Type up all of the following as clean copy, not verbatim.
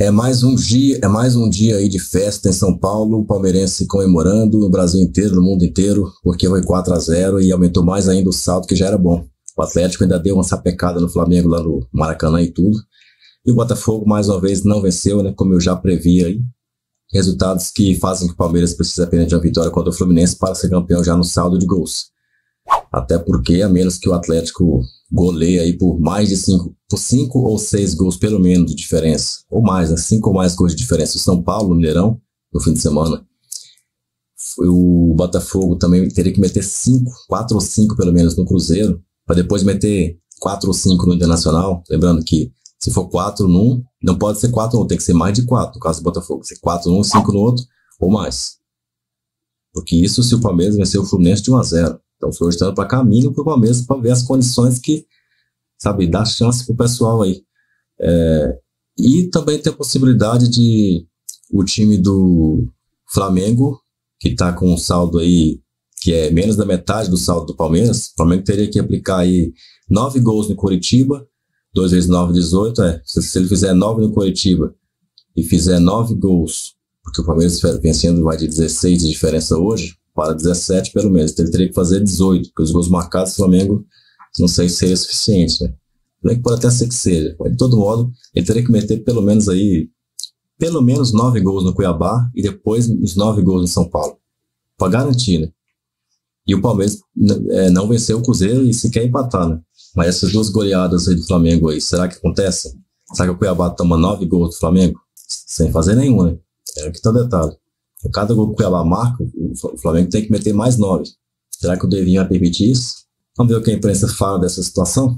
É mais um dia aí de festa em São Paulo, o palmeirense comemorando no Brasil inteiro, no mundo inteiro, porque foi 4-0 e aumentou mais ainda o saldo que já era bom. O Atlético ainda deu uma sapecada no Flamengo lá no Maracanã e tudo. E o Botafogo mais uma vez não venceu, né, como eu já previ aí. Resultados que fazem que o Palmeiras precise apenas de uma vitória contra o Fluminense para ser campeão já no saldo de gols. Até porque, a menos que o Atlético goleie aí por mais de 5 ou 6 gols pelo menos de diferença, ou mais, né? 5 ou mais gols de diferença. O São Paulo, no Mineirão, no fim de semana, o Botafogo também teria que meter 4 ou 5 pelo menos no Cruzeiro, para depois meter 4 ou 5 no Internacional. Lembrando que se for 4 num, não pode ser 4 num, tem que ser mais de 4, no caso do Botafogo. Ser 4 num, 5 no outro, ou mais. Porque isso se o Palmeiras vencer o Fluminense de 1-0. Então, estou estando para caminho para o Palmeiras para ver as condições que, sabe, dá chance para o pessoal aí. E também tem a possibilidade de o time do Flamengo, que está com um saldo aí que é menos da metade do saldo do Palmeiras, o Flamengo teria que aplicar aí 9 gols no Coritiba, 2 vezes 9, 18, se ele fizer 9 no Coritiba e fizer 9 gols, porque o Palmeiras vencendo vai de 16 de diferença hoje, para 17 pelo menos, então ele teria que fazer 18, porque os gols marcados do Flamengo não sei se seria suficiente, né? Pode até ser que seja, mas de todo modo, ele teria que meter pelo menos 9 gols no Cuiabá e depois os 9 gols no São Paulo, para garantir, né? E o Palmeiras não venceu o Cruzeiro e sequer empatar, né? Mas essas duas goleadas aí do Flamengo aí, será que acontece? Será que o Cuiabá toma 9 gols do Flamengo? Sem fazer nenhum, né? Aqui tá o detalhe. Cada gol que o Cuiabá marca, o Flamengo tem que meter mais 9. Será que o Devinho vai permitir isso? Vamos ver o que a imprensa fala dessa situação?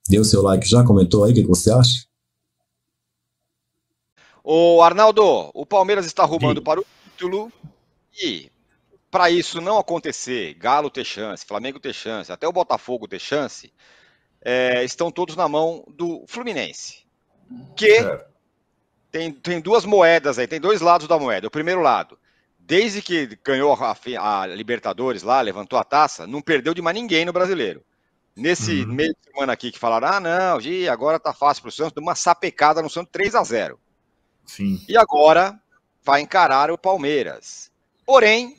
Deu seu like já? Comentou aí? O que você acha? Ô Arnaldo, o Palmeiras está rumando para o título e, para isso não acontecer, Galo ter chance, Flamengo ter chance, até o Botafogo ter chance, estão todos na mão do Fluminense. Que tem duas moedas aí, tem dois lados da moeda. O primeiro lado, desde que ganhou a Libertadores lá, levantou a taça, não perdeu de mais ninguém no Brasileiro. Nesse meio de semana aqui que falaram, não, agora tá fácil pro Santos, deu uma sapecada no Santos 3-0. Sim. E agora vai encarar o Palmeiras. Porém,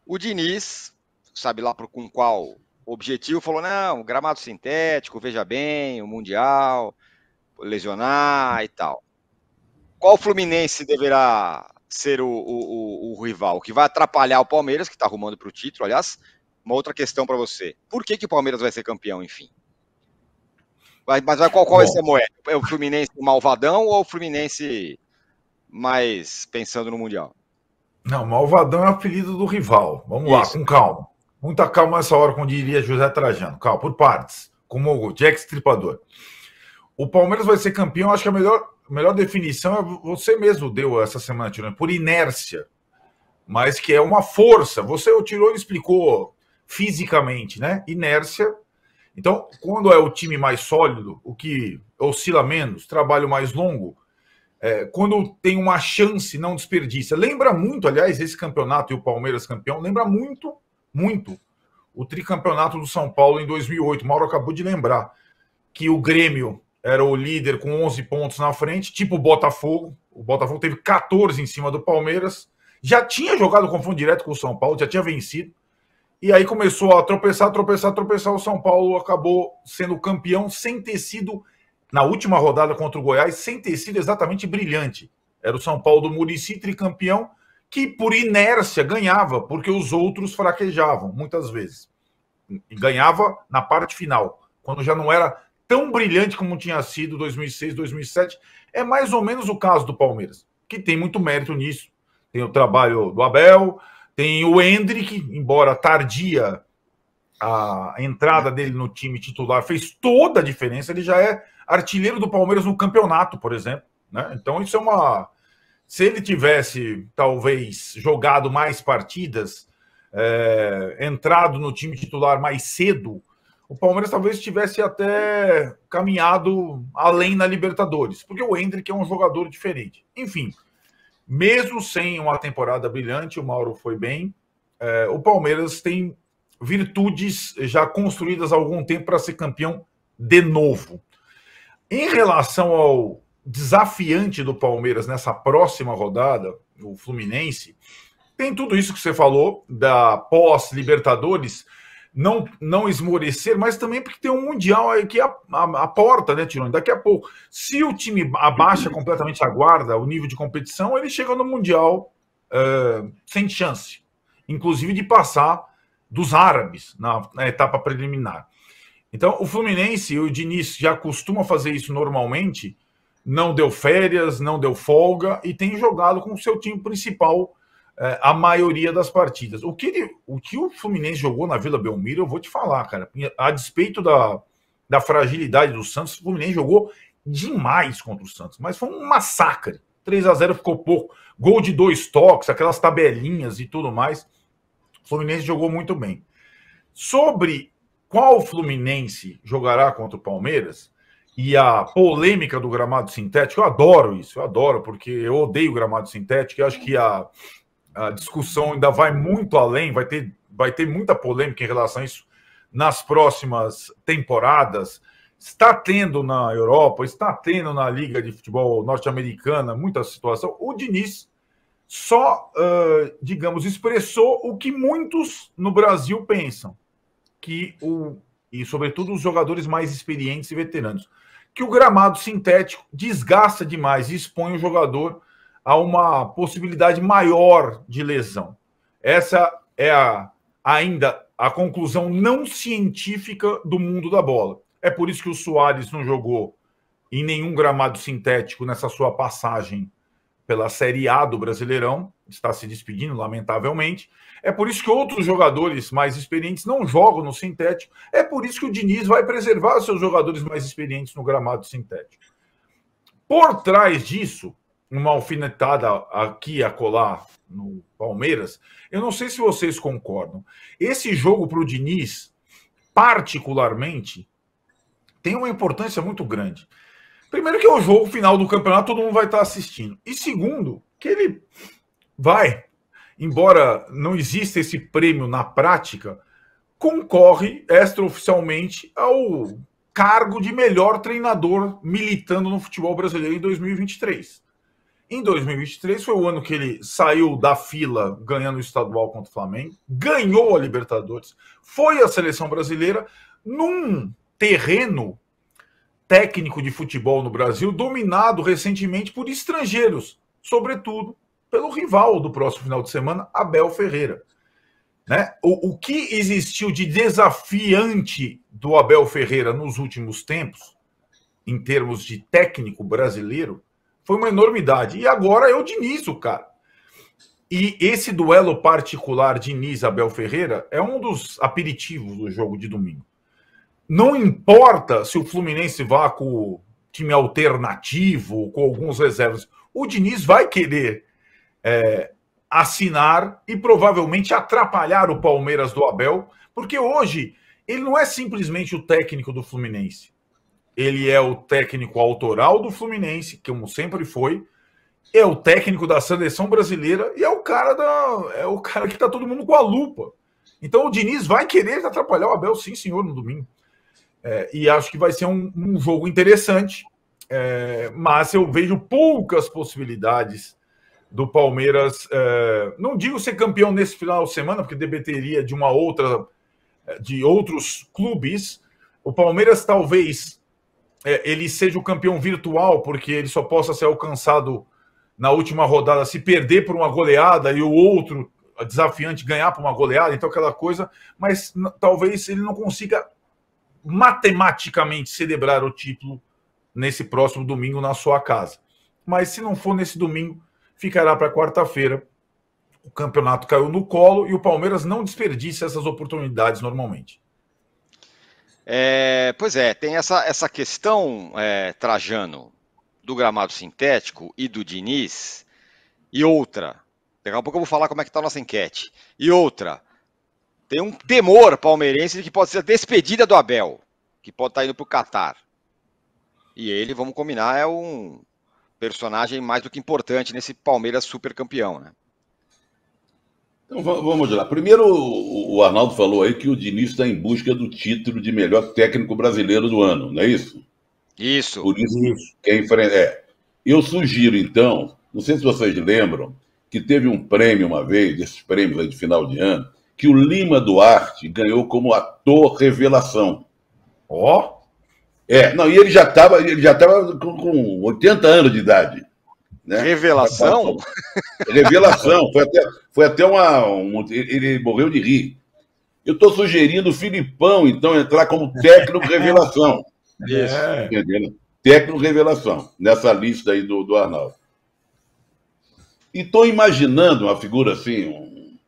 o Diniz, sabe lá com qual objetivo, falou, não, gramado sintético, veja bem, o Mundial, lesionar e tal. Qual Fluminense deverá ser o rival? O que vai atrapalhar o Palmeiras, que está arrumando para o título, aliás. Uma outra questão para você. Por que o Palmeiras vai ser campeão, enfim? Mas qual vai ser a moeda? É o Fluminense malvadão ou o Fluminense mais pensando no Mundial? Não, malvadão é o apelido do rival. Vamos lá, com calma. Muita calma nessa hora, como diria José Trajano. Calma, por partes. Como o Jack Stripador. O Palmeiras vai ser campeão, acho que a melhor definição é você mesmo deu essa semana, Tirone, por inércia. Mas que é uma força. O Tirone explicou fisicamente, né? Inércia. Então, quando é o time mais sólido, o que oscila menos, trabalho mais longo, quando tem uma chance, não desperdiça. Lembra muito, aliás, esse campeonato e o Palmeiras campeão, lembra muito, muito o tricampeonato do São Paulo em 2008. O Mauro acabou de lembrar que o Grêmio era o líder com 11 pontos na frente, tipo o Botafogo. O Botafogo teve 14 em cima do Palmeiras. Já tinha jogado confronto direto com o São Paulo, já tinha vencido. E aí começou a tropeçar. O São Paulo acabou sendo campeão sem ter sido, na última rodada contra o Goiás, sem ter sido exatamente brilhante. Era o São Paulo do Muricy, tricampeão, que por inércia ganhava, porque os outros fraquejavam, muitas vezes. E ganhava na parte final, quando já não era tão brilhante como tinha sido 2006, 2007. É mais ou menos o caso do Palmeiras, que tem muito mérito nisso. Tem o trabalho do Abel, tem o Endrick, embora tardia a entrada dele no time titular, fez toda a diferença. Ele já é artilheiro do Palmeiras no campeonato, por exemplo, né? Então isso é uma... Se ele tivesse, talvez, jogado mais partidas, entrado no time titular mais cedo, o Palmeiras talvez tivesse até caminhado além na Libertadores, porque o Endrick é um jogador diferente. Enfim, mesmo sem uma temporada brilhante, o Mauro foi bem, o Palmeiras tem virtudes já construídas há algum tempo para ser campeão de novo. Em relação ao desafiante do Palmeiras nessa próxima rodada, o Fluminense, tem tudo isso que você falou, da pós-Libertadores, não esmorecer, mas também porque tem um Mundial aqui a porta, né, Tironi? Daqui a pouco. Se o time abaixa completamente a guarda, o nível de competição, ele chega no Mundial sem chance, inclusive de passar dos árabes na etapa preliminar. Então, o Fluminense, o Diniz já costuma fazer isso normalmente, não deu férias, não deu folga e tem jogado com o seu time principal a maioria das partidas. O que o Fluminense jogou na Vila Belmiro, eu vou te falar, cara. A despeito da fragilidade do Santos, o Fluminense jogou demais contra o Santos, mas foi um massacre. 3-0 ficou pouco. Gol de 2 toques, aquelas tabelinhas e tudo mais. O Fluminense jogou muito bem. Sobre qual Fluminense jogará contra o Palmeiras e a polêmica do gramado sintético, eu adoro isso, eu adoro, porque eu odeio o gramado sintético, eu acho que a discussão ainda vai muito além, vai ter muita polêmica em relação a isso nas próximas temporadas. Está tendo na Europa, está tendo na Liga de Futebol Norte-Americana muita situação. O Diniz só, digamos, expressou o que muitos no Brasil pensam, e sobretudo os jogadores mais experientes e veteranos, que o gramado sintético desgasta demais e expõe o jogador a uma possibilidade maior de lesão. Essa é ainda a conclusão não científica do mundo da bola. É por isso que o Suárez não jogou em nenhum gramado sintético nessa sua passagem pela Série A do Brasileirão, está se despedindo, lamentavelmente. É por isso que outros jogadores mais experientes não jogam no sintético. É por isso que o Diniz vai preservar os seus jogadores mais experientes no gramado sintético. Por trás disso, uma alfinetada aqui a colar no Palmeiras, eu não sei se vocês concordam. Esse jogo para o Diniz, particularmente, tem uma importância muito grande. Primeiro que é o jogo final do campeonato, todo mundo vai estar assistindo. E segundo, que ele vai, embora não exista esse prêmio na prática, concorre extraoficialmente ao cargo de melhor treinador militando no futebol brasileiro em 2023. Em 2023 foi o ano que ele saiu da fila ganhando o estadual contra o Flamengo, ganhou a Libertadores, foi à seleção brasileira num terreno técnico de futebol no Brasil dominado recentemente por estrangeiros, sobretudo pelo rival do próximo final de semana, Abel Ferreira. Né? O que existiu de desafiante do Abel Ferreira nos últimos tempos, em termos de técnico brasileiro, foi uma enormidade. E agora é o Diniz, o cara. E esse duelo particular Diniz-Abel Ferreira é um dos aperitivos do jogo de domingo. Não importa se o Fluminense vá com o time alternativo, com alguns reservas. O Diniz vai querer assinar e provavelmente atrapalhar o Palmeiras do Abel, porque hoje ele não é simplesmente o técnico do Fluminense. Ele é o técnico autoral do Fluminense, como sempre foi, é o técnico da seleção brasileira e é o cara que está todo mundo com a lupa. Então o Diniz vai querer atrapalhar o Abel, sim, senhor, no domingo. E acho que vai ser um jogo interessante, mas eu vejo poucas possibilidades do Palmeiras, não digo ser campeão nesse final de semana, porque dependeria de outros clubes. O Palmeiras talvez ele seja o campeão virtual, porque ele só possa ser alcançado na última rodada se perder por uma goleada e o outro desafiante ganhar por uma goleada, então aquela coisa, mas talvez ele não consiga matematicamente celebrar o título nesse próximo domingo na sua casa. Mas se não for nesse domingo, ficará para quarta-feira. O campeonato caiu no colo e o Palmeiras não desperdiça essas oportunidades normalmente. Pois é, tem essa questão, Trajano, do gramado sintético e do Diniz, e outra, daqui a pouco eu vou falar como é que está a nossa enquete, e outra, tem um temor palmeirense de que pode ser a despedida do Abel, que pode estar indo para o Catar, e ele, vamos combinar, é um personagem mais do que importante nesse Palmeiras super campeão, né? Então vamos lá. Primeiro, o Arnaldo falou aí que o Diniz está em busca do título de melhor técnico brasileiro do ano, não é isso? Isso. Por isso, quem enfrenta. Eu sugiro, então, não sei se vocês lembram, que teve um prêmio uma vez, desses prêmios aí de final de ano, que o Lima Duarte ganhou como ator revelação. Ó. Não, e ele já estava com 80 anos de idade. Né? Revelação? Revelação. Foi até ele morreu de rir. Eu estou sugerindo o Filipão, então, entrar como técnico revelação. Isso. Entendeu? Técnico revelação, nessa lista aí do Arnaldo. E estou imaginando uma figura assim,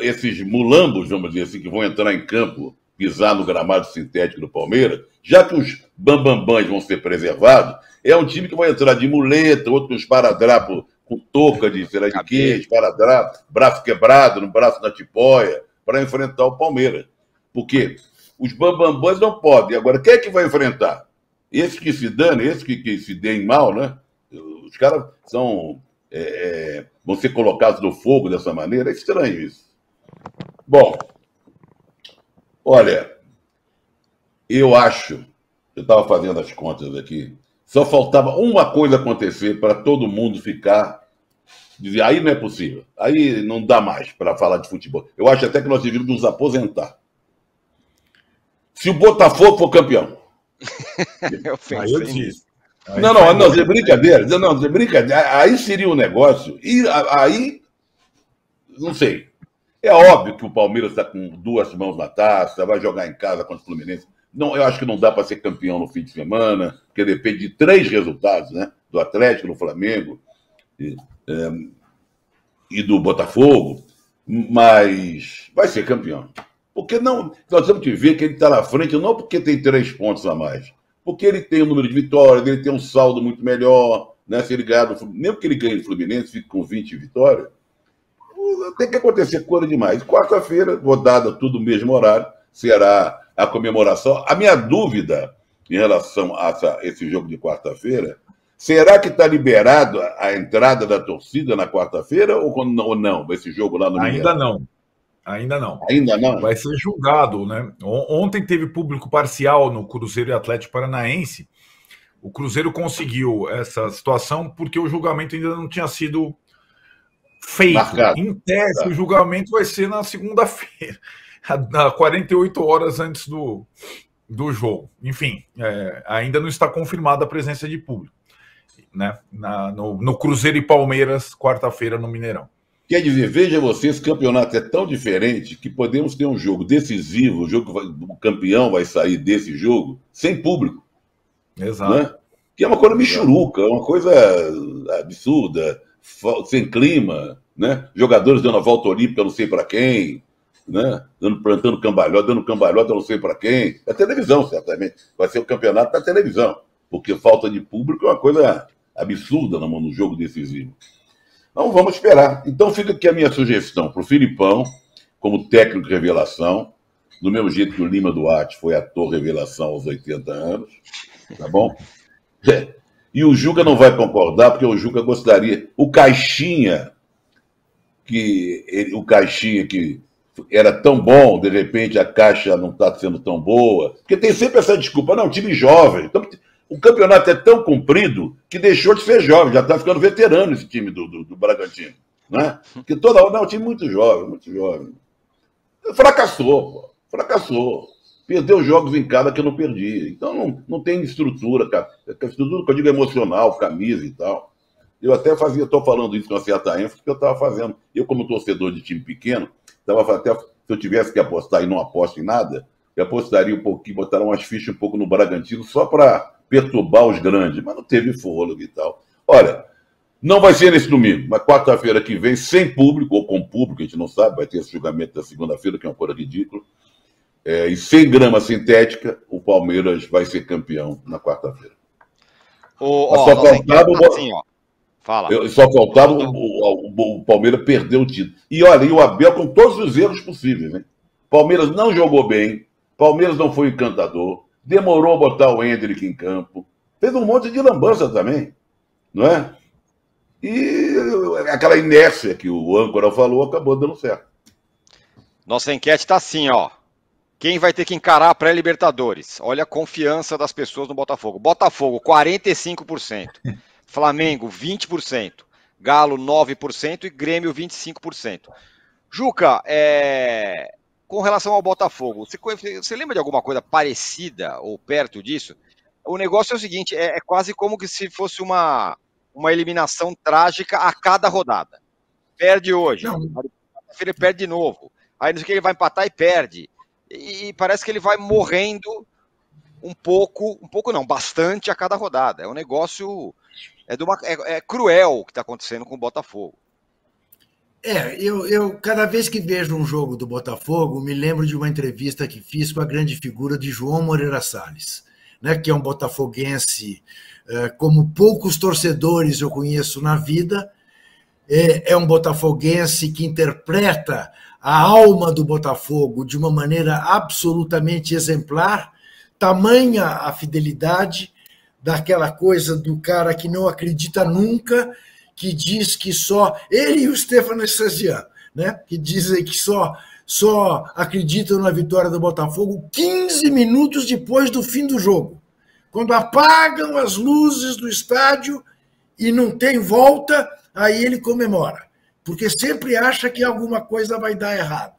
esses mulambos, vamos dizer assim, que vão entrar em campo, pisar no gramado sintético do Palmeiras, já que os bambambãs vão ser preservados, é um time que vai entrar de muleta, outro com esparadrapo, com touca de, sei lá de quê, esparadrapo, braço quebrado, no braço da tipóia, para enfrentar o Palmeiras. Porque os bambambãs não podem. Agora, quem é que vai enfrentar? Esse que se dane, esse que se deem mal, né? Os caras vão ser colocados no fogo dessa maneira. É estranho isso. Bom, olha, eu estava fazendo as contas aqui, só faltava uma coisa acontecer para todo mundo ficar, dizer, aí não é possível, aí não dá mais para falar de futebol. Eu acho até que nós devíamos nos aposentar. Se o Botafogo for campeão. Eu pensei nisso. Não, é brincadeira. Não, é brincadeira. Aí seria um negócio. E aí, não sei. É óbvio que o Palmeiras está com 2 mãos na taça, vai jogar em casa contra o Fluminense. Não, eu acho que não dá para ser campeão no fim de semana, porque depende de 3 resultados, né? Do Atlético, do Flamengo e do Botafogo. Mas vai ser campeão. Porque não, nós temos que ver que ele está na frente, não porque tem 3 pontos a mais, porque ele tem o número de vitórias, ele tem um saldo muito melhor, né? Se ele ganhar mesmo que ele ganhe o Fluminense, fique com 20 vitórias, tem que acontecer coisa demais. Quarta-feira, rodada, tudo no mesmo horário, será a comemoração. A minha dúvida em relação a esse jogo de quarta-feira, será que está liberado a entrada da torcida na quarta-feira ou não? Esse jogo lá no Ainda não. Ainda não. Vai ser julgado, né? Ontem teve público parcial no Cruzeiro e Atlético Paranaense. O Cruzeiro conseguiu essa situação porque o julgamento ainda não tinha sido feito. Marcado. Em tese, o julgamento vai ser na segunda-feira, 48 horas antes do jogo. Enfim, ainda não está confirmada a presença de público, né? No Cruzeiro e Palmeiras, quarta-feira, no Mineirão. Quer dizer, veja você, esse campeonato é tão diferente que podemos ter um jogo decisivo, o campeão vai sair desse jogo sem público. Exato. Né? Que é uma coisa michuruca, uma coisa absurda, sem clima, né? Jogadores dando a volta olímpica não sei para quem, né? Plantando cambalhota, dando cambalhota não sei para quem. É televisão, certamente. Vai ser o campeonato da televisão, porque falta de público é uma coisa absurda no jogo decisivo. Então, vamos esperar. Então, fica aqui a minha sugestão para o Filipão, como técnico de revelação, do mesmo jeito que o Lima Duarte foi ator revelação aos 80 anos, tá bom? E o Juca não vai concordar, porque o Juca gostaria... O Caixinha que era tão bom, de repente a Caixa não está sendo tão boa, porque tem sempre essa desculpa, não, time jovem. Então, o campeonato é tão comprido que deixou de ser jovem, já está ficando veterano esse time do Bragantino. Né? Porque toda hora é um time muito jovem, muito jovem. Fracassou. Perdeu jogos em casa que eu não perdi. Então não tem estrutura, cara. Estrutura que eu digo emocional, camisa e tal. Eu até estou falando isso com uma certa ênfase, que eu estava fazendo. Eu, como torcedor de time pequeno, até se eu tivesse que apostar e não aposto em nada, eu apostaria um pouquinho, botaria umas fichas um pouco no Bragantino, só para perturbar os grandes, mas não teve fôlego e tal. Olha, não vai ser nesse domingo, mas quarta-feira que vem, sem público, ou com público, a gente não sabe, vai ter esse julgamento da segunda-feira, que é uma coisa ridícula, e sem grama sintética, o Palmeiras vai ser campeão na quarta-feira. Só faltava o Palmeiras perder o título. E olha, e o Abel com todos os erros possíveis, né? Palmeiras não jogou bem, Palmeiras não foi encantador, demorou a botar o Endrick em campo, fez um monte de lambança também, não é? E aquela inércia que o âncora falou acabou dando certo. Nossa enquete está assim, ó. Quem vai ter que encarar a pré-Libertadores? Olha a confiança das pessoas no Botafogo. Botafogo, 45%. Flamengo 20%, Galo 9% e Grêmio 25%. Juca, com relação ao Botafogo, você lembra de alguma coisa parecida ou perto disso? O negócio é o seguinte, é quase como que se fosse uma eliminação trágica a cada rodada. Perde hoje, ele perde de novo. Aí não sei o que, ele vai empatar e perde. E parece que ele vai morrendo um pouco não, bastante a cada rodada. É um negócio, é cruel o que está acontecendo com o Botafogo. Eu cada vez que vejo um jogo do Botafogo, me lembro de uma entrevista que fiz com a grande figura de João Moreira Salles, né, que é um botafoguense como poucos torcedores eu conheço na vida, é um botafoguense que interpreta a alma do Botafogo de uma maneira absolutamente exemplar, tamanha a fidelidade daquela coisa do cara que não acredita nunca, que diz que só... Ele e o Stefano Essazian, né, que dizem que só acreditam na vitória do Botafogo 15 minutos depois do fim do jogo. Quando apagam as luzes do estádio e não tem volta, aí ele comemora, porque sempre acha que alguma coisa vai dar errado.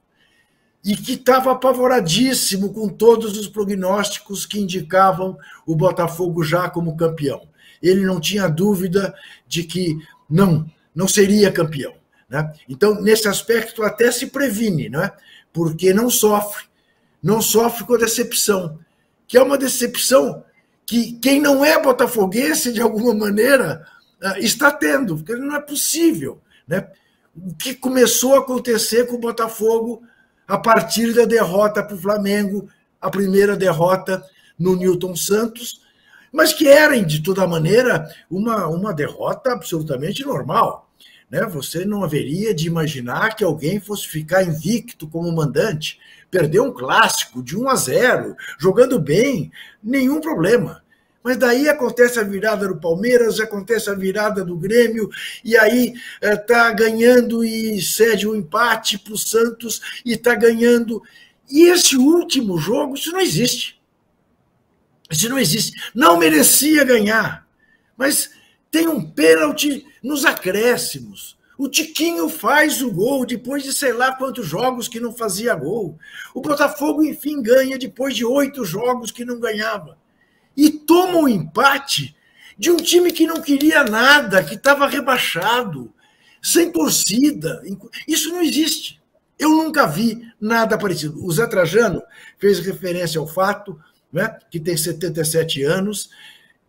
E que estava apavoradíssimo com todos os prognósticos que indicavam o Botafogo já como campeão. Ele não tinha dúvida de que não seria campeão, né? Então, nesse aspecto, até se previne, né? Porque não sofre com a decepção, que é uma decepção que quem não é botafoguense, de alguma maneira, está tendo, porque não é possível, né? O que começou a acontecer com o Botafogo a partir da derrota para o Flamengo, a primeira derrota no Newton Santos, mas que era, de toda maneira, uma derrota absolutamente normal, né? Você não haveria de imaginar que alguém fosse ficar invicto como mandante, perder um clássico de 1-0, jogando bem, nenhum problema. Mas daí acontece a virada do Palmeiras, acontece a virada do Grêmio, e aí está ganhando e cede o empate para o Santos, e está ganhando. E esse último jogo, isso não existe. Isso não existe. Não merecia ganhar, mas tem um pênalti nos acréscimos. O Tiquinho faz o gol depois de sei lá quantos jogos que não fazia gol. O Botafogo, enfim, ganha depois de 8 jogos que não ganhava. E toma um empate de um time que não queria nada, que estava rebaixado, sem torcida. Isso não existe. Eu nunca vi nada parecido. O Zé Trajano fez referência ao fato, né, que tem 77 anos,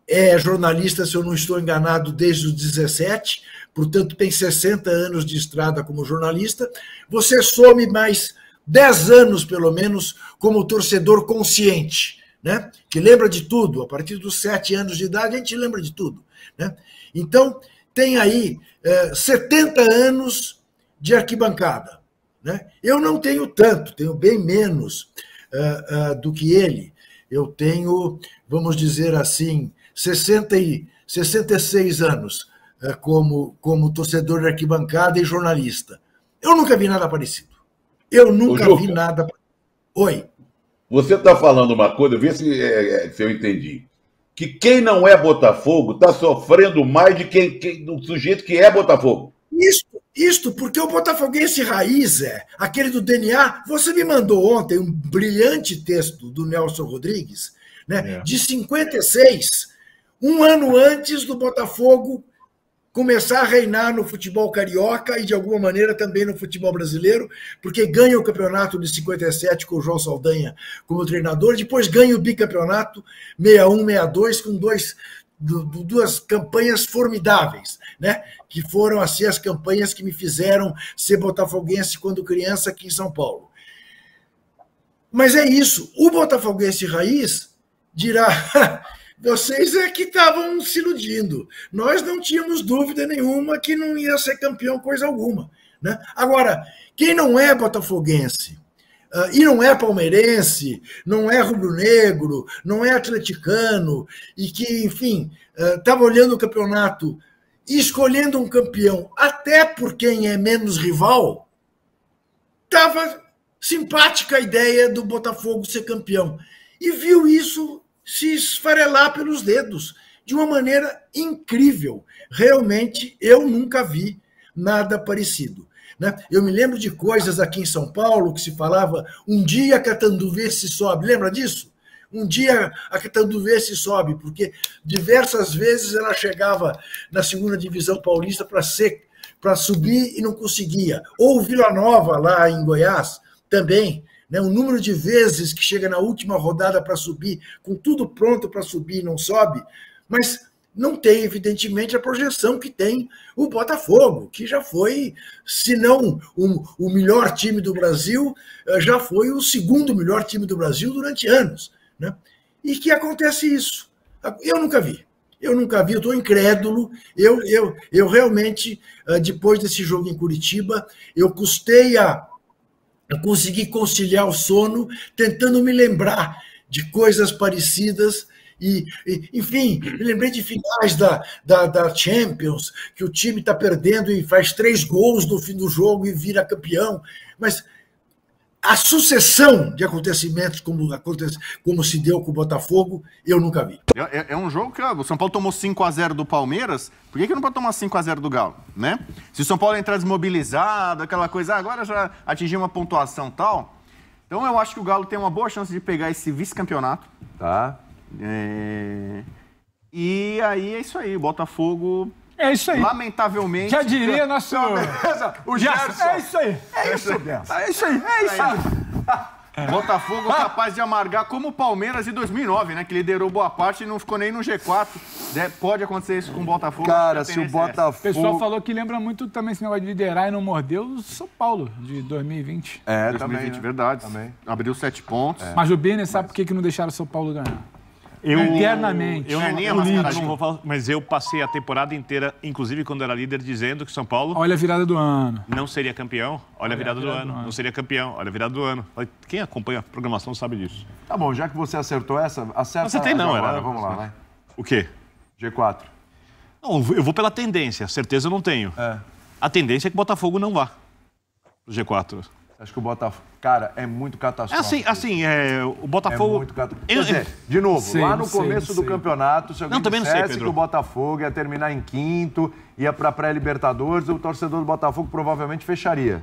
é jornalista, se eu não estou enganado, desde os 17, portanto tem 60 anos de estrada como jornalista. Você some mais 10 anos, pelo menos, como torcedor consciente, né? Que lembra de tudo. A partir dos 7 anos de idade, a gente lembra de tudo, né? Então, tem aí 70 anos de arquibancada, né? Eu não tenho tanto, tenho bem menos do que ele. Eu tenho, vamos dizer assim, 66 anos como torcedor de arquibancada e jornalista. Eu nunca vi nada parecido. Eu nunca vi nada. Oi. Você está falando uma coisa, vê se eu entendi. Que quem não é Botafogo está sofrendo mais do sujeito que é Botafogo. Isto porque o botafoguense raiz aquele do DNA. Você me mandou ontem um brilhante texto do Nelson Rodrigues, né, de 56, um ano antes do Botafogo começar a reinar no futebol carioca e, de alguma maneira, também no futebol brasileiro, porque ganha o campeonato de 57 com o João Saldanha como treinador, depois ganha o bicampeonato 61-62 com duas campanhas formidáveis, né? Que foram assim as campanhas que me fizeram ser botafoguense quando criança aqui em São Paulo. Mas é isso, o botafoguense raiz dirá... Vocês é que estavam se iludindo. Nós não tínhamos dúvida nenhuma que não ia ser campeão coisa alguma, né? Agora, quem não é botafoguense e não é palmeirense, não é rubro-negro, não é atleticano, e que, enfim, estava olhando o campeonato e escolhendo um campeão até por quem é menos rival, estava simpática a ideia do Botafogo ser campeão. E viu isso se esfarelar pelos dedos, de uma maneira incrível. Realmente, eu nunca vi nada parecido. Né? Eu me lembro de coisas aqui em São Paulo que se falava, um dia a Catanduvense sobe. Lembra disso? Um dia a Catanduvense sobe, porque diversas vezes ela chegava na segunda divisão paulista para subir e não conseguia. Ou Vila Nova, lá em Goiás, também. Né? O número de vezes que chega na última rodada para subir, com tudo pronto para subir e não sobe, mas não tem, evidentemente, a projeção que tem o Botafogo, que já foi, se não o melhor time do Brasil, já foi o segundo melhor time do Brasil durante anos. Né? E que acontece isso. Eu nunca vi, eu estou incrédulo. Eu realmente, depois desse jogo em Curitiba, eu custei a conseguir conciliar o sono, tentando me lembrar de coisas parecidas. Enfim, me lembrei de finais da Champions, que o time está perdendo e faz 3 gols no fim do jogo e vira campeão. Mas a sucessão de acontecimentos como se deu com o Botafogo, eu nunca vi. É um jogo que o São Paulo tomou 5-0 do Palmeiras, por que não pode tomar 5-0 do Galo, né? Se o São Paulo entrar desmobilizado, aquela coisa, agora já atingiu uma pontuação e tal. Então eu acho que o Galo tem uma boa chance de pegar esse vice-campeonato. Tá. E aí é isso aí, o Botafogo... É isso aí. Lamentavelmente... Já diria nosso... O Gerson. É isso aí. É isso aí. É isso aí. É isso aí. Botafogo capaz de amargar como o Palmeiras em 2009, né? Que liderou boa parte e não ficou nem no G4. Pode acontecer isso com o Botafogo. Cara, se o Botafogo... O pessoal falou que lembra muito também esse negócio de liderar e não morder o São Paulo, de 2020. 2020, também, né? Verdade. Também. Abriu 7 pontos. Mas o Birner sabe por que não deixaram o São Paulo ganhar? Internamente. Mas eu passei a temporada inteira, inclusive quando era líder, dizendo que São Paulo... Olha a virada do ano. Não seria campeão. Olha a virada do ano. Não seria campeão. Olha a virada do ano. Quem acompanha a programação sabe disso. Tá bom, já que você acertou essa, acerta Acertei não, agora. era... Vamos lá, vai. O quê? G4. Não, eu vou pela tendência. Certeza eu não tenho. A tendência é que o Botafogo não vá pro G4. Acho que o Botafogo... Cara, é muito catastrófico. O Botafogo... É muito catastrófico. Quer dizer, de novo, lá no começo do campeonato, se alguém dissesse que o Botafogo ia terminar em 5º, ia para pré-Libertadores, o torcedor do Botafogo provavelmente fecharia.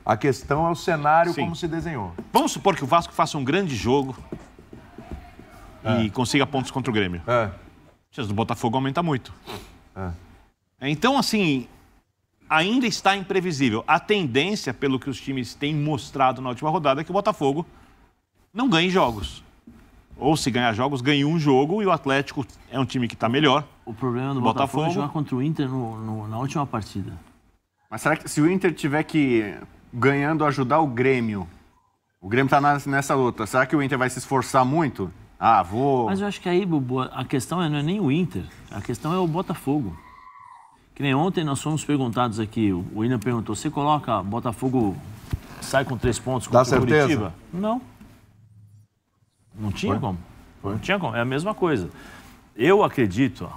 A questão é o cenário como se desenhou. Vamos supor que o Vasco faça um grande jogo e consiga pontos contra o Grêmio. A chance do Botafogo aumenta muito. Então, assim... ainda está imprevisível. A tendência, pelo que os times têm mostrado na última rodada, é que o Botafogo não ganhe jogos. Ou se ganhar jogos, ganhe um jogo e o Atlético é um time que está melhor. O problema do Botafogo é jogar contra o Inter na última partida. Mas será que se o Inter tiver que, ganhando, ajudar o Grêmio está nessa luta, será que o Inter vai se esforçar muito? Mas eu acho que aí, Bubu, a questão não é nem o Inter, a questão é o Botafogo. Que nem ontem nós fomos perguntados aqui, o William perguntou, você coloca Botafogo, sai com 3 pontos contra o Curitiba? Não. Não tinha como. Não tinha como, é a mesma coisa. Eu acredito,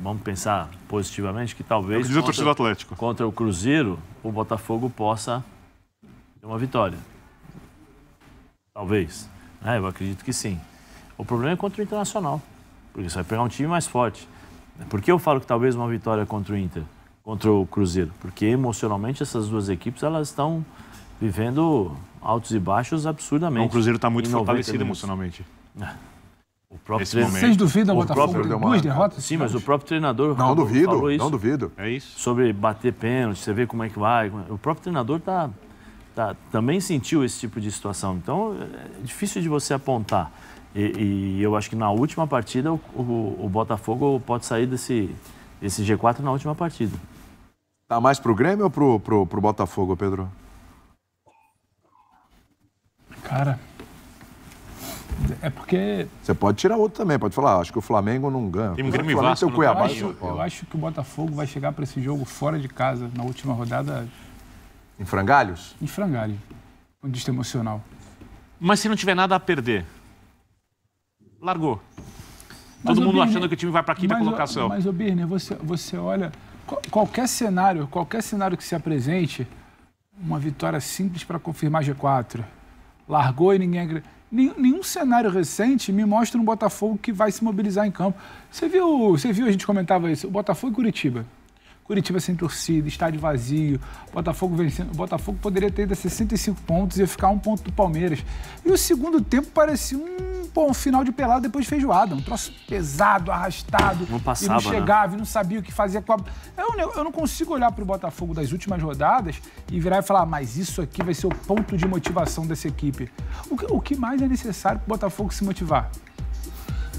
vamos pensar positivamente, que talvez contra o Cruzeiro, o Botafogo possa ter uma vitória. Talvez. Eu acredito que sim. O problema é contra o Internacional, porque você vai pegar um time mais forte. Por que eu falo que talvez uma vitória contra o Inter, contra o Cruzeiro? Porque emocionalmente essas duas equipes elas estão vivendo altos e baixos absurdamente. O Cruzeiro está muito fortalecido emocionalmente. O próprio Vocês duvidam o Botafogo de 2 derrotas? Sim, mas o próprio treinador não duvido, falou isso. Não duvido. É isso. Sobre bater pênalti, você vê como é que vai. O próprio treinador também sentiu esse tipo de situação. Então é difícil de você apontar. E eu acho que na última partida o Botafogo pode sair desse G4 na última partida. Tá mais pro Grêmio ou pro Botafogo, Pedro? Cara, é porque... Você pode tirar outro também, pode falar, acho que o Flamengo não ganha. Tem um Grêmio e Vasco. Eu acho que o Botafogo vai chegar para esse jogo fora de casa, na última rodada... Em frangalhos? Em frangalhos, um dista emocional. Mas se não tiver nada a perder... largou. Todo mundo achando que o time vai para a quinta colocação. Mas, Birner, você olha... Qualquer cenário que se apresente, uma vitória simples para confirmar G4. Largou e ninguém... Nenhum cenário recente me mostra um Botafogo que vai se mobilizar em campo. Você viu, a gente comentava isso, o Botafogo e Curitiba. Curitiba sem torcida, estádio vazio, Botafogo vencendo. O Botafogo poderia ter ido a 65 pontos e ia ficar 1 ponto do Palmeiras. E o segundo tempo parecia um final de pelada depois de feijoada. Um troço pesado, arrastado. Não passava, e não chegava, e não sabia o que fazia com a... Eu não consigo olhar para o Botafogo das últimas rodadas e virar e falar, mas isso aqui vai ser o ponto de motivação dessa equipe. O que mais é necessário para o Botafogo se motivar?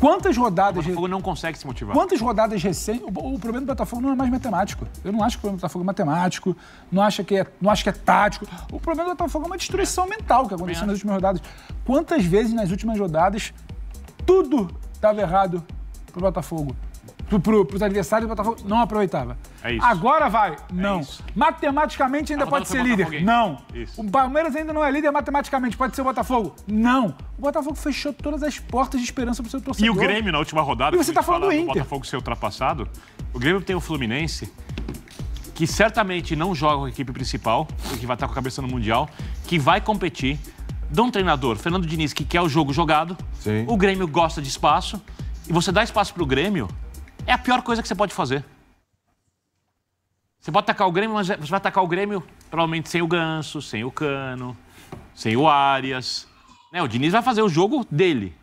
Quantas rodadas... O Botafogo não consegue se motivar. Quantas rodadas recentes... O problema do Botafogo não é mais matemático. Eu não acho que o problema do Botafogo é matemático, não acho que é tático. O problema do Botafogo é uma destruição mental que aconteceu nas últimas rodadas. Quantas vezes nas últimas rodadas tudo estava errado pro Botafogo? Pros adversários, o Botafogo não aproveitava. É isso. Agora vai. Não. Matematicamente ainda pode ser líder. Não. Isso. O Palmeiras ainda não é líder matematicamente. Pode ser o Botafogo. Não. O Botafogo fechou todas as portas de esperança pro seu torcedor. E o Grêmio, na última rodada, e você tá falando do Inter. O Botafogo ser ultrapassado, o Grêmio tem o Fluminense, que certamente não joga com a equipe principal, que vai estar com a cabeça no Mundial, que vai competir. De um treinador, Fernando Diniz, que quer o jogo jogado. Sim. O Grêmio gosta de espaço. E você dá espaço pro Grêmio, é a pior coisa que você pode fazer. Você pode atacar o Grêmio, mas você vai atacar o Grêmio provavelmente sem o Ganso, sem o Cano, sem o Arias. Né? O Diniz vai fazer o jogo dele.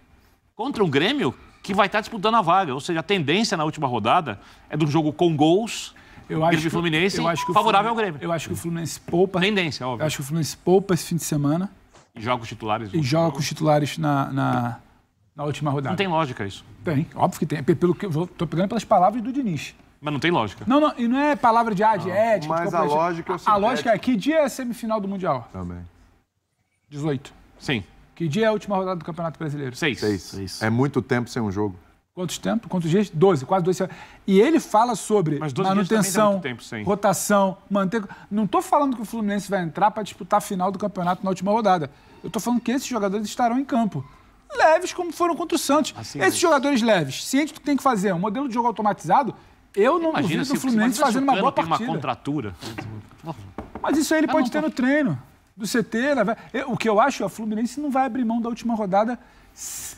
Contra um Grêmio que vai estar disputando a vaga. Ou seja, a tendência na última rodada é de um jogo com gols. Eu acho que o Fluminense favorável ao Grêmio. Eu acho que o Fluminense poupa. Tendência, óbvio. Eu acho que o Fluminense poupa esse fim de semana. E joga com os titulares. E joga com os titulares na última rodada. Não tem lógica isso. Tem, óbvio que tem. Pelo que tô pegando pelas palavras do Diniz. Mas não tem lógica. Não, e não é palavra de ética. Mas a lógica é o A lógica é que dia é a semifinal do Mundial? Também. 18. Sim. Que dia é a última rodada do Campeonato Brasileiro? 6. É muito tempo sem um jogo. Quantos dias? 12, quase 12 semanas. E ele fala sobre manutenção, rotação, manter... Não estou falando que o Fluminense vai entrar para disputar a final do campeonato na última rodada. Eu estou falando que esses jogadores estarão em campo. Leves como foram contra o Santos. Esses jogadores leves, ciente do que tem que fazer, um modelo de jogo automatizado, eu não duvido do Fluminense fazendo uma boa partida. Tem uma contratura. Mas isso aí ele pode ter no treino, do CT. O que eu acho, o Fluminense não vai abrir mão da última rodada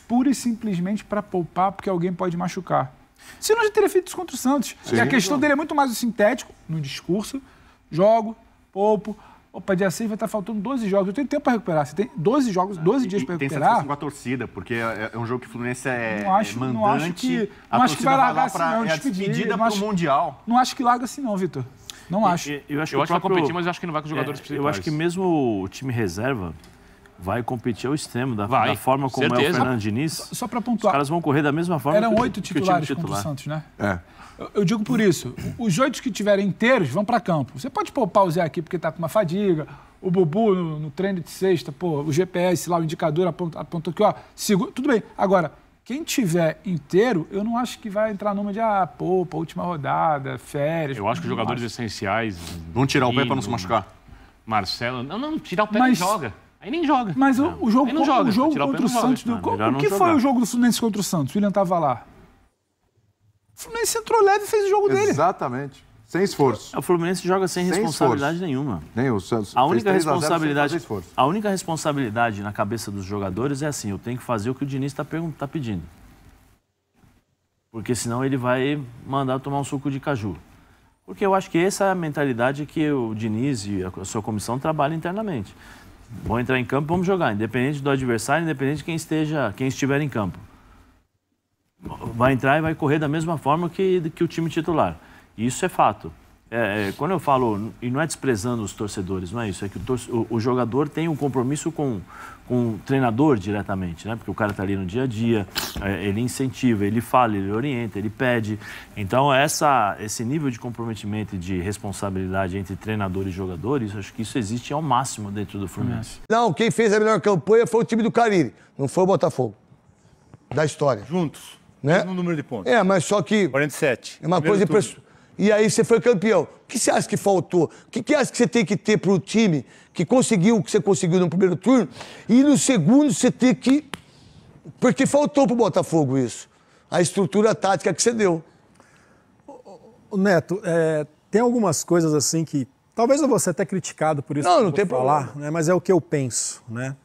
pura e simplesmente para poupar, porque alguém pode machucar. Senão já teria feito isso contra o Santos. E a questão dele é muito mais o sintético, no discurso, jogo, poupo. Opa, dia 6 vai estar faltando 12 jogos. Eu tenho tempo para recuperar. Você tem 12 jogos, 12 dias para recuperar. Tem satisfação com a torcida, porque é um jogo que o Fluminense mandante. Não acho que vai largar assim, não. É a despedida para o Mundial. Não acho que larga assim, não, Vitor. Não acho. Eu acho que vai competir, mas eu acho que não vai com os jogadores principais. Eu acho que mesmo o time reserva vai competir ao extremo, da forma como é o Fernando Diniz. Só para pontuar. Os caras vão correr da mesma forma. Eram 8 titulares contra o Santos, né? Eu digo por isso, os 8 que tiverem inteiros vão para campo. Você pode poupar o Zé aqui porque está com uma fadiga, o Bubu no treino de sexta, o GPS lá, o indicador apontou aqui, segura, tudo bem. Agora, quem tiver inteiro, eu não acho que vai entrar numa de, poupa, última rodada, férias. Eu acho que os jogadores essenciais... Vão tirar o pé para não se machucar. Marcelo, não, tirar o pé nem joga. Aí nem joga. Mas o jogo contra o Santos... O que foi o jogo do Fluminense contra o Santos? O William estava lá. O Fluminense entrou leve e fez o jogo dele. Exatamente. Sem esforço. O Fluminense joga sem responsabilidade nenhuma. Nem o Santos. A única responsabilidade na cabeça dos jogadores é assim, eu tenho que fazer o que o Diniz está pedindo. Porque senão ele vai mandar tomar um suco de caju. Porque eu acho que essa é a mentalidade que o Diniz e a sua comissão trabalham internamente. Vamos entrar em campo, vamos jogar, independente do adversário, independente de quem estiver em campo. Vai entrar e vai correr da mesma forma que o time titular. Isso é fato. Quando eu falo, e não é desprezando os torcedores, não é isso, é que o jogador tem um compromisso com o treinador diretamente, né? Porque o cara está ali no dia a dia, ele incentiva, ele fala, ele orienta, ele pede. Então, esse nível de comprometimento e de responsabilidade entre treinador e jogadores, acho que isso existe ao máximo dentro do Fluminense. Não, quem fez a melhor campanha foi o time do Carille, não foi o Botafogo. Da história. Juntos. Né? Mesmo número de pontos. Mas só que... 47. É uma coisa impressionante. E aí você foi campeão. O que você acha que faltou? O que você acha que você tem que ter para o time que conseguiu o que você conseguiu no primeiro turno e no segundo você tem que... Porque faltou para o Botafogo isso. A estrutura tática que você deu. Neto, tem algumas coisas assim que... Talvez eu vou ser até criticado por isso não tem falar, né? Mas é o que eu penso, né?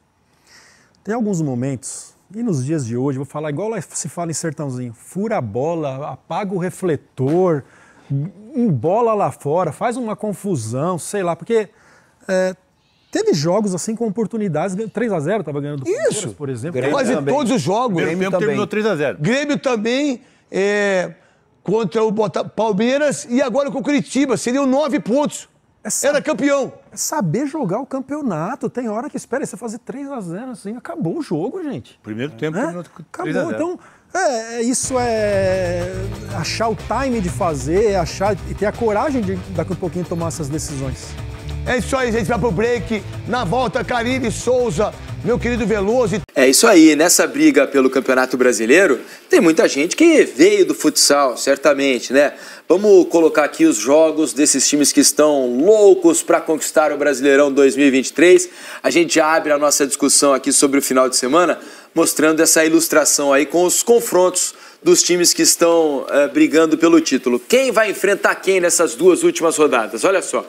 tem alguns momentos, e nos dias de hoje, vou falar igual se fala em Sertãozinho, fura a bola, apaga o refletor, embola lá fora, faz uma confusão, sei lá, porque teve jogos assim com oportunidades, 3-0 estava ganhando do Palmeiras, por exemplo. Quase todos os jogos. Grêmio terminou 3-0. Grêmio também, contra o Palmeiras e agora com o Curitiba, seriam 9 pontos. Era campeão. É saber jogar o campeonato. Tem hora que espera você fazer 3-0 assim, acabou o jogo, gente. Primeiro tempo, terminou 3-0. Acabou. Então, isso é achar o time de fazer, achar e ter a coragem de daqui a pouquinho tomar essas decisões. É isso aí, gente. Vai pro break. Na volta, Carille Souza, meu querido Veloso. É isso aí. Nessa briga pelo Campeonato Brasileiro, tem muita gente que veio do futsal, certamente, né? Vamos colocar aqui os jogos desses times que estão loucos para conquistar o Brasileirão 2023. A gente abre a nossa discussão aqui sobre o final de semana, mostrando essa ilustração aí com os confrontos dos times que estão brigando pelo título. Quem vai enfrentar quem nessas duas últimas rodadas? Olha só.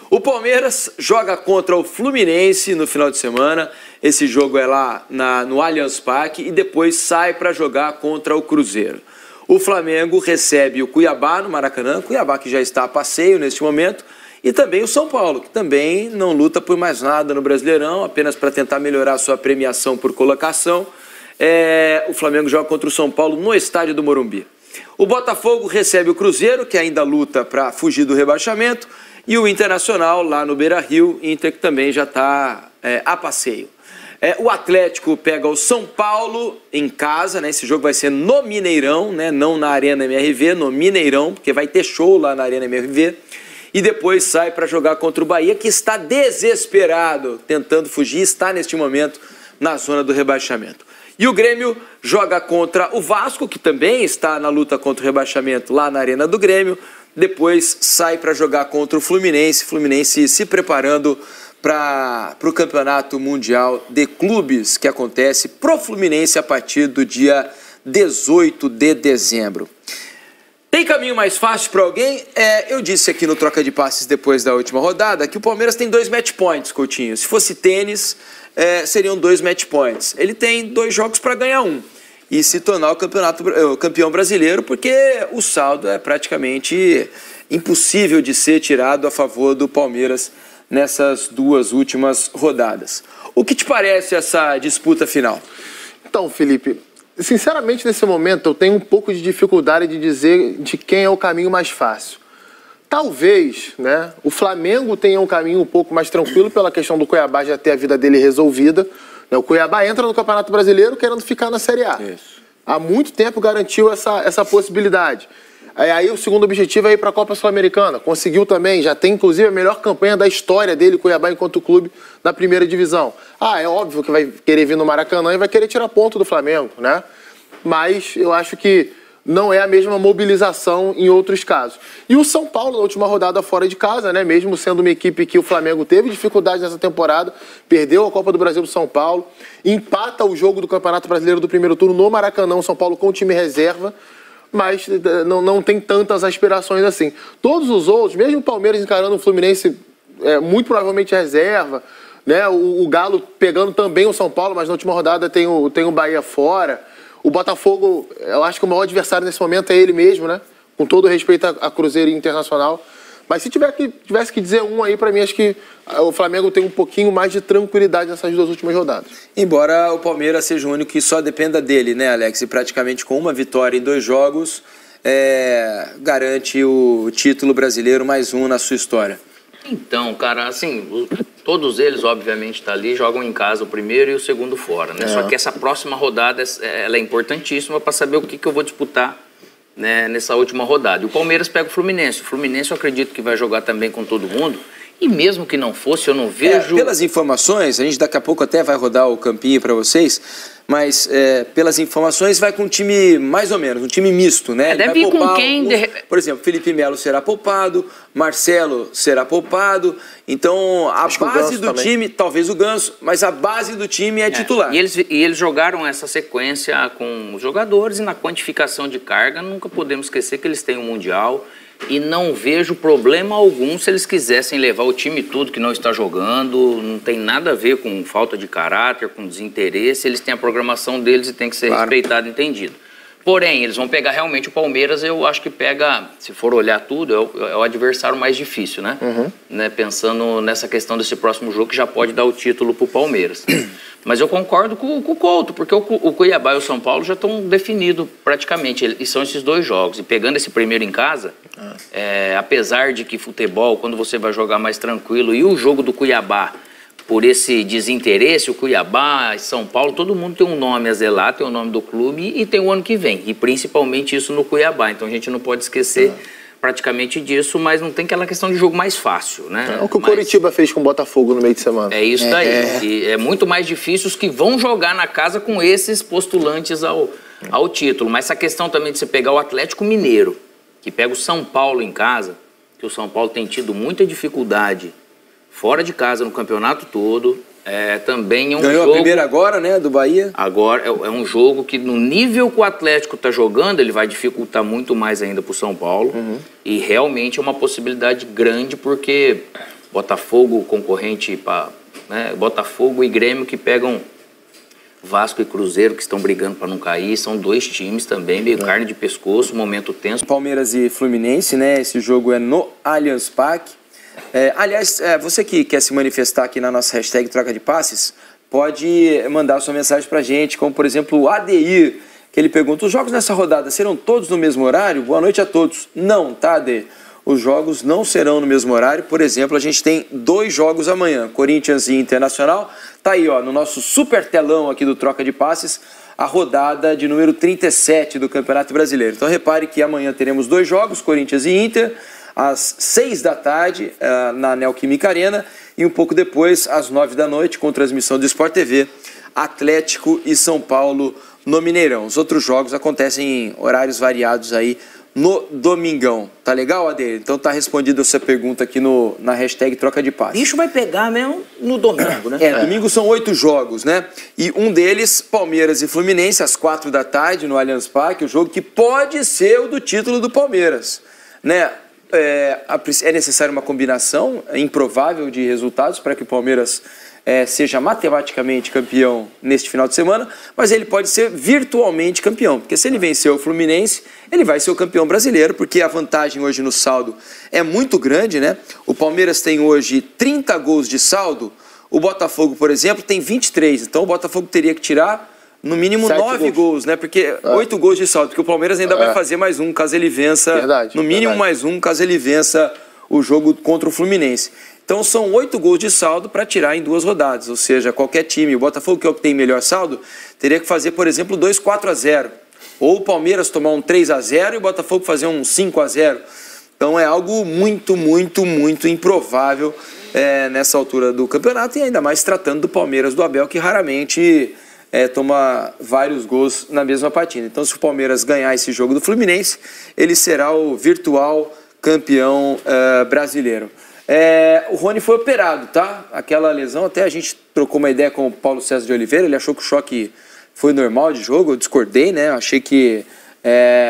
O Palmeiras joga contra o Fluminense no final de semana. Esse jogo é lá no Allianz Parque e depois sai para jogar contra o Cruzeiro. O Flamengo recebe o Cuiabá no Maracanã, Cuiabá que já está a passeio neste momento, e também o São Paulo, que também não luta por mais nada no Brasileirão, apenas para tentar melhorar sua premiação por colocação. O Flamengo joga contra o São Paulo no estádio do Morumbi. O Botafogo recebe o Cruzeiro, que ainda luta para fugir do rebaixamento, e o Internacional lá no Beira-Rio, Inter que também já está a passeio. O Atlético pega o São Paulo em casa, né? Esse jogo vai ser no Mineirão, né? Não na Arena MRV, no Mineirão, porque vai ter show lá na Arena MRV. E depois sai para jogar contra o Bahia, que está desesperado, tentando fugir, está neste momento na zona do rebaixamento. E o Grêmio joga contra o Vasco, que também está na luta contra o rebaixamento lá na Arena do Grêmio. Depois sai para jogar contra o Fluminense, Fluminense se preparando para o Campeonato Mundial de Clubes, que acontece pro Fluminense a partir do dia 18 de dezembro. Tem caminho mais fácil para alguém? Eu disse aqui no Troca de Passes depois da última rodada que o Palmeiras tem 2 match points, Coutinho. Se fosse tênis, seriam 2 match points. Ele tem 2 jogos para ganhar 1. E se tornar o campeão brasileiro, porque o saldo é praticamente impossível de ser tirado a favor do Palmeiras nessas 2 últimas rodadas. O que te parece essa disputa final? Então, Felipe, sinceramente nesse momento eu tenho um pouco de dificuldade de dizer de quem é o caminho mais fácil. Talvez, né, o Flamengo tenha um caminho um pouco mais tranquilo pela questão do Cuiabá já ter a vida dele resolvida. O Cuiabá entra no Campeonato Brasileiro querendo ficar na Série A. Isso. Há muito tempo garantiu essa possibilidade. Aí o segundo objetivo é ir para a Copa Sul-Americana. Conseguiu também, já tem inclusive a melhor campanha da história dele, Cuiabá, enquanto clube, na primeira divisão. É óbvio que vai querer vir no Maracanã e vai querer tirar ponto do Flamengo, né? Mas eu acho que não é a mesma mobilização em outros casos. E o São Paulo, na última rodada fora de casa, né, mesmo sendo uma equipe que o Flamengo teve dificuldade nessa temporada, perdeu a Copa do Brasil do São Paulo, empata o jogo do Campeonato Brasileiro do primeiro turno no Maracanã, o São Paulo com o time reserva, mas não tem tantas aspirações assim. Todos os outros, mesmo o Palmeiras encarando o Fluminense muito provavelmente reserva, né, o Galo pegando também o São Paulo, mas na última rodada tem o Bahia fora. O Botafogo, eu acho que o maior adversário nesse momento é ele mesmo, né? Com todo respeito a Cruzeiro e Internacional. Mas se tivesse que dizer um aí, para mim, acho que o Flamengo tem um pouquinho mais de tranquilidade nessas 2 últimas rodadas. Embora o Palmeiras seja o único que só dependa dele, né, Alex? E praticamente com uma vitória em 2 jogos, garante o título brasileiro mais um na sua história. Então, cara, assim, todos eles, obviamente, estão ali, jogam em casa o primeiro e o segundo fora, né? Só que essa próxima rodada, ela é importantíssima para saber o que eu vou disputar, né, nessa última rodada. E o Palmeiras pega o Fluminense. O Fluminense eu acredito que vai jogar também com todo mundo. E mesmo que não fosse, eu não vejo... pelas informações, a gente daqui a pouco até vai rodar o campinho para vocês, mas pelas informações vai com um time mais ou menos, um time misto, né? Deve ir com quem... Por exemplo, Felipe Melo será poupado, Marcelo será poupado, então a base do time, talvez o Ganso, mas a base do time é titular. E eles jogaram essa sequência com os jogadores e na quantificação de carga, nunca podemos esquecer que eles têm um Mundial, E não vejo problema algum se eles quisessem levar o time todo que não está jogando. Não tem nada a ver com falta de caráter, com desinteresse. Eles têm a programação deles e tem que ser respeitado e entendido. Porém, eles vão pegar realmente o Palmeiras, eu acho que pega, se for olhar tudo, é o adversário mais difícil, né? Né? Pensando nessa questão desse próximo jogo, que já pode dar o título pro Palmeiras. Mas eu concordo com o Couto, porque o Cuiabá e o São Paulo já estão definidos praticamente, e são esses 2 jogos. E pegando esse primeiro em casa, apesar de que futebol, quando você vai jogar mais tranquilo, e o jogo do Cuiabá, por esse desinteresse, o Cuiabá, São Paulo, todo mundo tem um nome a zelar, tem o nome do clube e tem o ano que vem. E principalmente isso no Cuiabá. Então a gente não pode esquecer praticamente disso, mas não tem aquela questão de jogo mais fácil, né? É o que o Coritiba fez com o Botafogo no meio de semana. É isso daí. E é muito mais difícil os que vão jogar na casa com esses postulantes ao título. Mas essa questão também de você pegar o Atlético Mineiro, que pega o São Paulo em casa, que o São Paulo tem tido muita dificuldade fora de casa no campeonato todo, também é um jogo... Ganhou a primeira agora, né, do Bahia? Agora, é um jogo que no nível que o Atlético está jogando, ele vai dificultar muito mais ainda para o São Paulo. E realmente é uma possibilidade grande, porque Botafogo, concorrente para... Né, Botafogo e Grêmio que pegam Vasco e Cruzeiro, que estão brigando para não cair, são 2 times também, meio carne de pescoço, momento tenso. Palmeiras e Fluminense, né, esse jogo é no Allianz Parque. Aliás, você que quer se manifestar aqui na nossa hashtag Troca de Passes, pode mandar sua mensagem pra gente, como por exemplo o Adeir, que ele pergunta: os jogos nessa rodada serão todos no mesmo horário? Boa noite a todos. Não, tá, Adeir? Os jogos não serão no mesmo horário. Por exemplo, a gente tem 2 jogos amanhã, Corinthians e Internacional. Tá aí, ó, no nosso super telão aqui do Troca de Passes, a rodada de número 37 do Campeonato Brasileiro. Então repare que amanhã teremos 2 jogos, Corinthians e Inter, às 6 da tarde, na Neoquímica Arena, e um pouco depois, às 9 da noite, com transmissão do Sport TV, Atlético e São Paulo no Mineirão. Os outros jogos acontecem em horários variados aí no domingão. Tá legal, Ade? Então tá respondida a sua pergunta aqui na hashtag Troca de Passe. Bicho vai pegar mesmo no domingo, né? Domingo são 8 jogos, né? E um deles, Palmeiras e Fluminense, às 4 da tarde, no Allianz Parque, o jogo que pode ser o do título do Palmeiras, né? É necessária uma combinação improvável de resultados para que o Palmeiras seja matematicamente campeão neste final de semana, mas ele pode ser virtualmente campeão, porque se ele vencer o Fluminense, ele vai ser o campeão brasileiro, porque a vantagem hoje no saldo é muito grande, né? O Palmeiras tem hoje 30 gols de saldo, o Botafogo, por exemplo, tem 23, então o Botafogo teria que tirar no mínimo 9 gols, né? Porque 8 gols de saldo, porque o Palmeiras ainda vai fazer mais um, caso ele vença, no mínimo mais um, caso ele vença o jogo contra o Fluminense. Então são 8 gols de saldo para tirar em 2 rodadas, ou seja, qualquer time, o Botafogo, que é o que tem melhor saldo, teria que fazer, por exemplo, 2 4-0, ou o Palmeiras tomar um 3-0 e o Botafogo fazer um 5-0. Então é algo muito, muito, muito improvável nessa altura do campeonato, e ainda mais tratando do Palmeiras do Abel, que raramente toma vários gols na mesma partida. Então, se o Palmeiras ganhar esse jogo do Fluminense, ele será o virtual campeão brasileiro. O Rony foi operado, tá? Aquela lesão, até a gente trocou uma ideia com o Paulo César de Oliveira, ele achou que o choque foi normal de jogo, eu discordei, né? Eu achei que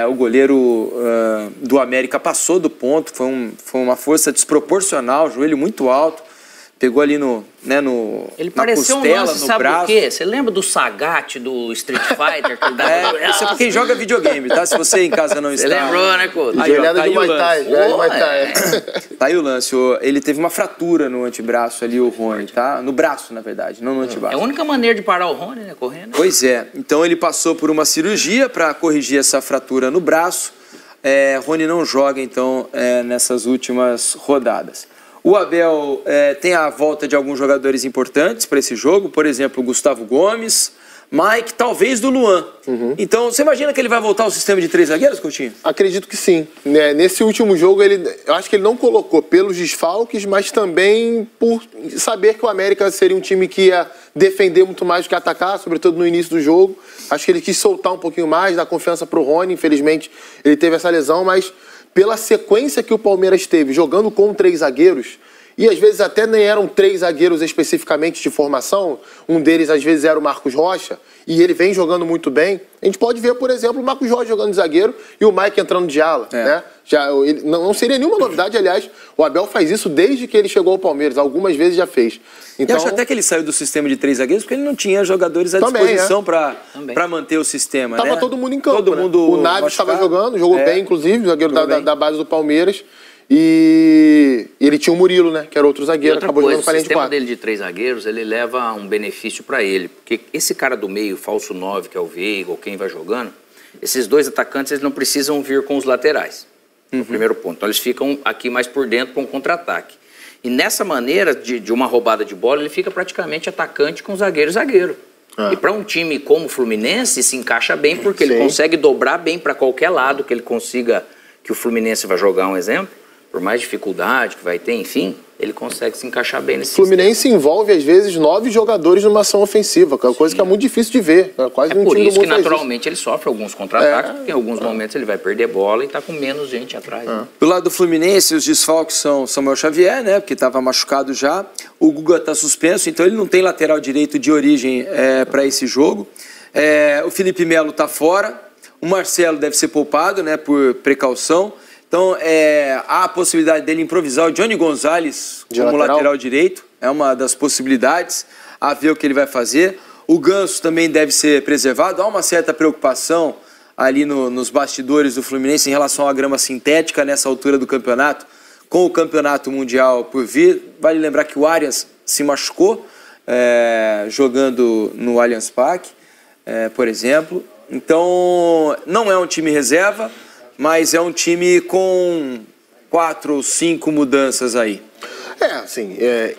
o goleiro do América passou do ponto, foi uma força desproporcional, joelho muito alto, pegou ali ele pareceu costela, um lance, no sabe braço. o quê? Você lembra do Sagat, do Street Fighter? Que ele isso é pra quem joga videogame, tá? Se você em casa não está... Você lembrou, né, Couto? Aí, ó, tá aí o lance. Tá aí o lance. Ele teve uma fratura no antebraço ali, o Rony, tá? No braço, na verdade, não no antebraço. É a única maneira de parar o Rony, né? Correndo. Pois é. Então ele passou por uma cirurgia para corrigir essa fratura no braço. Rony não joga, então, nessas últimas rodadas. O Abel tem a volta de alguns jogadores importantes para esse jogo, por exemplo, o Gustavo Gomes, Mike, talvez do Luan. Então, você imagina que ele vai voltar ao sistema de 3 zagueiros, Coutinho? Acredito que sim. Nesse último jogo, eu acho que ele não colocou pelos desfalques, mas também por saber que o América seria um time que ia defender muito mais do que atacar, sobretudo no início do jogo. Acho que ele quis soltar um pouquinho mais, dar confiança para o Rony. Infelizmente, ele teve essa lesão, mas pela sequência que o Palmeiras teve jogando com 3 zagueiros, e às vezes até nem eram 3 zagueiros especificamente de formação, um deles às vezes era o Marcos Rocha, e ele vem jogando muito bem. A gente pode ver, por exemplo, o Marcos Rocha jogando de zagueiro e o Mike entrando de ala. Né? Não seria nenhuma novidade, aliás, o Abel faz isso desde que ele chegou ao Palmeiras, algumas vezes já fez. Então, eu acho até que ele saiu do sistema de 3 zagueiros porque ele não tinha jogadores à disposição para manter o sistema. Tava todo mundo em campo. O Naves estava jogando, jogou bem, inclusive, zagueiro da base do Palmeiras. E ele tinha o Murilo, né? Que era outro zagueiro, acabou jogando para a linha de 4. O sistema dele de 3 zagueiros, ele leva um benefício para ele. Porque esse cara do meio, falso 9, que é o Veiga, ou quem vai jogando, esses 2 atacantes eles não precisam vir com os laterais. No primeiro ponto. Então eles ficam aqui mais por dentro para um contra-ataque. E nessa maneira de uma roubada de bola, ele fica praticamente atacante com zagueiro. E para um time como o Fluminense, se encaixa bem, porque ele consegue dobrar bem para qualquer lado que ele consiga, que o Fluminense vai jogar um exemplo. Por mais dificuldade que vai ter, enfim, ele consegue se encaixar bem nesse Fluminense envolve, às vezes, 9 jogadores numa ação ofensiva, que é uma coisa que é muito difícil de ver. Quase por isso que, naturalmente, ele sofre alguns contra-ataques, porque em alguns momentos ele vai perder bola e está com menos gente atrás. Né? Do lado do Fluminense, os desfalques são Samuel Xavier, né, porque estava machucado já. O Guga está suspenso, então ele não tem lateral direito de origem para esse jogo. O Felipe Melo está fora. O Marcelo deve ser poupado, né, por precaução. Então, há a possibilidade dele improvisar o Johnny Gonzalez como lateral direito. É uma das possibilidades, a ver o que ele vai fazer. O Ganso também deve ser preservado. Há uma certa preocupação ali nos bastidores do Fluminense em relação à grama sintética nessa altura do campeonato, com o campeonato mundial por vir. Vale lembrar que o Arias se machucou jogando no Allianz Parque, por exemplo. Então, não é um time reserva, mas é um time com 4 ou 5 mudanças aí.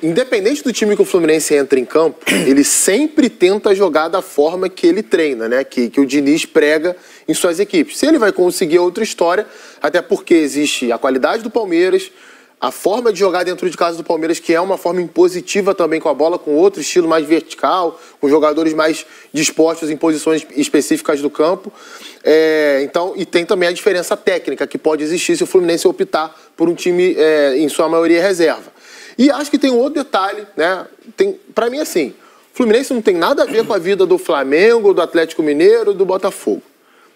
Independente do time que o Fluminense entra em campo, ele sempre tenta jogar da forma que ele treina, né? Que o Diniz prega em suas equipes. Se ele vai conseguir outra história, até porque existe a qualidade do Palmeiras, a forma de jogar dentro de casa do Palmeiras, que é uma forma impositiva também com a bola, com outro estilo mais vertical, com jogadores mais dispostos em posições específicas do campo. Então, e tem também a diferença técnica que pode existir se o Fluminense optar por um time, em sua maioria, reserva. E acho que tem um outro detalhe, né? Para mim, assim, o Fluminense não tem nada a ver com a vida do Flamengo, do Atlético Mineiro, do Botafogo.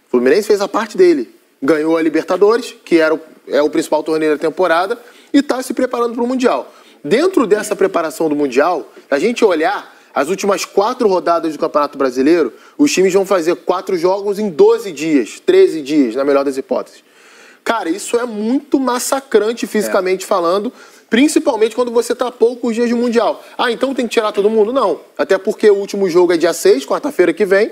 O Fluminense fez a parte dele. Ganhou a Libertadores, que é o principal torneio da temporada, e está se preparando para o Mundial. Dentro dessa preparação do Mundial, a gente olhar as últimas 4 rodadas do Campeonato Brasileiro, os times vão fazer 4 jogos em 12 dias, 13 dias, na melhor das hipóteses. Cara, isso é muito massacrante fisicamente falando, principalmente quando você está a poucos dias de Mundial. Então tem que tirar todo mundo? Não. Até porque o último jogo é dia 6, quarta-feira que vem,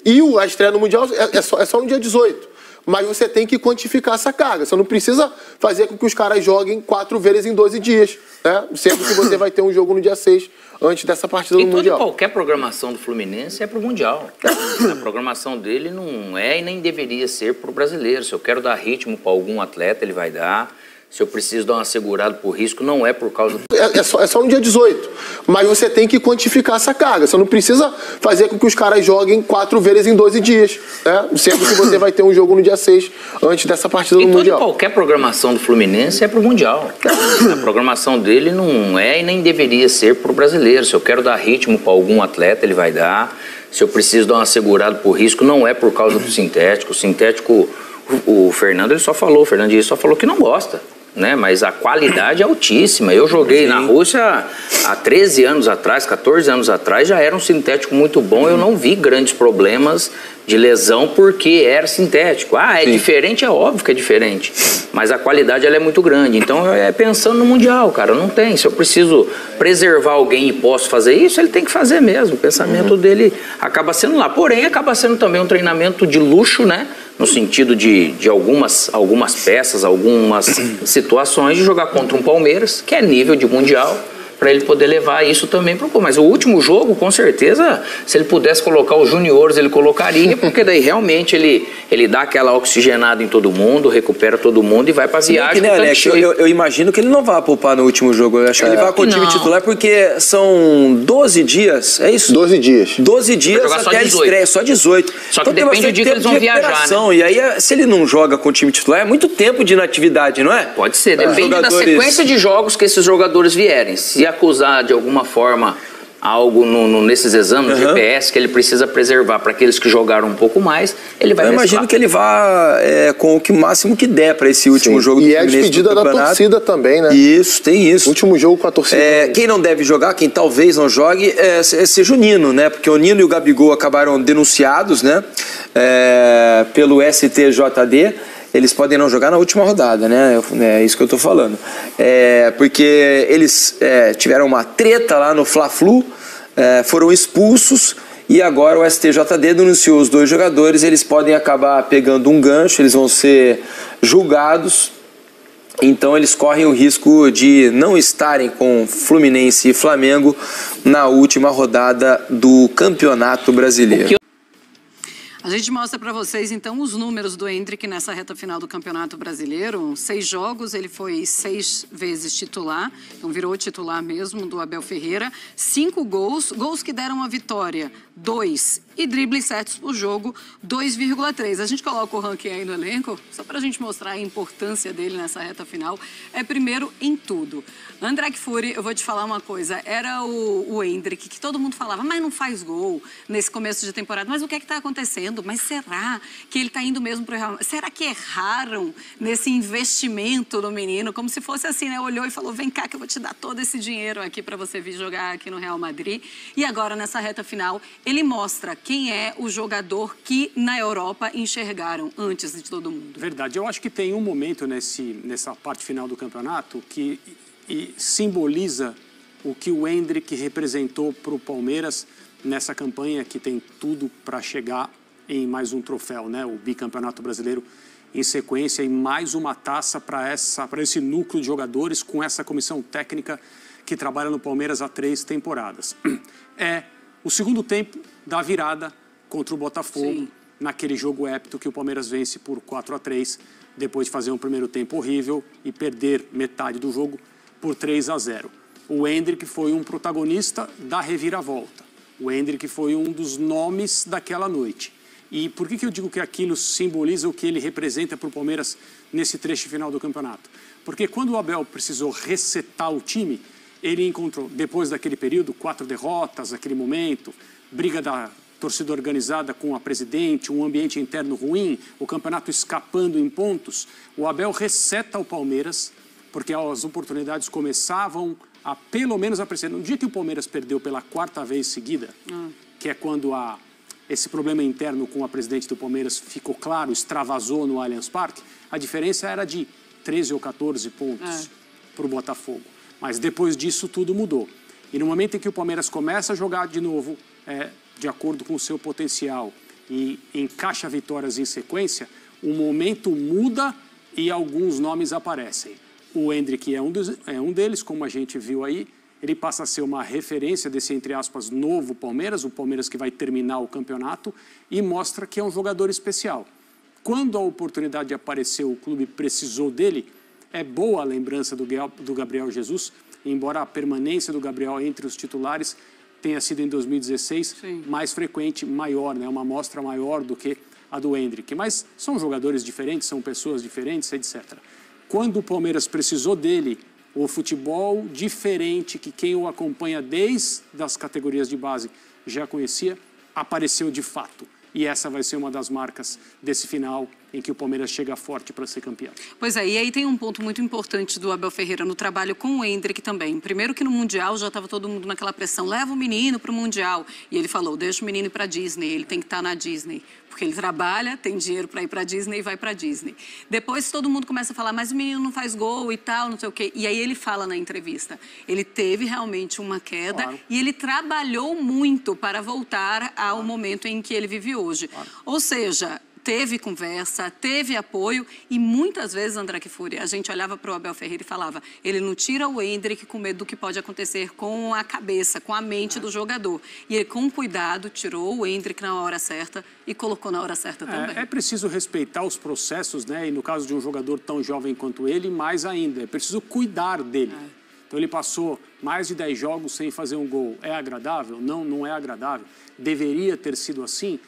e a estreia no Mundial é só no dia 18. Mas você tem que quantificar essa carga. Você não precisa fazer com que os caras joguem 4 vezes em 12 dias, né? Sendo que você vai ter um jogo no dia 6, antes dessa partida do Mundial. Qualquer programação do Fluminense é pro Mundial. A programação dele não é e nem deveria ser pro brasileiro. Se eu quero dar ritmo para algum atleta, ele vai dar. Se eu preciso dar uma segurada por risco, não é por causa do... É só no dia 18. Mas você tem que quantificar essa carga. Você não precisa fazer com que os caras joguem 4 vezes em 12 dias. Né? Sendo que você vai ter um jogo no dia 6, antes dessa partida do Mundial. Qualquer programação do Fluminense é pro Mundial. A programação dele não é e nem deveria ser pro brasileiro. Se eu quero dar ritmo para algum atleta, ele vai dar. Se eu preciso dar uma segurada por risco, não é por causa do sintético. O sintético, o Fernando só falou que não gosta. Né? Mas a qualidade é altíssima. Eu joguei na Rússia há 13 anos atrás, 14 anos atrás, já era um sintético muito bom. Eu não vi grandes problemas de lesão porque era sintético. Diferente? É óbvio que é diferente. Mas a qualidade ela é muito grande. Então, pensando no Mundial, cara, não tem. Se eu preciso preservar alguém e posso fazer isso, ele tem que fazer mesmo. O pensamento dele acaba sendo lá. Porém, acaba sendo também um treinamento de luxo, né? No sentido de algumas peças, algumas situações de jogar contra um Palmeiras, que é nível de Mundial. para ele poder levar isso também para o Mas o último jogo, com certeza, se ele pudesse colocar os juniores, ele colocaria, porque daí realmente ele dá aquela oxigenada em todo mundo, recupera todo mundo e vai para a viagem. Alex, eu imagino que ele não vai poupar no último jogo. Eu acho que ele vai com o time titular, porque são 12 dias, é isso? 12 dias. 12 dias até a estreia, só 18. Só que então, depende do dia que eles vão viajar, né? E aí, se ele não joga com o time titular, é muito tempo de inatividade, não é? Pode ser, depende da sequência de jogos que esses jogadores vierem. Se acusar de alguma forma algo nesses exames de GPS que ele precisa preservar para aqueles que jogaram um pouco mais, ele vai Eu imagino que ele vá com o máximo que der para esse último jogo do Fluminense. E a despedida da torcida também, né? Isso, tem isso. Último jogo com a torcida. Quem não deve jogar, quem talvez não jogue, seja o Nino, né? Porque o Nino e o Gabigol acabaram denunciados, né? Pelo STJD. Eles podem não jogar na última rodada, né? É isso que eu tô falando. Porque eles tiveram uma treta lá no Fla-Flu, foram expulsos e agora o STJD denunciou os 2 jogadores. Eles podem acabar pegando um gancho, eles vão ser julgados. Então eles correm o risco de não estarem com Fluminense e Flamengo na última rodada do Campeonato Brasileiro. A gente mostra para vocês, então, os números do Endrick nessa reta final do Campeonato Brasileiro. 6 jogos, ele foi 6 vezes titular, então virou titular mesmo do Abel Ferreira. 5 gols que deram a vitória, 2. E dribles certos por jogo, 2,3. A gente coloca o ranking aí no elenco, só para a gente mostrar a importância dele nessa reta final. É primeiro em tudo. André Kfouri, eu vou te falar uma coisa, era o Endrick, que todo mundo falava, mas não faz gol nesse começo de temporada. Mas o que é que está acontecendo? Mas será que ele está indo mesmo para o Real Madrid? Será que erraram nesse investimento do menino? Como se fosse assim, né? Olhou e falou, vem cá que eu vou te dar todo esse dinheiro aqui para você vir jogar aqui no Real Madrid. E agora, nessa reta final, ele mostra quem é o jogador que na Europa enxergaram antes de todo mundo. Verdade. Eu acho que tem um momento nessa parte final do campeonato que simboliza o que o Endrick representou para o Palmeiras nessa campanha que tem tudo para chegar em mais um troféu, né? O bicampeonato brasileiro em sequência e mais uma taça para esse núcleo de jogadores com essa comissão técnica que trabalha no Palmeiras há 3 temporadas. É o segundo tempo da virada contra o Botafogo, naquele jogo épico que o Palmeiras vence por 4-3, depois de fazer um primeiro tempo horrível e perder metade do jogo por 3-0. O Endrick foi um protagonista da reviravolta. O Endrick foi um dos nomes daquela noite. E por que eu digo que aquilo simboliza o que ele representa para o Palmeiras nesse trecho final do campeonato? Porque quando o Abel precisou resetar o time, ele encontrou, depois daquele período, 4 derrotas, aquele momento, briga da torcida organizada com a presidente, um ambiente interno ruim, o campeonato escapando em pontos, o Abel reseta o Palmeiras, porque as oportunidades começavam a pelo menos aparecer. No dia que o Palmeiras perdeu pela 4ª vez seguida, que é quando esse problema interno com a presidente do Palmeiras ficou claro, extravasou no Allianz Parque, a diferença era de 13 ou 14 pontos para o Botafogo. Mas depois disso tudo mudou. E no momento em que o Palmeiras começa a jogar de novo, de acordo com o seu potencial, e encaixa vitórias em sequência, o momento muda e alguns nomes aparecem. O Endrick é um deles, como a gente viu aí. Ele passa a ser uma referência desse, entre aspas, novo Palmeiras, o Palmeiras que vai terminar o campeonato, e mostra que é um jogador especial. Quando a oportunidade apareceu, o clube precisou dele, é boa a lembrança do Gabriel Jesus, embora a permanência do Gabriel entre os titulares tenha sido em 2016 mais frequente, maior, né? Uma amostra maior do que a do Endrick. Mas são jogadores diferentes, são pessoas diferentes, etc. Quando o Palmeiras precisou dele, o futebol diferente, que quem o acompanha desde as categorias de base já conhecia, apareceu de fato. E essa vai ser uma das marcas desse final em que o Palmeiras chega forte para ser campeão. Pois é, e aí tem um ponto muito importante do Abel Ferreira no trabalho com o Endrick também. Primeiro que no Mundial já estava todo mundo naquela pressão, leva o menino para o Mundial. E ele falou, deixa o menino ir para a Disney, ele tem que estar na Disney. Porque ele trabalha, tem dinheiro para ir para a Disney e vai para a Disney. Depois todo mundo começa a falar, mas o menino não faz gol e tal, não sei o quê. E aí ele fala na entrevista, ele teve realmente uma queda e ele trabalhou muito para voltar ao momento em que ele vive hoje. Ou seja, teve conversa, teve apoio e muitas vezes, André Kfouri, a gente olhava para o Abel Ferreira e falava, ele não tira o Endrick com medo do que pode acontecer com a cabeça, com a mente do jogador. E ele, com cuidado, tirou o Endrick na hora certa e colocou na hora certa também. É preciso respeitar os processos, né? E no caso de um jogador tão jovem quanto ele, mais ainda, é preciso cuidar dele. Então ele passou mais de 10 jogos sem fazer um gol. É agradável? Não, não é agradável. Deveria ter sido assim.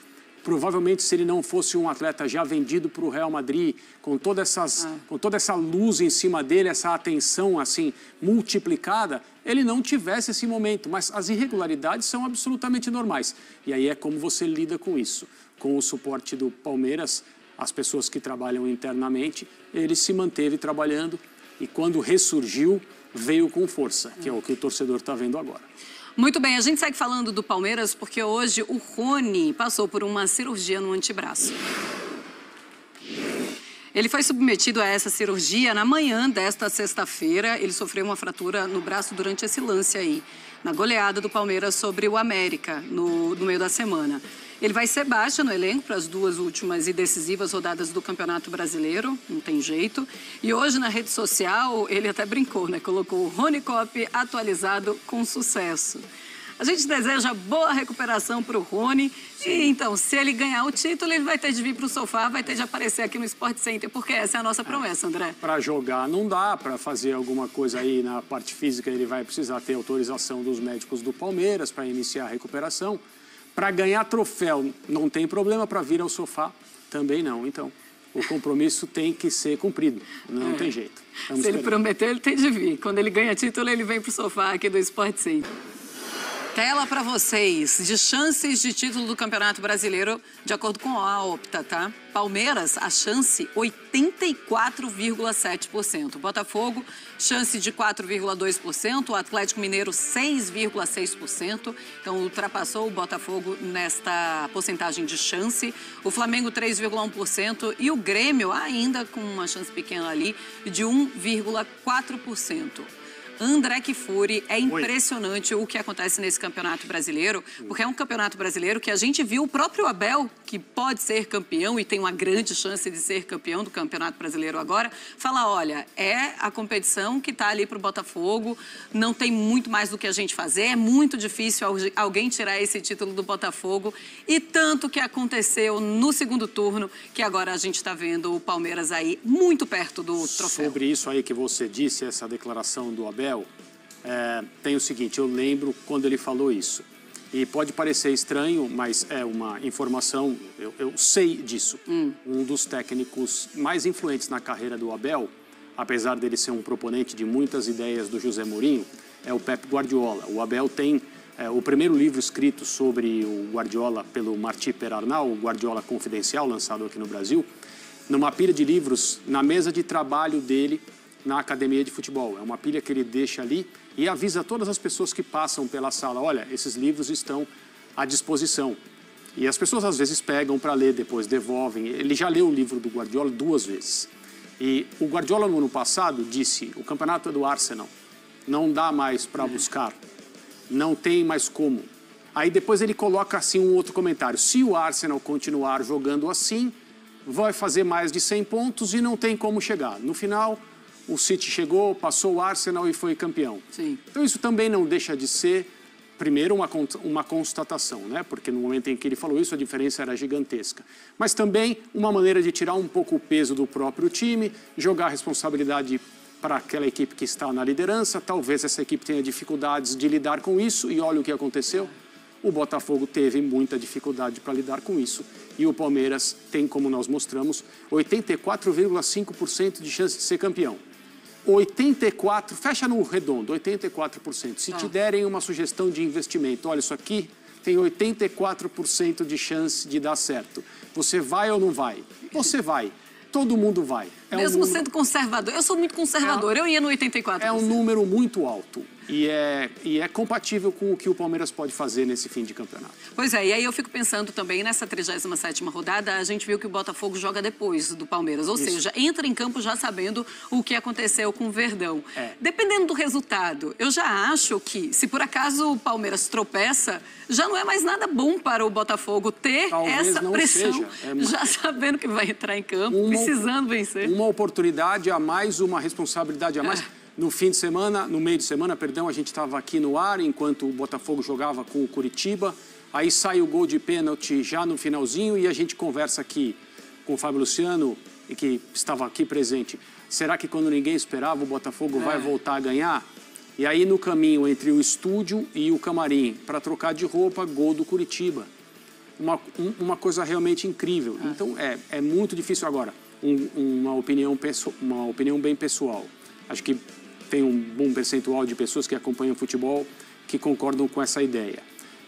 Provavelmente, se ele não fosse um atleta já vendido para o Real Madrid, com toda essa luz em cima dele, essa atenção assim multiplicada, ele não tivesse esse momento. Mas as irregularidades são absolutamente normais. E aí é como você lida com isso. Com o suporte do Palmeiras, as pessoas que trabalham internamente, ele se manteve trabalhando e quando ressurgiu, veio com força, que é o que o torcedor está vendo agora. Muito bem, a gente segue falando do Palmeiras porque hoje o Rony passou por uma cirurgia no antebraço. Ele foi submetido a essa cirurgia na manhã desta sexta-feira. Ele sofreu uma fratura no braço durante esse lance aí, na goleada do Palmeiras sobre o América, no meio da semana. Ele vai ser baixa no elenco para as 2 últimas e decisivas rodadas do Campeonato Brasileiro, não tem jeito. E hoje na rede social, ele até brincou, né? Colocou o Rony Copp atualizado com sucesso. A gente deseja boa recuperação para o Rony. E então, se ele ganhar o título, ele vai ter de vir para o sofá, vai ter de aparecer aqui no Sport Center, porque essa é a nossa promessa, André. Para jogar não dá, para fazer alguma coisa aí na parte física, ele vai precisar ter autorização dos médicos do Palmeiras para iniciar a recuperação. Para ganhar troféu não tem problema, para vir ao sofá também não. Então, o compromisso tem que ser cumprido, não tem jeito. Se ele prometer, ele tem de vir. Quando ele ganha título, ele vem para o sofá aqui do Sport Center. Tela para vocês de chances de título do Campeonato Brasileiro, de acordo com a Opta, tá? Palmeiras, a chance 84,7%. Botafogo, chance de 4,2%. O Atlético Mineiro, 6,6%. Então, ultrapassou o Botafogo nesta porcentagem de chance. O Flamengo, 3,1%. E o Grêmio, ainda com uma chance pequena ali, de 1,4%. André Kfouri, é impressionante o que acontece nesse Campeonato Brasileiro, porque é um Campeonato Brasileiro que a gente viu o próprio Abel, que pode ser campeão e tem uma grande chance de ser campeão do Campeonato Brasileiro agora, falar, olha, é a competição que está ali para o Botafogo, não tem muito mais do que a gente fazer, é muito difícil alguém tirar esse título do Botafogo, e tanto que aconteceu no segundo turno, que agora a gente está vendo o Palmeiras aí muito perto do troféu. Sobre isso aí que você disse, essa declaração do Abel, tem o seguinte, eu lembro quando ele falou isso. E pode parecer estranho, mas é uma informação, eu sei disso. Um dos técnicos mais influentes na carreira do Abel, apesar dele ser um proponente de muitas ideias do José Mourinho, é o Pep Guardiola. O Abel tem o primeiro livro escrito sobre o Guardiola pelo Martí Perarnau, o Guardiola Confidencial, lançado aqui no Brasil, numa pilha de livros na mesa de trabalho dele, na academia de futebol. É uma pilha que ele deixa ali e avisa todas as pessoas que passam pela sala, olha, esses livros estão à disposição. E as pessoas às vezes pegam para ler, depois devolvem. Ele já leu o livro do Guardiola 2 vezes. E o Guardiola no ano passado disse, o campeonato é do Arsenal, não dá mais para buscar, não tem mais como. Aí depois ele coloca assim um outro comentário, se o Arsenal continuar jogando assim, vai fazer mais de 100 pontos e não tem como chegar. No final, o City chegou, passou o Arsenal e foi campeão. Sim. Então isso também não deixa de ser, primeiro, uma constatação, né? Porque no momento em que ele falou isso, a diferença era gigantesca. Mas também uma maneira de tirar um pouco o peso do próprio time, jogar a responsabilidade para aquela equipe que está na liderança. Talvez essa equipe tenha dificuldades de lidar com isso e olha o que aconteceu. O Botafogo teve muita dificuldade para lidar com isso. E o Palmeiras tem, como nós mostramos, 84,5% de chance de ser campeão. 84%, fecha no redondo, 84%. Se te derem uma sugestão de investimento, olha, isso aqui tem 84% de chance de dar certo. Você vai ou não vai? Você vai. Todo mundo vai. Mesmo sendo conservador. Eu sou muito conservador, eu ia no 84%. É um número muito alto. E é compatível com o que o Palmeiras pode fazer nesse fim de campeonato. Pois é, e aí eu fico pensando também, nessa 37ª rodada, a gente viu que o Botafogo joga depois do Palmeiras. Ou seja, entra em campo já sabendo o que aconteceu com o Verdão. Dependendo do resultado, eu já acho que, se por acaso o Palmeiras tropeça, já não é mais nada bom para o Botafogo ter essa pressão, já sabendo que vai entrar em campo, precisando vencer. Uma oportunidade a mais, uma responsabilidade a mais. No fim de semana, no meio de semana, perdão, a gente estava aqui no ar enquanto o Botafogo jogava com o Curitiba. Aí sai o gol de pênalti já no finalzinho e a gente conversa aqui com o Fábio Luciano, que estava aqui presente. Será que quando ninguém esperava o Botafogo vai voltar a ganhar? E aí no caminho entre o estúdio e o camarim, para trocar de roupa, gol do Curitiba. Uma coisa realmente incrível. Então é muito difícil agora. Uma opinião bem pessoal. Acho que tem um bom percentual de pessoas que acompanham futebol que concordam com essa ideia.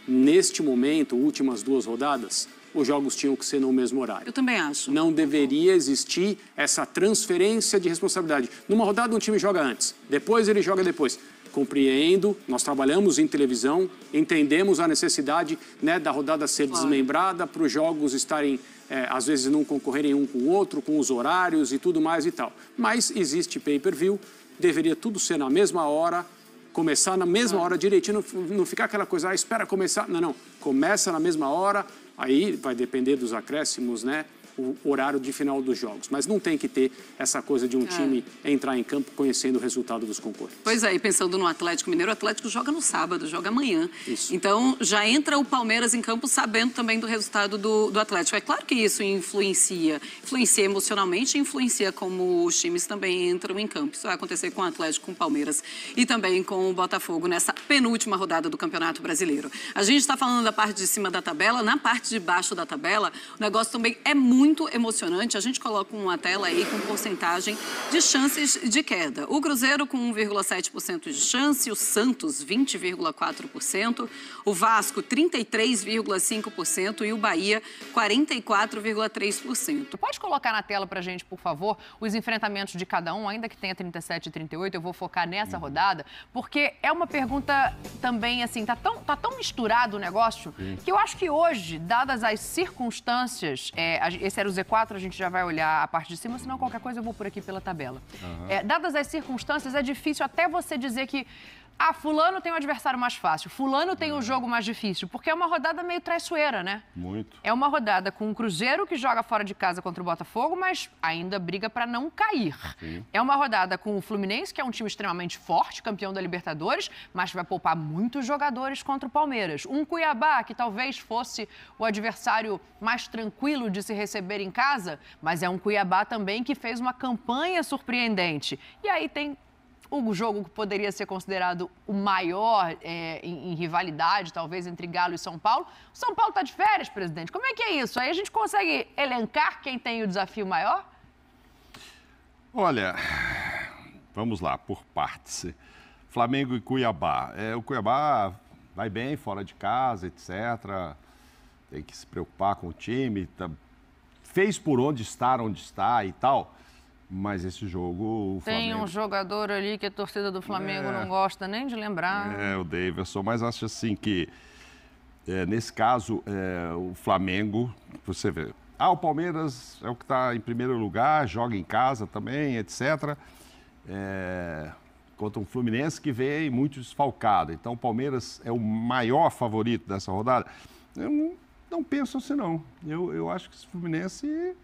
Neste momento, últimas 2 rodadas, os jogos tinham que ser no mesmo horário. Eu também acho. Não deveria existir essa transferência de responsabilidade. Numa rodada, um time joga antes, depois ele joga depois. Compreendo, nós trabalhamos em televisão, entendemos a necessidade, né, da rodada ser desmembrada, para os jogos estarem, às vezes, não concorrerem um com o outro, com os horários e tudo mais e tal. Mas existe pay-per-view, deveria tudo ser na mesma hora, começar na mesma hora direitinho, não ficar aquela coisa, espera começar. Não, começa na mesma hora, aí vai depender dos acréscimos, né? O horário de final dos jogos. Mas não tem que ter essa coisa de um time entrar em campo conhecendo o resultado dos concorrentes. Pois é, e pensando no Atlético Mineiro, o Atlético joga no sábado, joga amanhã. Isso. Então, já entra o Palmeiras em campo sabendo também do resultado do Atlético. É claro que isso influencia emocionalmente, influencia como os times também entram em campo. Isso vai acontecer com o Atlético, com o Palmeiras e também com o Botafogo nessa penúltima rodada do Campeonato Brasileiro. A gente está falando da parte de cima da tabela, na parte de baixo da tabela, o negócio também é muito emocionante. A gente coloca uma tela aí com porcentagem de chances de queda. O Cruzeiro com 1,7% de chance, o Santos 20,4%, o Vasco 33,5% e o Bahia 44,3%. Pode colocar na tela pra gente, por favor, os enfrentamentos de cada um, ainda que tenha 37 e 38, eu vou focar nessa rodada, porque é uma pergunta também, assim, tá tão misturado o negócio, que eu acho que hoje, dadas as circunstâncias, esse era o Z4, a gente já vai olhar a parte de cima, senão qualquer coisa eu vou por aqui pela tabela. Dadas as circunstâncias, é difícil até você dizer que fulano tem um adversário mais fácil, fulano tem um jogo mais difícil, porque é uma rodada meio traiçoeira, né? Muito. É uma rodada com o Cruzeiro que joga fora de casa contra o Botafogo, mas ainda briga para não cair. Sim. É uma rodada com o Fluminense, que é um time extremamente forte, campeão da Libertadores, mas vai poupar muitos jogadores contra o Palmeiras. Um Cuiabá, que talvez fosse o adversário mais tranquilo de se receber em casa, mas é um Cuiabá também que fez uma campanha surpreendente. E aí tem o jogo que poderia ser considerado o maior em rivalidade, talvez, entre Galo e São Paulo. O São Paulo está de férias, presidente. Como é que é isso? Aí a gente consegue elencar quem tem o desafio maior? Olha, vamos lá, por partes. Flamengo e Cuiabá. O Cuiabá vai bem, fora de casa, etc. Tem que se preocupar com o time. Fez por onde está e tal. Mas esse jogo, o Flamengo... Tem um jogador ali que a torcida do Flamengo não gosta nem de lembrar. O Davidson, mas acho assim que, nesse caso, o Flamengo, você vê... o Palmeiras é o que está em primeiro lugar, joga em casa também, etc. Contra um Fluminense que vem muito desfalcado. Então, o Palmeiras é o maior favorito dessa rodada. Eu não penso assim, não. Eu acho que esse Fluminense...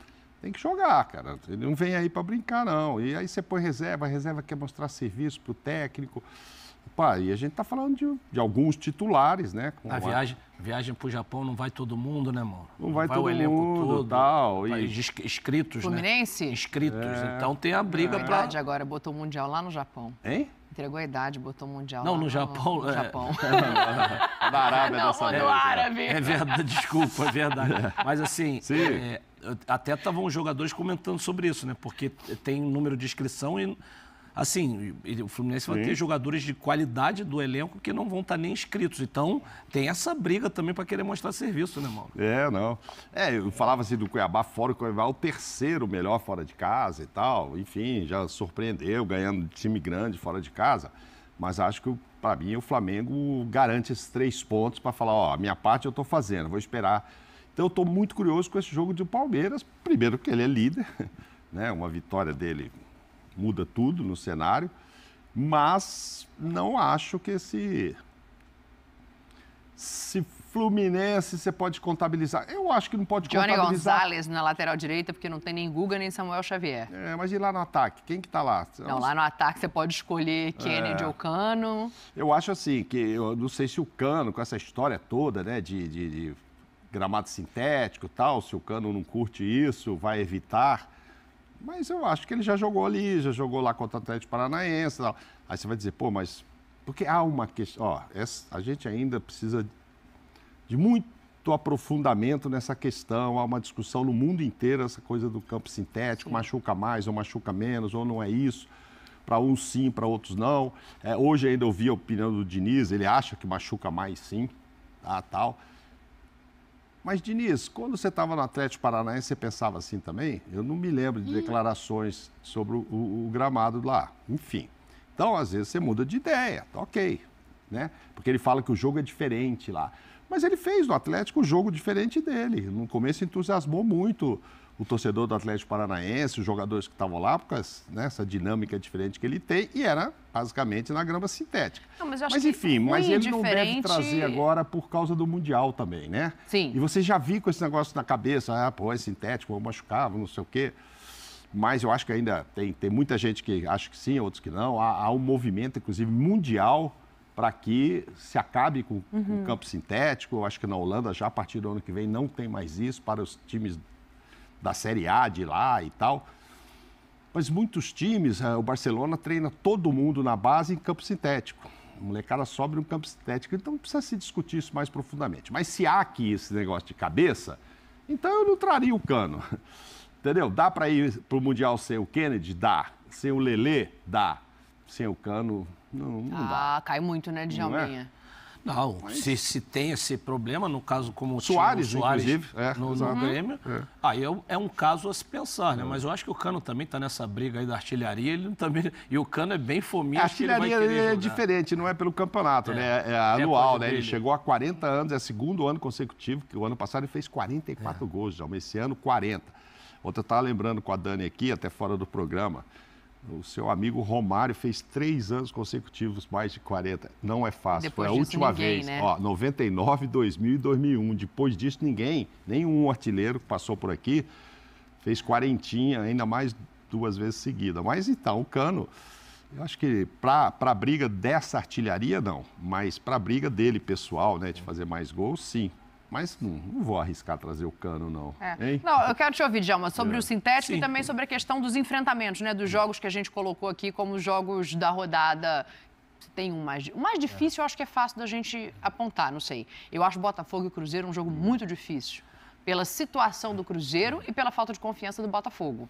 tem que jogar, cara. Ele não vem aí para brincar, não. E aí você põe reserva, a reserva quer mostrar serviço pro técnico. Opa, e a gente tá falando de alguns titulares, né? A viagem pro Japão não vai todo mundo, né, mano? Não vai todo o elenco mundo, todo, tal. Inscritos, Fluminense? Né? Inscritos. Então tem a briga pra... Agora botou o Mundial lá no Japão. Hein? Entregou a idade, botou o Mundial não, lá no Japão. No Japão. Da Arábia dessa vez. Árabe. É verdade, desculpa, é verdade. Mas assim, até estavam os jogadores comentando sobre isso, né? Porque tem número de inscrição e assim, o Fluminense vai ter jogadores de qualidade do elenco que não vão estar nem inscritos. Então, tem essa briga também para querer mostrar serviço, né, Mauro? Não. Eu falava assim do Cuiabá fora, o Cuiabá é o terceiro melhor fora de casa e tal. Enfim, já surpreendeu, ganhando time grande fora de casa. Mas acho que, para mim, o Flamengo garante esses 3 pontos para falar, a minha parte eu estou fazendo, vou esperar. Então, eu estou muito curioso com esse jogo de Palmeiras. Primeiro, porque ele é líder, né? Uma vitória dele muda tudo no cenário, mas não acho que se Fluminense você pode contabilizar. Eu acho que não pode contabilizar. Johnny Gonzalez na lateral direita, porque não tem nem Guga nem Samuel Xavier. Mas e lá no ataque? Quem que tá lá? Não, lá no ataque você pode escolher Kennedy ou Cano. Eu acho assim, que eu não sei se o Cano, com essa história toda, né, de gramado sintético e tal, se o Cano não curte isso, vai evitar. Mas eu acho que ele já jogou ali, já jogou lá contra o Atlético Paranaense. Tal. Aí você vai dizer, mas... Porque há uma questão... a gente ainda precisa de muito aprofundamento nessa questão. Há uma discussão no mundo inteiro, essa coisa do campo sintético. Machuca mais ou machuca menos, ou não é isso. Para uns sim, para outros não. Hoje ainda ouvi a opinião do Diniz, ele acha que machuca mais sim, tal... Mas, Diniz, quando você estava no Atlético Paranaense, você pensava assim também? Eu não me lembro de declarações sobre o gramado lá. Enfim. Então, às vezes, você muda de ideia. Tá ok. Né? Porque ele fala que o jogo é diferente lá. Mas ele fez no Atlético um jogo diferente dele. No começo entusiasmou muito o torcedor do Atlético Paranaense, os jogadores que estavam lá, porque essa dinâmica diferente que ele tem, e era basicamente na grama sintética. Não, mas enfim, mas ele não deve trazer agora por causa do Mundial também, né? Sim. E você já viu com esse negócio na cabeça, é sintético, vou machucar, não sei o quê. Mas eu acho que ainda tem muita gente que acha que sim, outros que não. Há um movimento, inclusive, mundial para que se acabe com o campo sintético. Eu acho que na Holanda, já a partir do ano que vem, não tem mais isso para os times da Série A de lá e tal. Mas muitos times, o Barcelona treina todo mundo na base em campo sintético. A molecada sobe no campo sintético, então precisa se discutir isso mais profundamente. Mas se há aqui esse negócio de cabeça, então eu não traria o Cano. Entendeu? Dá para ir para o Mundial sem o Kennedy? Dá. Sem o Lelê? Dá. Sem o Cano, não dá. Cai muito, né, Djalminha? Não, se tem esse problema, no caso como Soares, o Soares inclusive, no Grêmio, aí é um caso a se pensar, né? Mas eu acho que o Cano também está nessa briga aí da artilharia, ele também, e o Cano é bem fominha. A artilharia é diferente, não é pelo campeonato, né? É anual, né? Ele chegou a 40 anos, é o segundo ano consecutivo, que o ano passado ele fez 44 gols, já, esse ano 40. Ontem eu estava lembrando com a Dani aqui, até fora do programa, o seu amigo Romário fez 3 anos consecutivos mais de 40. Não é fácil. Depois foi a última ninguém, vez. Né? 99, 2000 e 2001. Depois disso, nenhum artilheiro que passou por aqui fez 40, ainda mais 2 vezes seguidas. Mas então, o Cano, eu acho que para a briga dessa artilharia, não. Mas para a briga dele, pessoal, né, de fazer mais gols, sim. Mas não vou arriscar trazer o Cano, não. Não, eu quero te ouvir, Djalma, sobre o sintético e também sobre a questão dos enfrentamentos, né? Dos jogos que a gente colocou aqui como jogos da rodada. Tem um mais... O mais difícil eu acho que é fácil da gente apontar, não sei. Eu acho Botafogo e Cruzeiro um jogo muito difícil. Pela situação do Cruzeiro e pela falta de confiança do Botafogo.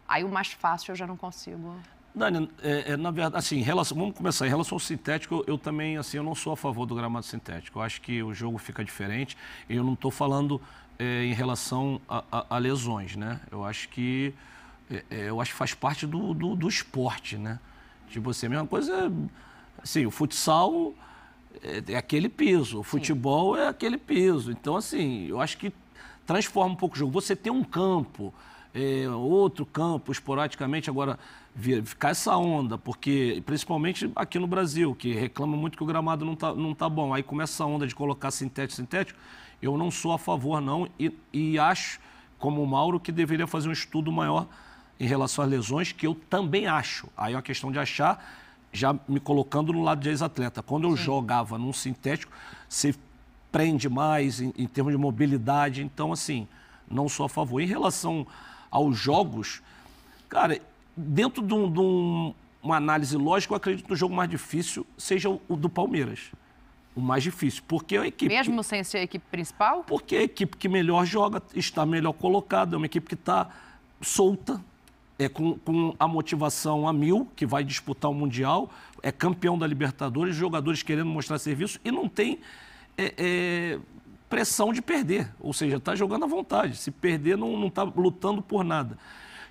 Aí o mais fácil eu já não consigo... Dani, na verdade, assim, vamos começar. Em relação ao sintético, eu também, assim, eu não sou a favor do gramado sintético. Eu acho que o jogo fica diferente. Eu não estou falando em relação a lesões, né? Eu acho que faz parte do esporte, né? Tipo assim, a mesma coisa, assim, o futsal é aquele piso, o futebol é aquele piso. Então, assim, eu acho que transforma um pouco o jogo. Você tem um campo... outro campo, esporadicamente, agora ficar essa onda, porque principalmente aqui no Brasil, que reclama muito que o gramado não tá bom, aí começa essa onda de colocar sintético, eu não sou a favor não, e acho, como o Mauro, que deveria fazer um estudo maior em relação às lesões, que eu também acho. Aí é uma questão de achar, já me colocando no lado de ex-atleta. Quando eu jogava num sintético, você prende mais em termos de mobilidade, então assim, não sou a favor. Em relação aos jogos, cara, dentro de uma análise lógica, eu acredito que o jogo mais difícil seja o do Palmeiras. O mais difícil, porque é a equipe... Mesmo sem ser a equipe principal? Porque é a equipe que melhor joga, está melhor colocada, é uma equipe que está solta, com a motivação a 1000, que vai disputar o Mundial, é campeão da Libertadores, jogadores querendo mostrar serviço e não tem pressão de perder, ou seja, está jogando à vontade. Se perder, não está lutando por nada.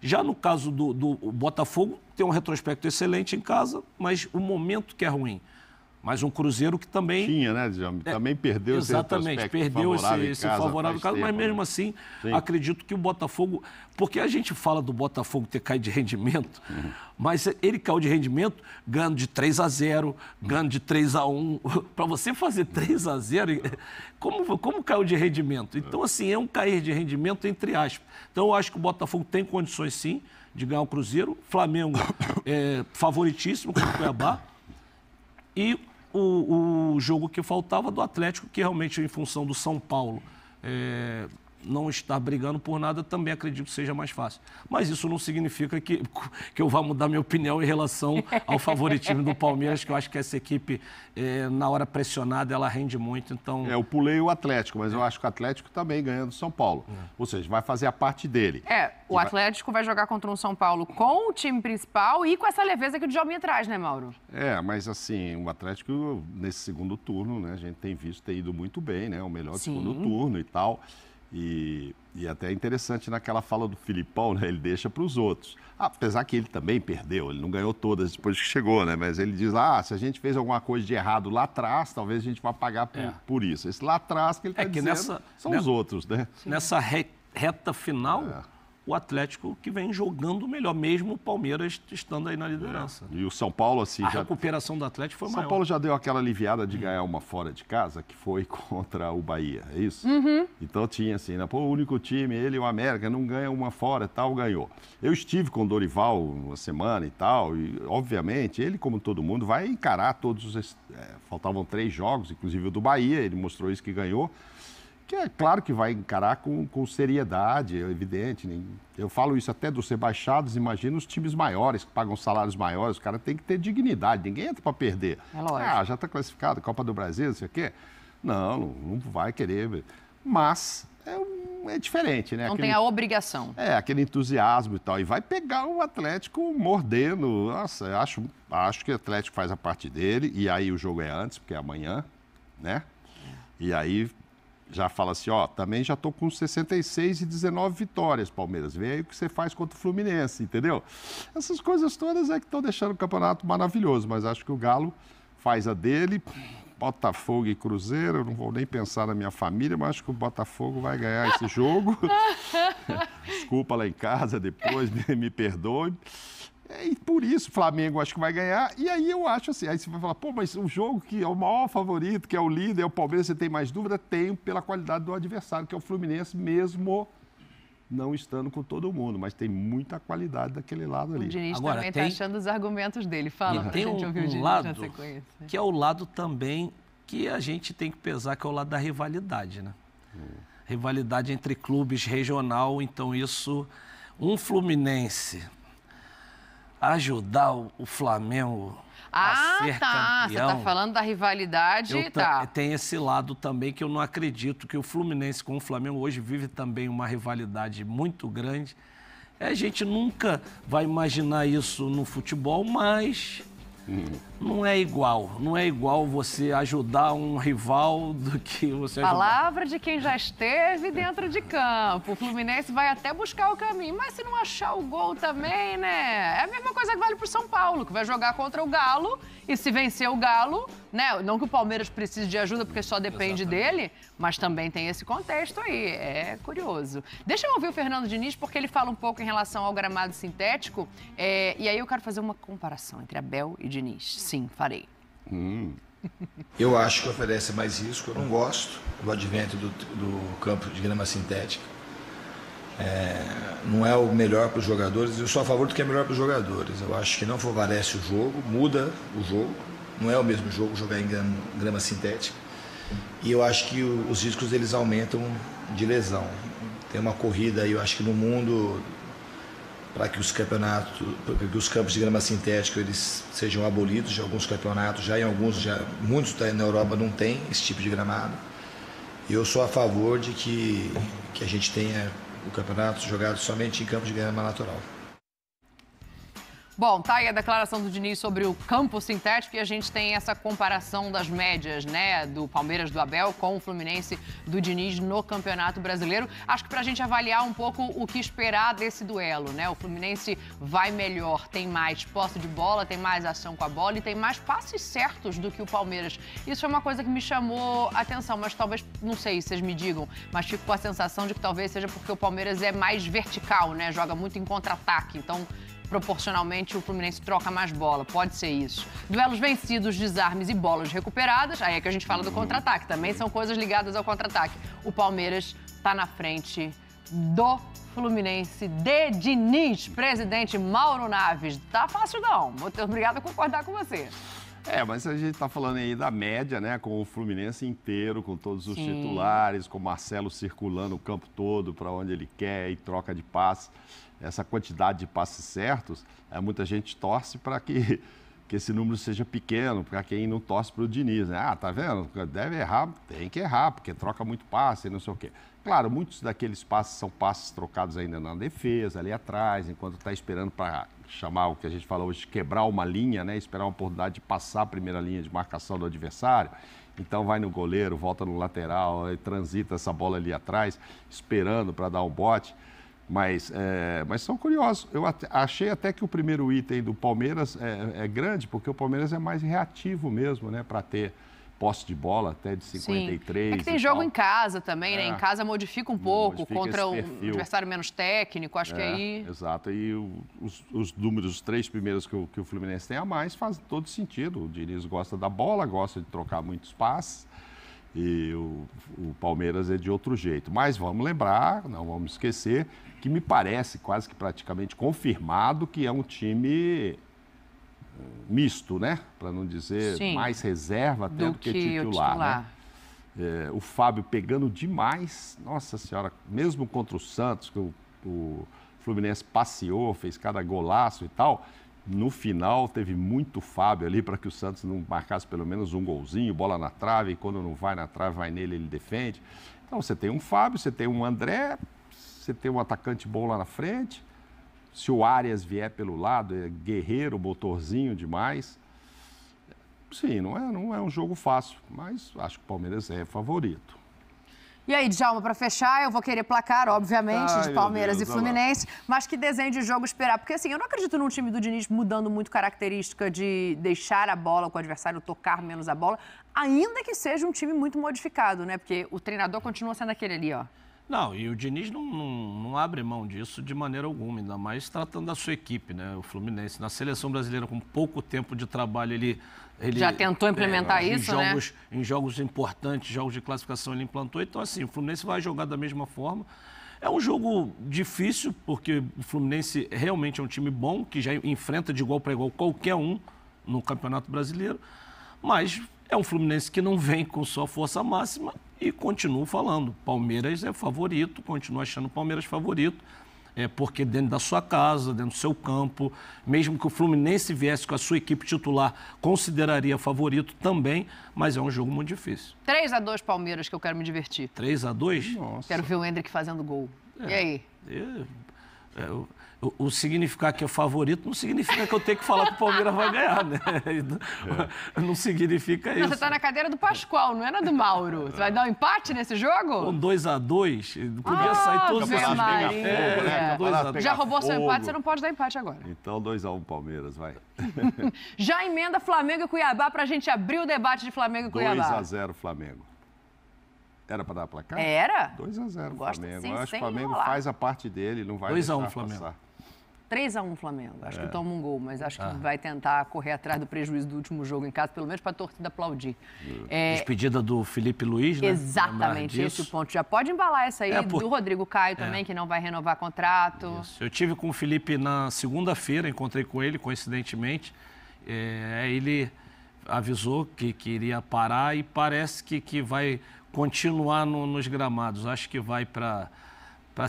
Já no caso do Botafogo, tem um retrospecto excelente em casa, mas o momento que é ruim. Mas um Cruzeiro que também... Tinha, né, Djalma? Também perdeu esse retrospecto perdeu esse favorável caso, mas mesmo assim, acredito que o Botafogo... Porque a gente fala do Botafogo ter caído de rendimento, mas ele caiu de rendimento ganhando de 3-0, ganhando de 3-1. Para você fazer 3-0, como caiu de rendimento? Então, assim, é um cair de rendimento entre aspas. Então, eu acho que o Botafogo tem condições, sim, de ganhar o Cruzeiro. Flamengo é favoritíssimo com o Cuiabá. E o jogo que faltava do Atlético, que realmente, em função do São Paulo, não estar brigando por nada, também acredito que seja mais fácil. Mas isso não significa que eu vá mudar minha opinião em relação ao favoritismo do Palmeiras, que eu acho que essa equipe, na hora pressionada, ela rende muito. Então... Eu pulei o Atlético, mas eu acho que o Atlético também ganhando o São Paulo. Ou seja, vai fazer a parte dele. O Atlético vai jogar contra um São Paulo com o time principal e com essa leveza que o Djalminha traz, né, Mauro? Mas assim, o Atlético, nesse segundo turno, né, a gente tem visto ter ido muito bem, né? O melhor segundo turno e tal. E até é interessante naquela fala do Filipão, né? Ele deixa para os outros. Apesar que ele também perdeu, ele não ganhou todas depois que chegou, né? Mas ele diz se a gente fez alguma coisa de errado lá atrás, talvez a gente vá pagar por isso. Esse lá atrás que ele está dizendo são os outros, né? Nessa reta final, o Atlético que vem jogando melhor, mesmo o Palmeiras estando aí na liderança. E o São Paulo, assim... A recuperação do Atlético foi maior. São Paulo já deu aquela aliviada de ganhar uma fora de casa, que foi contra o Bahia, é isso? Então tinha assim, né? O único time, ele e o América, não ganha uma fora e tal, ganhou. Eu estive com o Dorival uma semana e tal, e obviamente, ele, como todo mundo, vai encarar todos os... faltavam 3 jogos, inclusive o do Bahia, ele mostrou isso que ganhou. Que é claro que vai encarar com seriedade, é evidente. Eu falo isso até dos rebaixados, imagina os times maiores, que pagam salários maiores, o cara tem que ter dignidade, ninguém entra para perder. É lógico. Já está classificado, Copa do Brasil, não sei o quê. Não vai querer. Mas é diferente, né? Não tem a obrigação. Aquele entusiasmo e tal. E vai pegar o Atlético mordendo. Nossa, eu acho que o Atlético faz a parte dele, e aí o jogo é antes, porque é amanhã, né? E aí... já fala assim, também já estou com 66 e 19 vitórias, Palmeiras. Vê aí o que você faz contra o Fluminense, entendeu? Essas coisas todas que estão deixando o campeonato maravilhoso, mas acho que o Galo faz a dele. Botafogo e Cruzeiro, eu não vou nem pensar na minha família, mas acho que o Botafogo vai ganhar esse jogo. Desculpa lá em casa depois, me perdoe. E por isso o Flamengo acho que vai ganhar. E aí eu acho assim, aí você vai falar, mas o jogo que é o maior favorito, que é o líder, é o Palmeiras, você tem mais dúvida? Tenho, pela qualidade do adversário, que é o Fluminense, mesmo não estando com todo mundo, mas tem muita qualidade daquele lado ali. O Diniz também está achando os argumentos dele. Fala pra gente ouvir o Diniz na sequência. Que é o lado também que a gente tem que pesar, que é o lado da rivalidade, né? Rivalidade entre clubes regional, então isso, um Fluminense... ajudar o Flamengo a ser campeão. Você está falando da rivalidade, Tem esse lado também que eu não acredito que o Fluminense com o Flamengo hoje vive também uma rivalidade muito grande. A gente nunca vai imaginar isso no futebol, mas não é igual. Não é igual você ajudar um rival do que você ajudar. Palavra de quem já esteve dentro de campo. O Fluminense vai até buscar o caminho, mas se não achar o gol também, né? É a mesma coisa que vale pro São Paulo, que vai jogar contra o Galo e se vencer o Galo, né? Não que o Palmeiras precise de ajuda porque só depende dele, mas também tem esse contexto aí. É curioso. Deixa eu ouvir o Fernando Diniz, porque ele fala um pouco em relação ao gramado sintético. E aí eu quero fazer uma comparação entre Abel e Diniz. Sim, farei. Eu acho que oferece mais risco. Eu não gosto do advento do campo de grama sintética. Não é o melhor para os jogadores. Eu sou a favor do que é melhor para os jogadores. Eu acho que não favorece o jogo, muda o jogo. Não é o mesmo jogo jogar em grama sintética. E eu acho que os riscos eles aumentam de lesão. Tem uma corrida aí, eu acho que no mundo, para que os campos de grama sintética eles sejam abolidos de alguns campeonatos, muitos na Europa não tem esse tipo de gramado. E eu sou a favor de que a gente tenha o campeonato jogado somente em campo de grama natural. Bom, tá aí a declaração do Diniz sobre o campo sintético e a gente tem essa comparação das médias, né, do Palmeiras do Abel com o Fluminense do Diniz no Campeonato Brasileiro. Acho que pra gente avaliar um pouco o que esperar desse duelo, né? O Fluminense vai melhor, tem mais posse de bola, tem mais ação com a bola e tem mais passes certos do que o Palmeiras. Isso é uma coisa que me chamou a atenção, mas talvez, não sei se vocês me digam, mas fico com a sensação de que talvez seja porque o Palmeiras é mais vertical, né? Joga muito em contra-ataque, então proporcionalmente o Fluminense troca mais bola, pode ser isso. Duelos vencidos, desarmes e bolas recuperadas, aí é que a gente fala do contra-ataque, também são coisas ligadas ao contra-ataque. O Palmeiras está na frente do Fluminense de Diniz, presidente Mauro Naves. Tá fácil não, vou ter obrigado a concordar com você. Mas a gente está falando aí da média, né? Com o Fluminense inteiro, com todos os titulares, com o Marcelo circulando o campo todo para onde ele quer e troca de passe. Essa quantidade de passes certos, muita gente torce para que esse número seja pequeno, para quem não torce para o Diniz, né? Ah, tá vendo? Deve errar, tem que errar, porque troca muito passe e não sei o quê. Claro, muitos daqueles passes são passes trocados ainda na defesa, ali atrás, enquanto está esperando para chamar o que a gente fala hoje, quebrar uma linha, né? Esperar uma oportunidade de passar a primeira linha de marcação do adversário. Então vai no goleiro, volta no lateral, transita essa bola ali atrás, esperando para dar um bote. Mas são curiosos. Eu achei até que o primeiro item do Palmeiras é grande, porque o Palmeiras é mais reativo mesmo, né? Para ter posse de bola até de 53. Sim. É que tem jogo em casa também, né? Em casa modifica um pouco, contra um adversário menos técnico, acho que aí... Exato, e os números, os 3 primeiros que o Fluminense tem a mais, faz todo sentido. O Diniz gosta da bola, gosta de trocar muitos passes. E o Palmeiras é de outro jeito. Mas vamos lembrar, não vamos esquecer, que me parece quase que praticamente confirmado que é um time misto, né? Para não dizer mais reserva até do que titular. Né? O Fábio pegando demais, nossa senhora, mesmo contra o Santos, que o Fluminense passeou, fez cada golaço e tal. No final, teve muito Fábio ali para que o Santos não marcasse pelo menos um golzinho, bola na trave, e quando não vai na trave, vai nele, ele defende. Então, você tem um Fábio, você tem um André, você tem um atacante bom lá na frente. Se o Arias vier pelo lado, é guerreiro, motorzinho demais. Sim, não é um jogo fácil, mas acho que o Palmeiras é favorito. E aí, Djalma, para fechar, eu vou querer placar, obviamente, de Palmeiras e Fluminense, mas que desenho de jogo esperar. Porque, assim, eu não acredito num time do Diniz mudando muito característica de deixar a bola com o adversário, tocar menos a bola, ainda que seja um time muito modificado, né? Porque o treinador continua sendo aquele ali, ó. Não, e o Diniz não abre mão disso de maneira alguma, ainda mais tratando da sua equipe, né? O Fluminense, na seleção brasileira, com pouco tempo de trabalho, ele já tentou implementar isso, né? Em jogos importantes, jogos de classificação, ele implantou. Então, assim, o Fluminense vai jogar da mesma forma. É um jogo difícil, porque o Fluminense realmente é um time bom, que já enfrenta de igual para igual qualquer um no Campeonato Brasileiro. Mas é um Fluminense que não vem com sua força máxima e continuo falando. Palmeiras é favorito, continuo achando o Palmeiras favorito. Porque dentro da sua casa, dentro do seu campo, mesmo que o Fluminense viesse com a sua equipe titular, consideraria favorito também, mas é um jogo muito difícil. 3-2 Palmeiras, que eu quero me divertir. 3-2? Nossa. Quero ver o Endrick fazendo gol. E aí? O significar que é favorito não significa que eu tenho que falar que o Palmeiras vai ganhar, né? Não significa isso. Você está na cadeira do Pascoal, não é na do Mauro. Você vai dar um empate nesse jogo? Com 2-2, podia sair todos esses né? Já roubou seu empate, você não pode dar empate agora. Então 2-1 Palmeiras, vai. Já emenda Flamengo e Cuiabá para a gente abrir o debate de Flamengo e Cuiabá. 2-0 Flamengo. Era para dar placar? Era? 2-0 Flamengo. Sim, eu acho que o Flamengo faz a parte dele, não vai 2-1 Flamengo. Passar. 3-1 Flamengo. Acho que toma um gol, mas acho que vai tentar correr atrás do prejuízo do último jogo em casa, pelo menos para a torcida aplaudir. Despedida do Felipe Luiz, né? Exatamente, esse é o ponto. Já pode embalar essa aí do Rodrigo Caio também, que não vai renovar contrato. Isso. Eu tive com o Felipe na segunda-feira, encontrei com ele, coincidentemente. Ele avisou que iria parar e parece que vai continuar nos gramados. Acho que vai para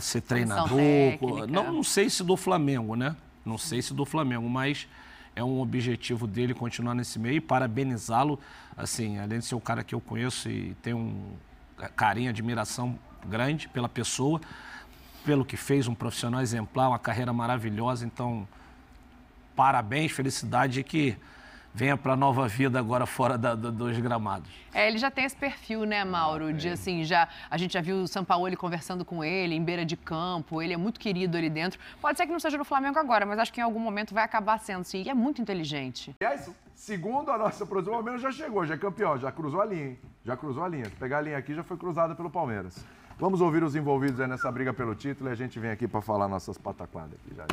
ser treinador. Não sei se do Flamengo, né? Não sei se do Flamengo, mas é um objetivo dele continuar nesse meio e parabenizá-lo. Assim, além de ser um cara que eu conheço e tenho um carinho, admiração grande pela pessoa, pelo que fez, um profissional exemplar, uma carreira maravilhosa. Então, parabéns, felicidade que venha para a nova vida agora fora dos gramados. Ele já tem esse perfil, né, Mauro? De assim, a gente já viu o Sampaoli conversando com ele em beira de campo, ele é muito querido ali dentro. Pode ser que não seja no Flamengo agora, mas acho que em algum momento vai acabar sendo, sim. E é muito inteligente. Aliás, segundo a nossa produção, o Palmeiras já chegou, já é campeão, já cruzou a linha, hein? Já cruzou a linha. Se pegar a linha aqui, já foi cruzada pelo Palmeiras. Vamos ouvir os envolvidos aí nessa briga pelo título e a gente vem aqui para falar nossas pataquadas aqui já.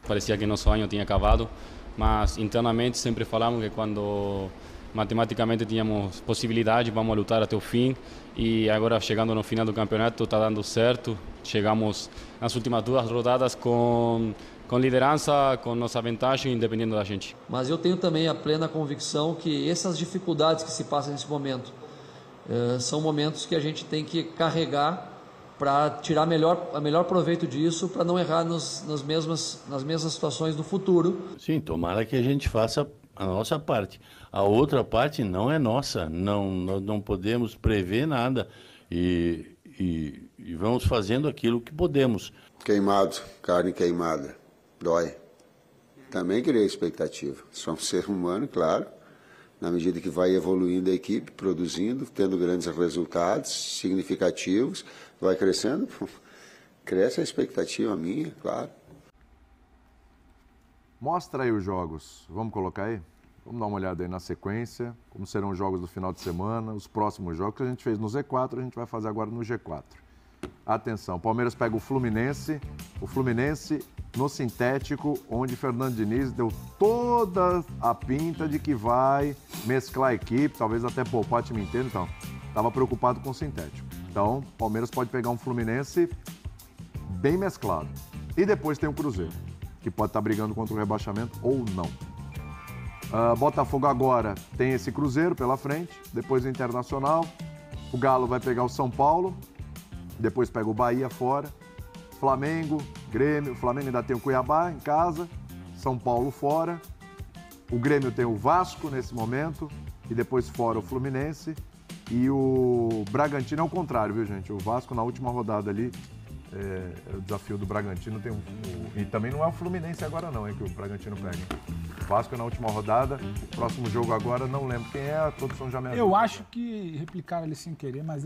Parecia que nosso ano tinha acabado, mas internamente sempre falamos que quando matematicamente tínhamos possibilidade, vamos lutar até o fim, e agora chegando no final do campeonato está dando certo. Chegamos nas últimas 2 rodadas com liderança, com nossa vantagem, independendo da gente. Mas eu tenho também a plena convicção que essas dificuldades que se passam nesse momento são momentos que a gente tem que carregar para tirar melhor proveito disso, para não errar nas mesmas situações do futuro. Sim, tomara que a gente faça a nossa parte. A outra parte não é nossa, nós não podemos prever nada e vamos fazendo aquilo que podemos. Queimado, carne queimada, dói. Também criei expectativa. Sou um ser humano, claro, na medida que vai evoluindo a equipe, produzindo, tendo grandes resultados significativos, vai crescendo, cresce a expectativa minha, claro. Mostra aí os jogos, vamos colocar aí? Vamos dar uma olhada aí na sequência, como serão os jogos do final de semana, os próximos jogos que a gente fez no Z4, a gente vai fazer agora no G4. Atenção, Palmeiras pega o Fluminense no sintético, onde Fernando Diniz deu toda a pinta de que vai mesclar a equipe, talvez até poupar o time inteiro, então estava preocupado com o sintético. Então, Palmeiras pode pegar um Fluminense bem mesclado. E depois tem o Cruzeiro, que pode estar brigando contra o rebaixamento ou não. Botafogo agora tem esse Cruzeiro pela frente, depois o Internacional. O Galo vai pegar o São Paulo, depois pega o Bahia fora. Flamengo, Grêmio. O Flamengo ainda tem o Cuiabá em casa, São Paulo fora. O Grêmio tem o Vasco nesse momento e depois fora o Fluminense. E o Bragantino é o contrário, viu, gente? O Vasco na última rodada ali, o desafio do Bragantino tem e também não é o Fluminense agora não, que o Bragantino pega. O Vasco na última rodada, próximo jogo agora, não lembro quem é, a produção já me ajuda. Eu acho que replicaram ali sem querer, mas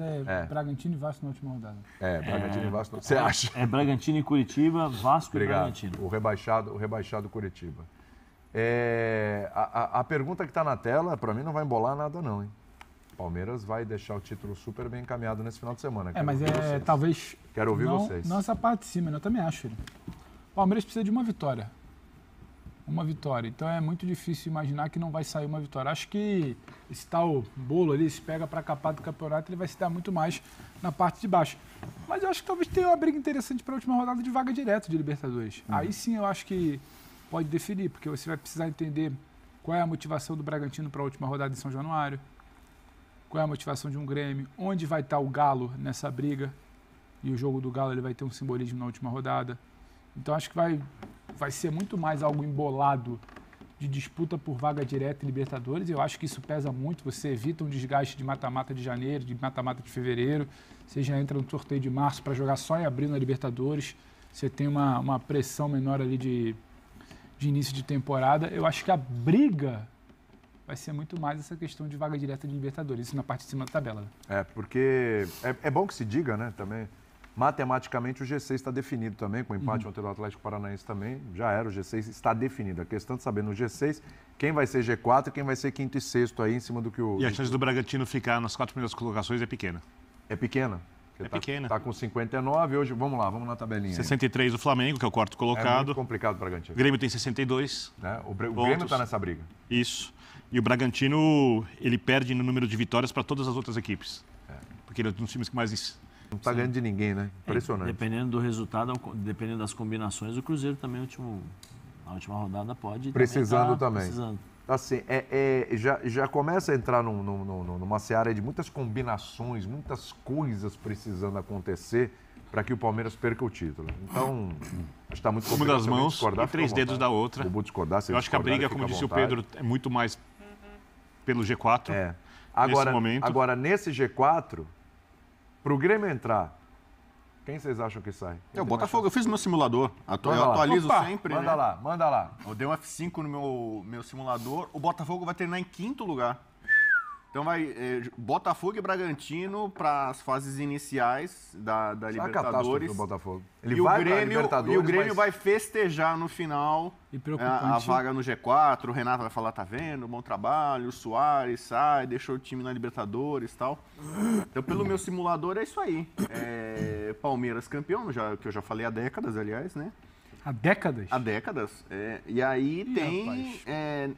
Bragantino e Vasco na última rodada. Bragantino e Vasco. Você acha? É Bragantino e Curitiba, Vasco Obrigado. E Bragantino. O rebaixado Curitiba. A pergunta que está na tela, para mim, não vai embolar nada não, hein? Palmeiras vai deixar o título super bem encaminhado nesse final de semana. Talvez... Quero ouvir vocês. Não essa parte de cima, eu também acho. O Palmeiras precisa de uma vitória. Uma vitória. Então é muito difícil imaginar que não vai sair uma vitória. Acho que esse tal bolo ali, se pega para capar do campeonato, ele vai se dar muito mais na parte de baixo. Mas eu acho que talvez tenha uma briga interessante para a última rodada de vaga direta de Libertadores. Aí sim eu acho que pode definir, porque você vai precisar entender qual é a motivação do Bragantino para a última rodada de São Januário. Qual é a motivação de um Grêmio? Onde vai estar o Galo nessa briga? E o jogo do Galo ele vai ter um simbolismo na última rodada. Então acho que vai ser muito mais algo embolado de disputa por vaga direta em Libertadores. Eu acho que isso pesa muito. Você evita um desgaste de mata-mata de janeiro, de mata-mata de fevereiro. Você já entra no sorteio de março para jogar só em abril na Libertadores. Você tem uma pressão menor ali de início de temporada. Eu acho que a briga vai ser muito mais essa questão de vaga direta de Libertadores, isso na parte de cima da tabela. Porque é bom que se diga, né, também, matematicamente o G6 está definido também, com o empate ontem do Atlético Paranaense também, já era, o G6 está definido. A questão de saber no G6 quem vai ser G4 e quem vai ser quinto e sexto aí, em cima do que o... E a chance do Bragantino ficar nas 4 primeiras colocações é pequena. É pequena? Pequena. Está com 59, hoje, vamos na tabelinha. 63 o Flamengo, que é o quarto colocado. É muito complicado o Bragantino. O Grêmio tem 62. O Grêmio está nessa briga. Isso. E o Bragantino, ele perde no número de vitórias para todas as outras equipes. Porque ele é um dos times que mais... Não está ganhando de ninguém, né? Impressionante. Dependendo do resultado, dependendo das combinações, o Cruzeiro também, na última rodada, pode... Precisando também. Precisando. Assim, já começa a entrar numa seara de muitas combinações, muitas coisas precisando acontecer para que o Palmeiras perca o título. Então, acho que está muito complicado. Uma das mãos e 3 dedos da outra. Vou discordar, eu acho que a briga, como disse o Pedro, é muito mais pelo G4 agora, nesse momento. Agora, nesse G4, para o Grêmio entrar Quem vocês acham que sai? É o Botafogo. Eu fiz meu simulador. Eu atualizo sempre, manda lá, manda lá. Eu dei um F5 no meu simulador. O Botafogo vai terminar em 5º lugar. Então vai Botafogo e Bragantino para as fases iniciais da Libertadores. Do Botafogo. E o Grêmio vai festejar no final a vaga no G4. O Renato vai falar, tá vendo, bom trabalho, o Soares sai, deixou o time na Libertadores e tal. Então pelo meu simulador é isso aí. Palmeiras campeão, que eu já falei há décadas, aliás, né? Há décadas? Há décadas. E aí tem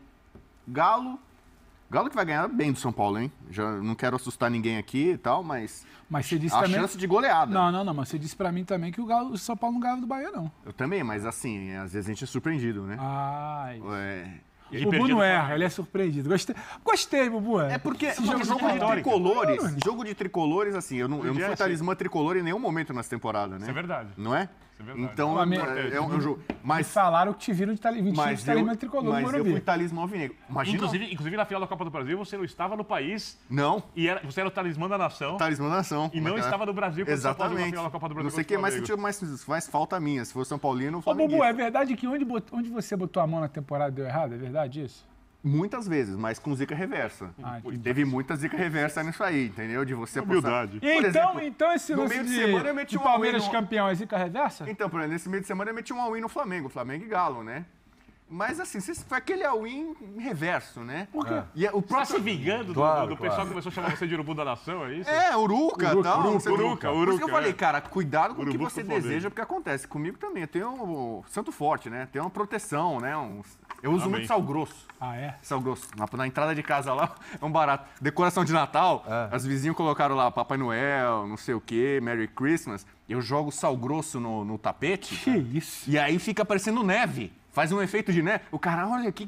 Galo que vai ganhar bem do São Paulo, hein? Já não quero assustar ninguém aqui e tal, mas você disse a também... chance de goleada. Não, mas você disse pra mim também que o São Paulo não ganhava do Bahia, não. Eu também, mas assim, às vezes a gente é surpreendido, né? O Bubu não erra, ele é surpreendido. Gostei, Bubu. É porque jogo de tricolores, assim, eu não fui talismã tricolor em nenhum momento nessa temporada, né? Isso é verdade. Não é? Isso é verdade. Então, é um jogo... Mas falaram que te viram de talismã tricolor no Morumbi. Mas eu fui talismã alvinegro. Inclusive, na final da Copa do Brasil, você não estava no país. Não. E você era o talismã da nação. Talismã da nação. E não estava no Brasil quando Exatamente. São Paulo na final da Copa do Brasil. Não sei quem mais sentiu mais falta minha. Se fosse São Paulino, o Flamengo. Bubu, é verdade que onde você botou a mão na temporada deu errado? É verdade isso? Muitas vezes, mas com zica reversa. Teve muita zica reversa nisso aí, entendeu? De você humildade. Então esse no meio de semana eu meti um Palmeiras campeão é zica reversa? Então, por exemplo, nesse meio de semana eu meti um all-in no Flamengo e Galo, né? Mas assim, foi aquele all-in reverso, né? Por quê? E o próprio... Você tá se vingando do pessoal que começou a chamar você de urubu da nação, é isso? Uruca e tal. Uruca. Por isso que eu falei, cara, cuidado com o que você deseja, porque acontece. Comigo também, eu tenho um santo forte, né? Tem uma proteção, né? Eu uso muito sal grosso. Ah, é? Sal grosso. Na entrada de casa lá, é um barato. Decoração de Natal, as vizinhos colocaram lá Papai Noel, não sei o quê, Merry Christmas. Eu jogo sal grosso no tapete. Que isso? E aí fica parecendo neve. Faz um efeito de neve. O cara, olha que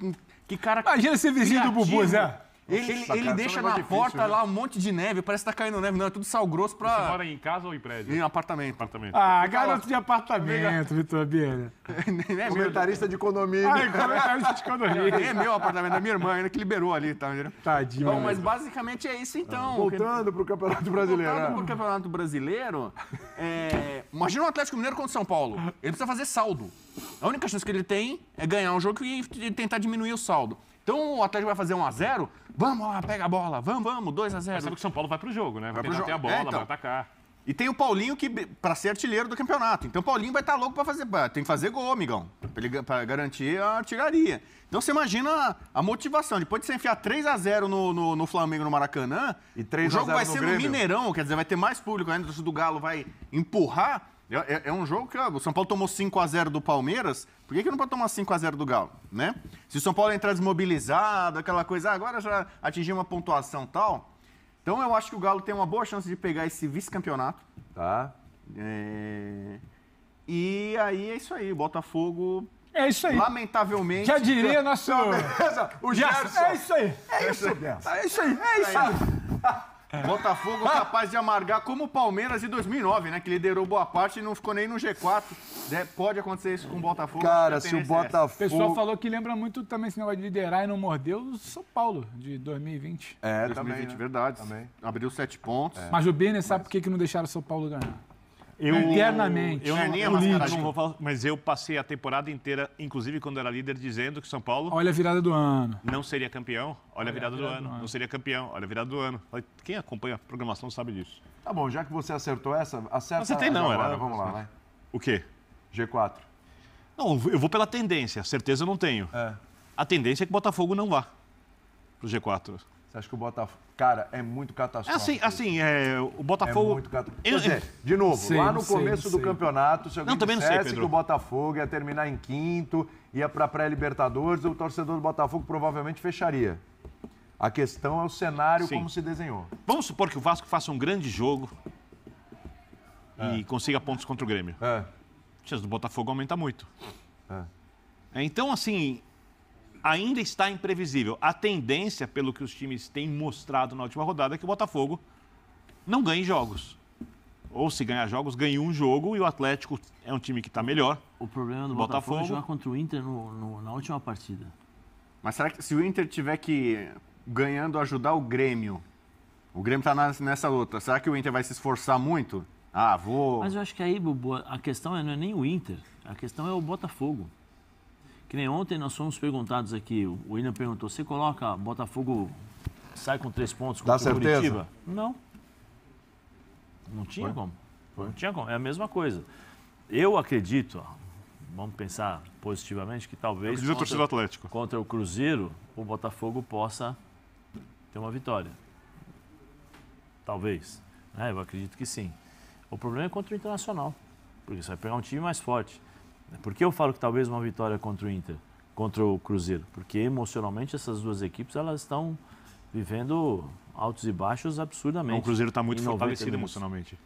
cara... Imagina esse vizinho do Bubu, Zé. Ele deixa na porta lá um monte de neve, parece que tá caindo neve. Não, é tudo sal grosso pra... Você mora em casa ou em prédio? Em apartamento. Garoto de apartamento, Vitor Bieira. Comentarista de condomínio. Comentarista de condomínio. É meu apartamento, da minha irmã, ainda que liberou ali, tá? Tadinho. Bom, mas basicamente é isso então. Voltando pro Campeonato Brasileiro. Voltando pro Campeonato Brasileiro, imagina o Atlético Mineiro contra o São Paulo. Ele precisa fazer saldo. A única chance que ele tem é ganhar um jogo e tentar diminuir o saldo. Então o Atlético vai fazer 1-0, vamos lá, pega a bola, vamos, 2-0. Mas sabe que o São Paulo vai pro jogo, né? Vai tentar ter a bola, vai atacar. E tem o Paulinho para ser artilheiro do campeonato. Então o Paulinho vai estar louco para fazer, tem que fazer gol, amigão, para garantir a artilharia. Então você imagina a motivação, depois de você enfiar 3-0 no Flamengo no Maracanã, e 3-0 o jogo vai ser Grêmio. no Mineirão, quer dizer, vai ter mais público ainda, o torcedor do Galo vai empurrar. É um jogo que o São Paulo tomou 5-0 do Palmeiras, por que não pode tomar 5-0 do Galo, né? Se o São Paulo entrar desmobilizado, aquela coisa, agora já atingiu uma pontuação tal. Então eu acho que o Galo tem uma boa chance de pegar esse vice-campeonato. Tá. E aí é isso aí, o Botafogo... É isso aí. Lamentavelmente... Já diria nosso... O Gerson. É isso aí. É isso aí. Botafogo capaz de amargar como o Palmeiras em 2009, né? Que liderou boa parte e não ficou nem no G4. Pode acontecer isso com o Botafogo. Cara, se o Botafogo... O pessoal falou que lembra muito também esse negócio de liderar e não morder o São Paulo de 2020. 2020, também, né? verdade. Também. Abriu 7 pontos. Mas o Biner sabe por que não deixaram o São Paulo ganhar? Internamente. Mas eu passei a temporada inteira, inclusive quando era líder, dizendo que São Paulo... Olha a virada do ano. Não seria campeão. Olha a virada do ano. Não seria campeão. Olha a virada do ano. Quem acompanha a programação sabe disso. Tá bom, já que você acertou essa, acerta... Você tem não, era. Vamos lá, vai. O quê? G4. Não, eu vou pela tendência. Certeza eu não tenho. A tendência é que o Botafogo não vá pro G4. Você acha que o Botafogo... Cara, é muito catastrófico. O Botafogo... É muito catastrófico. De novo, lá no começo do campeonato, se alguém dissesse que o Botafogo ia terminar em 5º, ia para pré-Libertadores, o torcedor do Botafogo provavelmente fecharia. A questão é o cenário como se desenhou. Vamos supor que o Vasco faça um grande jogo e consiga pontos contra o Grêmio. A chance do Botafogo aumenta muito. Então, assim... ainda está imprevisível. A tendência, pelo que os times têm mostrado na última rodada, é que o Botafogo não ganhe jogos. Ou se ganhar jogos, ganhe um jogo e o Atlético é um time que está melhor. O problema do Botafogo é jogar contra o Inter na última partida. Mas será que se o Inter tiver que, ganhando, ajudar o Grêmio está nessa luta, será que o Inter vai se esforçar muito Mas eu acho que aí, Bubu, a questão não é nem o Inter, a questão é o Botafogo. Que nem ontem nós fomos perguntados aqui, o William perguntou, você coloca Botafogo, sai com 3 pontos contra o Curitiba? Não. Não tinha como. Não tinha como. É a mesma coisa. Eu acredito, vamos pensar positivamente, que talvez contra o Cruzeiro, o Botafogo possa ter uma vitória. Talvez. Eu acredito que sim. O problema é contra o Internacional, porque você vai pegar um time mais forte. Por que eu falo que talvez uma vitória contra o Inter, contra o Cruzeiro? Porque emocionalmente essas duas equipes elas estão vivendo altos e baixos absurdamente. O Cruzeiro está muito fortalecido emocionalmente.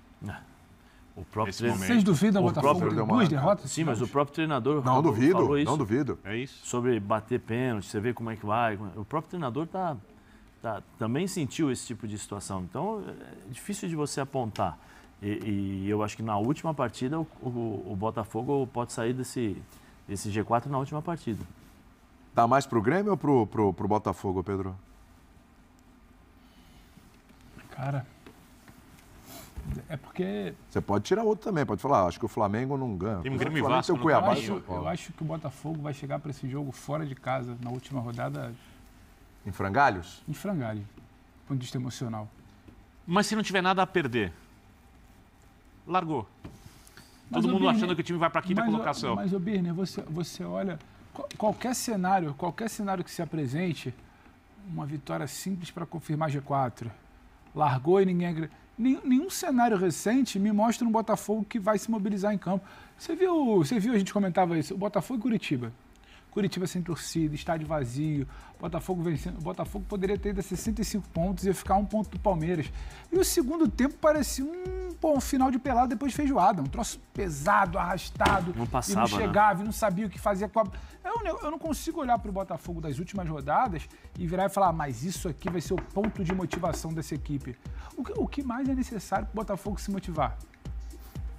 O próprio treinador. Vocês duvidam do Botafogo de 2 derrotas? Sim, mas o próprio treinador falou isso. Não duvido. É isso. Sobre bater pênalti, você vê como é que vai. O próprio treinador também sentiu esse tipo de situação. Então, é difícil de você apontar. E eu acho que na última partida o Botafogo pode sair desse G4 na última partida. Dá mais pro Grêmio ou pro Botafogo, Pedro? Cara, é porque... Você pode tirar outro também, pode falar, acho que o Flamengo não ganha. Tem um Grêmio e Vasco. Eu acho que o Botafogo vai chegar para esse jogo fora de casa, na última rodada... Em frangalhos? Em frangalhos, do ponto de vista emocional. Mas se não tiver nada a perder, largou. Todo mundo achando que o time vai para a quinta colocação. Mas, Birner, você olha, qualquer cenário que se apresente, uma vitória simples para confirmar G4, largou e ninguém... Nenhum cenário recente me mostra um Botafogo que vai se mobilizar em campo. Você viu, a gente comentava isso, o Botafogo e Curitiba. Curitiba sem torcida, estádio vazio, Botafogo vencendo. O Botafogo poderia ter ido a 65 pontos e ia ficar 1 ponto do Palmeiras. E o segundo tempo parecia um final de pelada depois de feijoada. Um troço pesado, arrastado. Não passava, e não chegava, e não sabia o que fazia com a... Eu não consigo olhar para o Botafogo das últimas rodadas e virar e falar, mas isso aqui vai ser o ponto de motivação dessa equipe. O que mais é necessário para o Botafogo se motivar?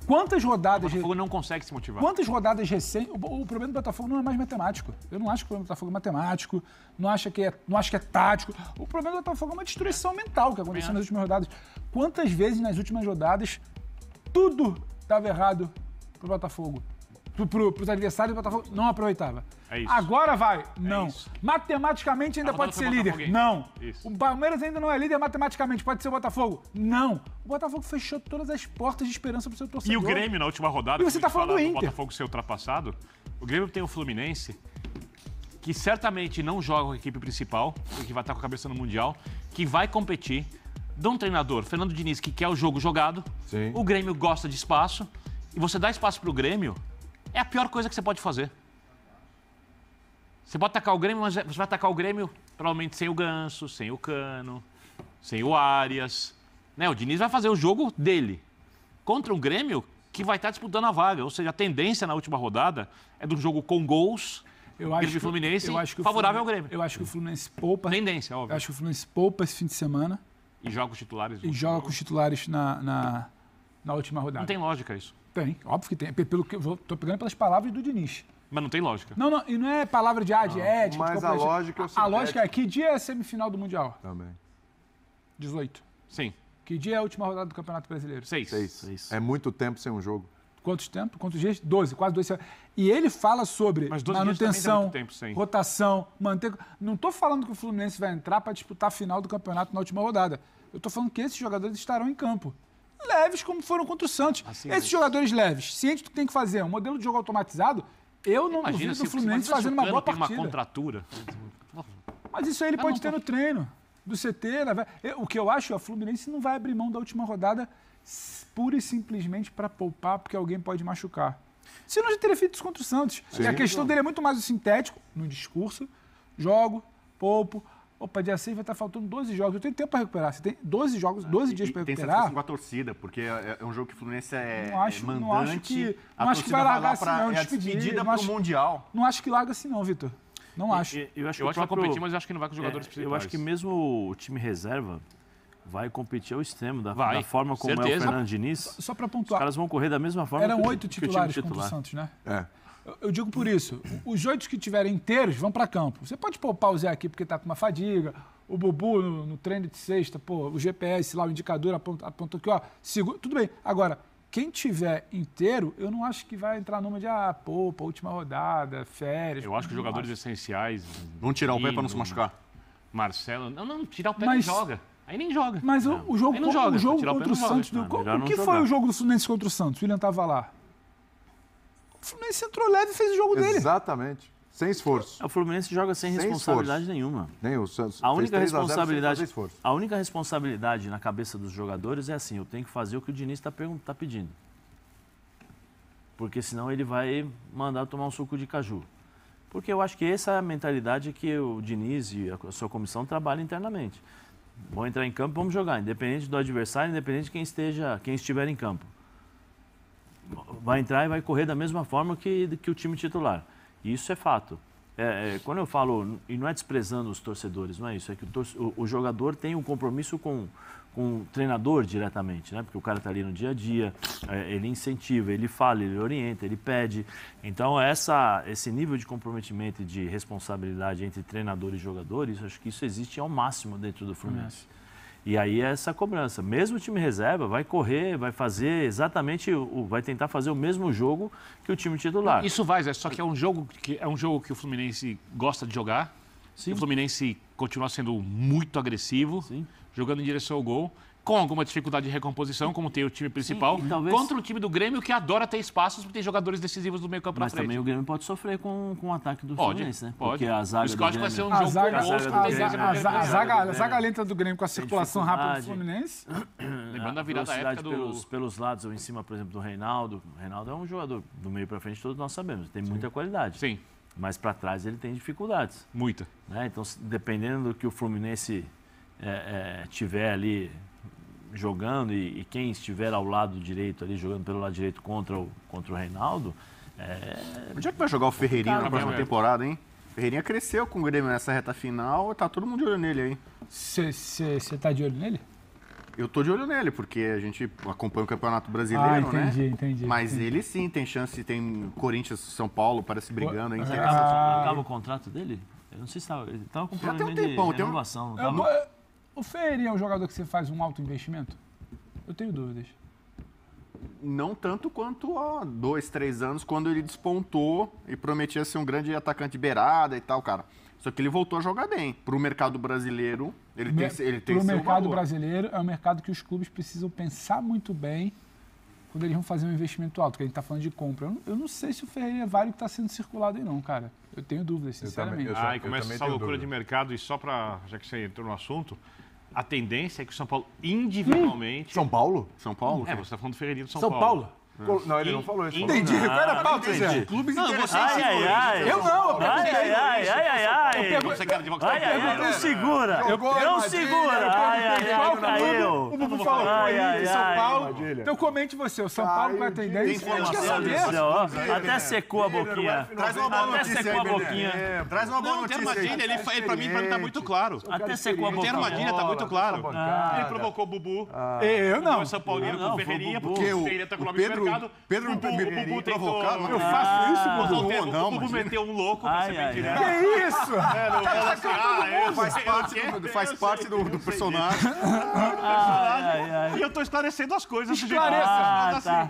Quantas rodadas... O Botafogo não consegue se motivar. Quantas rodadas recentes... O problema do Botafogo não é mais matemático. Eu não acho que o problema do Botafogo é matemático, não acho que é tático. O problema do Botafogo é uma destruição mental que aconteceu nas últimas rodadas. Quantas vezes nas últimas rodadas tudo dava errado pro Botafogo? Pros adversários do Botafogo não aproveitava. É isso. Agora vai. Não. Matematicamente ainda pode ser líder. Não. Isso. O Palmeiras ainda não é líder matematicamente. Pode ser o Botafogo. Não. O Botafogo fechou todas as portas de esperança pro seu torcedor. E o Grêmio na última rodada... E você tá falando do Inter. O Botafogo ser ultrapassado. O Grêmio tem o Fluminense, que certamente não joga com a equipe principal, que vai estar com a cabeça no Mundial, que vai competir. De um treinador, Fernando Diniz, que quer o jogo jogado. Sim. O Grêmio gosta de espaço. E você dá espaço pro Grêmio... É a pior coisa que você pode fazer. Você pode atacar o Grêmio, mas você vai atacar o Grêmio provavelmente sem o Ganso, sem o Cano, sem o Arias. O Diniz vai fazer o jogo dele. Contra um Grêmio que vai estar disputando a vaga. Ou seja, a tendência na última rodada é do jogo com gols. Grêmio Fluminense favorável ao Grêmio. Eu acho que o Fluminense poupa. Tendência, óbvio. Eu acho que o Fluminense poupa esse fim de semana. E joga os titulares. E joga com os titulares na última rodada. Não tem lógica isso. Tem, óbvio que tem. Pelo que eu tô pegando pelas palavras do Diniz. Mas não tem lógica. Não, e não é palavra de ética. Mas a lógica é o seguinte. A lógica é que dia é a semifinal do Mundial? Também. 18. Sim. Que dia é a última rodada do Campeonato Brasileiro? 6. É muito tempo sem um jogo. Quantos dias? 12, quase 2 semanas. E ele fala sobre manutenção, rotação, manter... Não estou falando que o Fluminense vai entrar para disputar a final do campeonato na última rodada. Eu estou falando que esses jogadores estarão em campo. Leves como foram contra o Santos. Esses jogadores leves, ciente do que tem que fazer, um modelo de jogo automatizado, eu não duvido do Fluminense fazendo uma boa partida. Tem uma contratura. Mas isso aí ele pode ter no treino do CT. O que eu acho, a Fluminense não vai abrir mão da última rodada pura e simplesmente para poupar, porque alguém pode machucar. Senão já teria feito isso contra o Santos. Sim. E a questão dele é muito mais o sintético, no discurso, jogo, poupo. Opa, dia 6 vai estar faltando 12 jogos. Eu tenho tempo para recuperar. Você tem 12 jogos, 12 dias para recuperar. Tem satisfação com a torcida, porque é um jogo que o Fluminense é mandante. Não acho que vai largar assim, não. É a despedida para o Mundial. Não acho que larga assim, não, Vitor. Não acho. Eu acho que vai competir, mas eu acho que não vai com os jogadores principais. Eu acho que mesmo o time reserva vai competir ao extremo, da forma como é o Fernando Diniz. Só para pontuar. Os caras vão correr da mesma forma. Eram 8 titulares contra o Santos, né? Eu digo por isso. Os 8 que tiverem inteiros vão para campo. Você pode poupar o Zé aqui porque está com uma fadiga. O Bubu no treino de sexta, o GPS lá, o indicador apontou aqui, tudo bem. Agora, quem tiver inteiro, eu não acho que vai entrar numa de, poupa, última rodada, férias. Eu acho que os jogadores essenciais... Vão tirar o pé para não se machucar. Marcelo... Não, tirar o pé nem joga. Aí nem joga. Mas o jogo contra o Santos... O que foi o jogo do Fluminense contra o Santos? O William estava lá. O Fluminense entrou leve e fez o jogo dele. Exatamente. Sem esforço. O Fluminense joga sem responsabilidade nenhuma. Nem o Santos. A única responsabilidade na cabeça dos jogadores é assim, eu tenho que fazer o que o Diniz está pedindo. Porque senão ele vai mandar tomar um suco de caju. Porque eu acho que essa é a mentalidade que o Diniz e a sua comissão trabalham internamente. Vamos entrar em campo, vamos jogar, independente do adversário, independente de quem estiver em campo. Vai entrar e vai correr da mesma forma que o time titular. Isso é fato. Quando eu falo, e não é desprezando os torcedores, não é isso, é que o jogador tem um compromisso com o treinador diretamente, né? Porque o cara está ali no dia a dia, ele incentiva, ele fala, ele orienta, ele pede. Então, esse nível de comprometimento e de responsabilidade entre treinador e jogadores, acho que isso existe ao máximo dentro do Fluminense. E aí é essa cobrança. Mesmo o time reserva vai correr, vai fazer exatamente, vai tentar fazer o mesmo jogo que o time titular. Isso vai, Zé, só que é um jogo que o Fluminense gosta de jogar. Sim. O Fluminense continua sendo muito agressivo, sim, jogando em direção ao gol, com alguma dificuldade de recomposição, como tem o time principal, sim, talvez... contra o time do Grêmio, que adora ter espaços, porque tem jogadores decisivos do meio campo pra frente. Mas também o Grêmio pode sofrer com o ataque do Fluminense, né? Pode. Porque a zaga do Grêmio... Vai ser um jogo a zaga lenta do Grêmio com a circulação rápida do Fluminense. Lembrando a virada época pelos lados ou em cima, por exemplo, do Reinaldo. O Reinaldo é um jogador do meio pra frente, todos nós sabemos. Tem muita qualidade. Sim. Mas para trás ele tem dificuldades. Muita. Né? Então, dependendo do que o Fluminense tiver ali jogando e quem estiver ao lado direito ali, jogando pelo lado direito contra o Reinaldo... Onde é que vai jogar o Ferreirinha na próxima temporada, hein? O Ferreirinha cresceu com o Grêmio nessa reta final, tá todo mundo de olho nele aí. Você tá de olho nele? Eu tô de olho nele, porque a gente acompanha o Campeonato Brasileiro, entendi. Mas ele sim tem chance, tem Corinthians, São Paulo, parece brigando. Acaba o contrato dele? Eu não sei se ele estava com problema de renovação. O Ferreirinha é um jogador que você faz um alto investimento? Eu tenho dúvidas. Não tanto quanto há 2, 3 anos, quando ele despontou e prometia ser um grande atacante de beirada e tal, cara. Só que ele voltou a jogar bem. Para o mercado brasileiro, ele tem seu mercado brasileiro, é um mercado que os clubes precisam pensar muito bem quando eles vão fazer um investimento alto, que a gente está falando de compra. Eu não sei se o Ferreira vale o que está sendo circulado aí não, cara. Eu tenho dúvidas, sinceramente. E começa essa loucura de mercado, e só para, já que você entrou no assunto, a tendência é que o São Paulo, individualmente... São Paulo? São Paulo? Você está falando do Ferreirinho do São Paulo? Não, ele não falou isso. Entendi. Qual era a pauta, Zé? Clubes interessantes. Eu não. Você quer de não segura. Não segura. Caiu. O Bubu falou São Paulo. Então comente você. O São Paulo vai atender isso. Até secou a boquinha. Traz uma boa notícia aí, Traz uma boa notícia aí. Ele, pra mim, tá muito claro. Até secou a boquinha. Tem armadilha, tá muito claro. Ele provocou o Bubu. Eu não. O São Paulino com o Ferreirinha, porque o Ferreirinha tá com o nome de mercado. Pedro o Bubu provocado. Eu faço isso, Bubu. O Bubu meteu um louco pra ser bem direto. Que isso? Faz parte do personagem. E eu tô esclarecendo as coisas. Esclareça.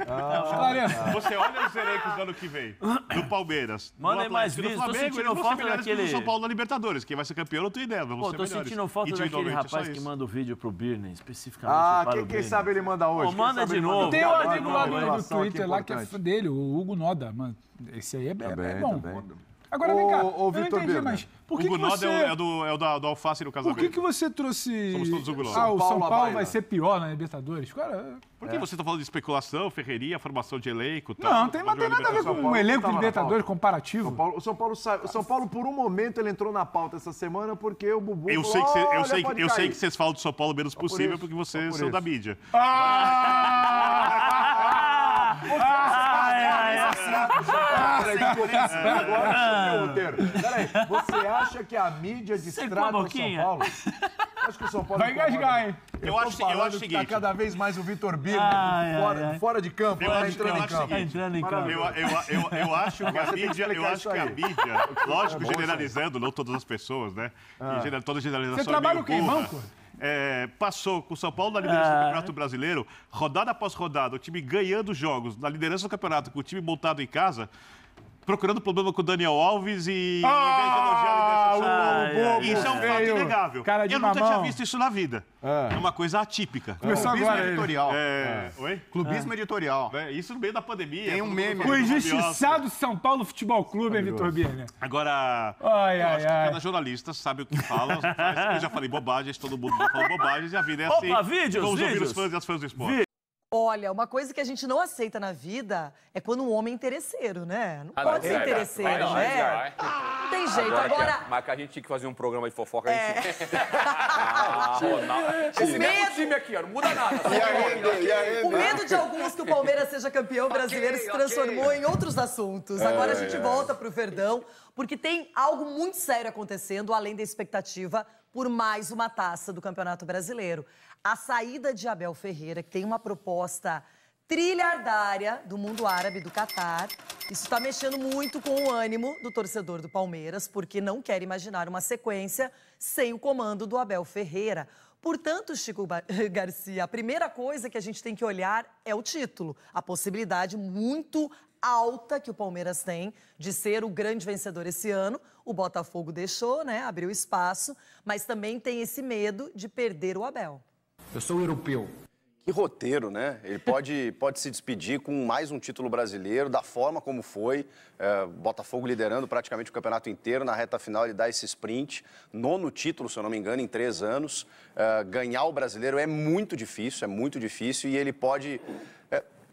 Você olha os elencos do ano que vem, do Palmeiras, manda aí mais vídeos. Tô sentindo falta daquele... São Paulo na Libertadores. Quem vai ser campeão, não tenho ideia. Tô sentindo falta daquele rapaz que manda o vídeo pro Birnen, especificamente para o Birnen. Quem sabe ele manda hoje. Manda de novo. Tem um amigo lá do Twitter lá que é dele, o Hugo Noda. Mano, esse aí é bom. Agora vem cá, eu não entendi, mas por que Hugo Noda você... é do Alface no casamento. Por que você trouxe... Somos todos Hugo Noda. O São Paulo vai ser pior na Libertadores? Cara... Por que você tá falando de especulação, Ferreirinha, formação de elenco? Tal, não tem nada a ver com um elenco de Libertadores comparativo. O São Paulo, por um momento, ele entrou na pauta essa semana porque o Bubu... Eu sei que vocês falam do São Paulo o menos possível porque vocês são da mídia. Peraí, você acha que a mídia destrata o São Paulo? Acho que o São Paulo vai engasgar, hein? Eu acho o seguinte. Tá cada vez mais o Vitor Birner fora de campo, entrando em campo. Eu acho que a mídia, lógico, generalizando, não todas as pessoas, né? Toda generalização. Você trabalha o quê, banco? passou com o São Paulo na liderança do Campeonato Brasileiro, rodada após rodada, o time ganhando jogos na liderança do campeonato, com o time montado em casa, procurando problema com o Daniel Alves e em vez de elogiar a liderança do São Paulo. Isso é um fato inegável. Eu nunca tinha visto isso na vida. É uma coisa atípica. Começou agora editorial. Oi? Clubismo editorial. Isso no meio da pandemia. Tem um meme. O injustiçado São Paulo Futebol Clube, Vitor Birner. Agora, eu acho que cada jornalista sabe o que fala. Eu já falei bobagens, todo mundo já falou bobagens e a vida é assim. Opa, vídeos, vamos ouvir vídeos. os fãs e as fãs do esporte. Olha, uma coisa que a gente não aceita na vida é quando um homem é interesseiro, né? Não pode ser interesseiro, né? Não tem jeito. Agora... Mas que a gente tinha que fazer um programa de fofoca, a gente... Esse mesmo time aqui, ó, não muda nada. O medo de alguns que o Palmeiras seja campeão brasileiro se transformou em outros assuntos. Agora a gente volta pro Verdão, porque tem algo muito sério acontecendo, além da expectativa por mais uma taça do Campeonato Brasileiro. A saída de Abel Ferreira, que tem uma proposta trilhardária do mundo árabe, do Catar. Isso está mexendo muito com o ânimo do torcedor do Palmeiras, porque não quer imaginar uma sequência sem o comando do Abel Ferreira. Portanto, Chico Garcia, a primeira coisa que a gente tem que olhar é o título. A possibilidade muito alta que o Palmeiras tem de ser o grande vencedor esse ano. O Botafogo deixou, né? Abriu espaço, mas também tem esse medo de perder o Abel. Eu sou europeu. Que roteiro, né? Ele pode se despedir com mais um título brasileiro, da forma como foi. Botafogo liderando praticamente o campeonato inteiro. Na reta final ele dá esse sprint. 9º título, se eu não me engano, em 3 anos. Ganhar o brasileiro é muito difícil e ele pode...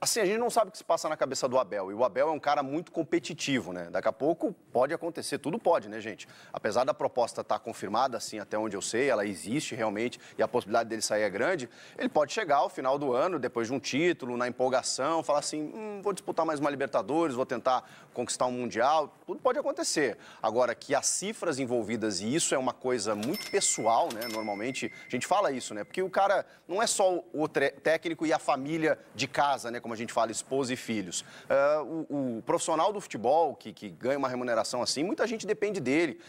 Assim, a gente não sabe o que se passa na cabeça do Abel. E o Abel é um cara muito competitivo, né? Daqui a pouco pode acontecer, tudo pode, né, gente? Apesar da proposta estar confirmada, assim, até onde eu sei, ela existe realmente e a possibilidade dele sair é grande, ele pode chegar ao final do ano, depois de um título, na empolgação, falar assim, vou disputar mais uma Libertadores, vou tentar conquistar um Mundial, tudo pode acontecer. Agora, que as cifras envolvidas, e isso é uma coisa muito pessoal, né? Normalmente, a gente fala isso, né? Porque o cara não é só o técnico e a família de casa, né? Como a gente fala, esposa e filhos. O profissional do futebol que ganha uma remuneração assim, muita gente depende dele.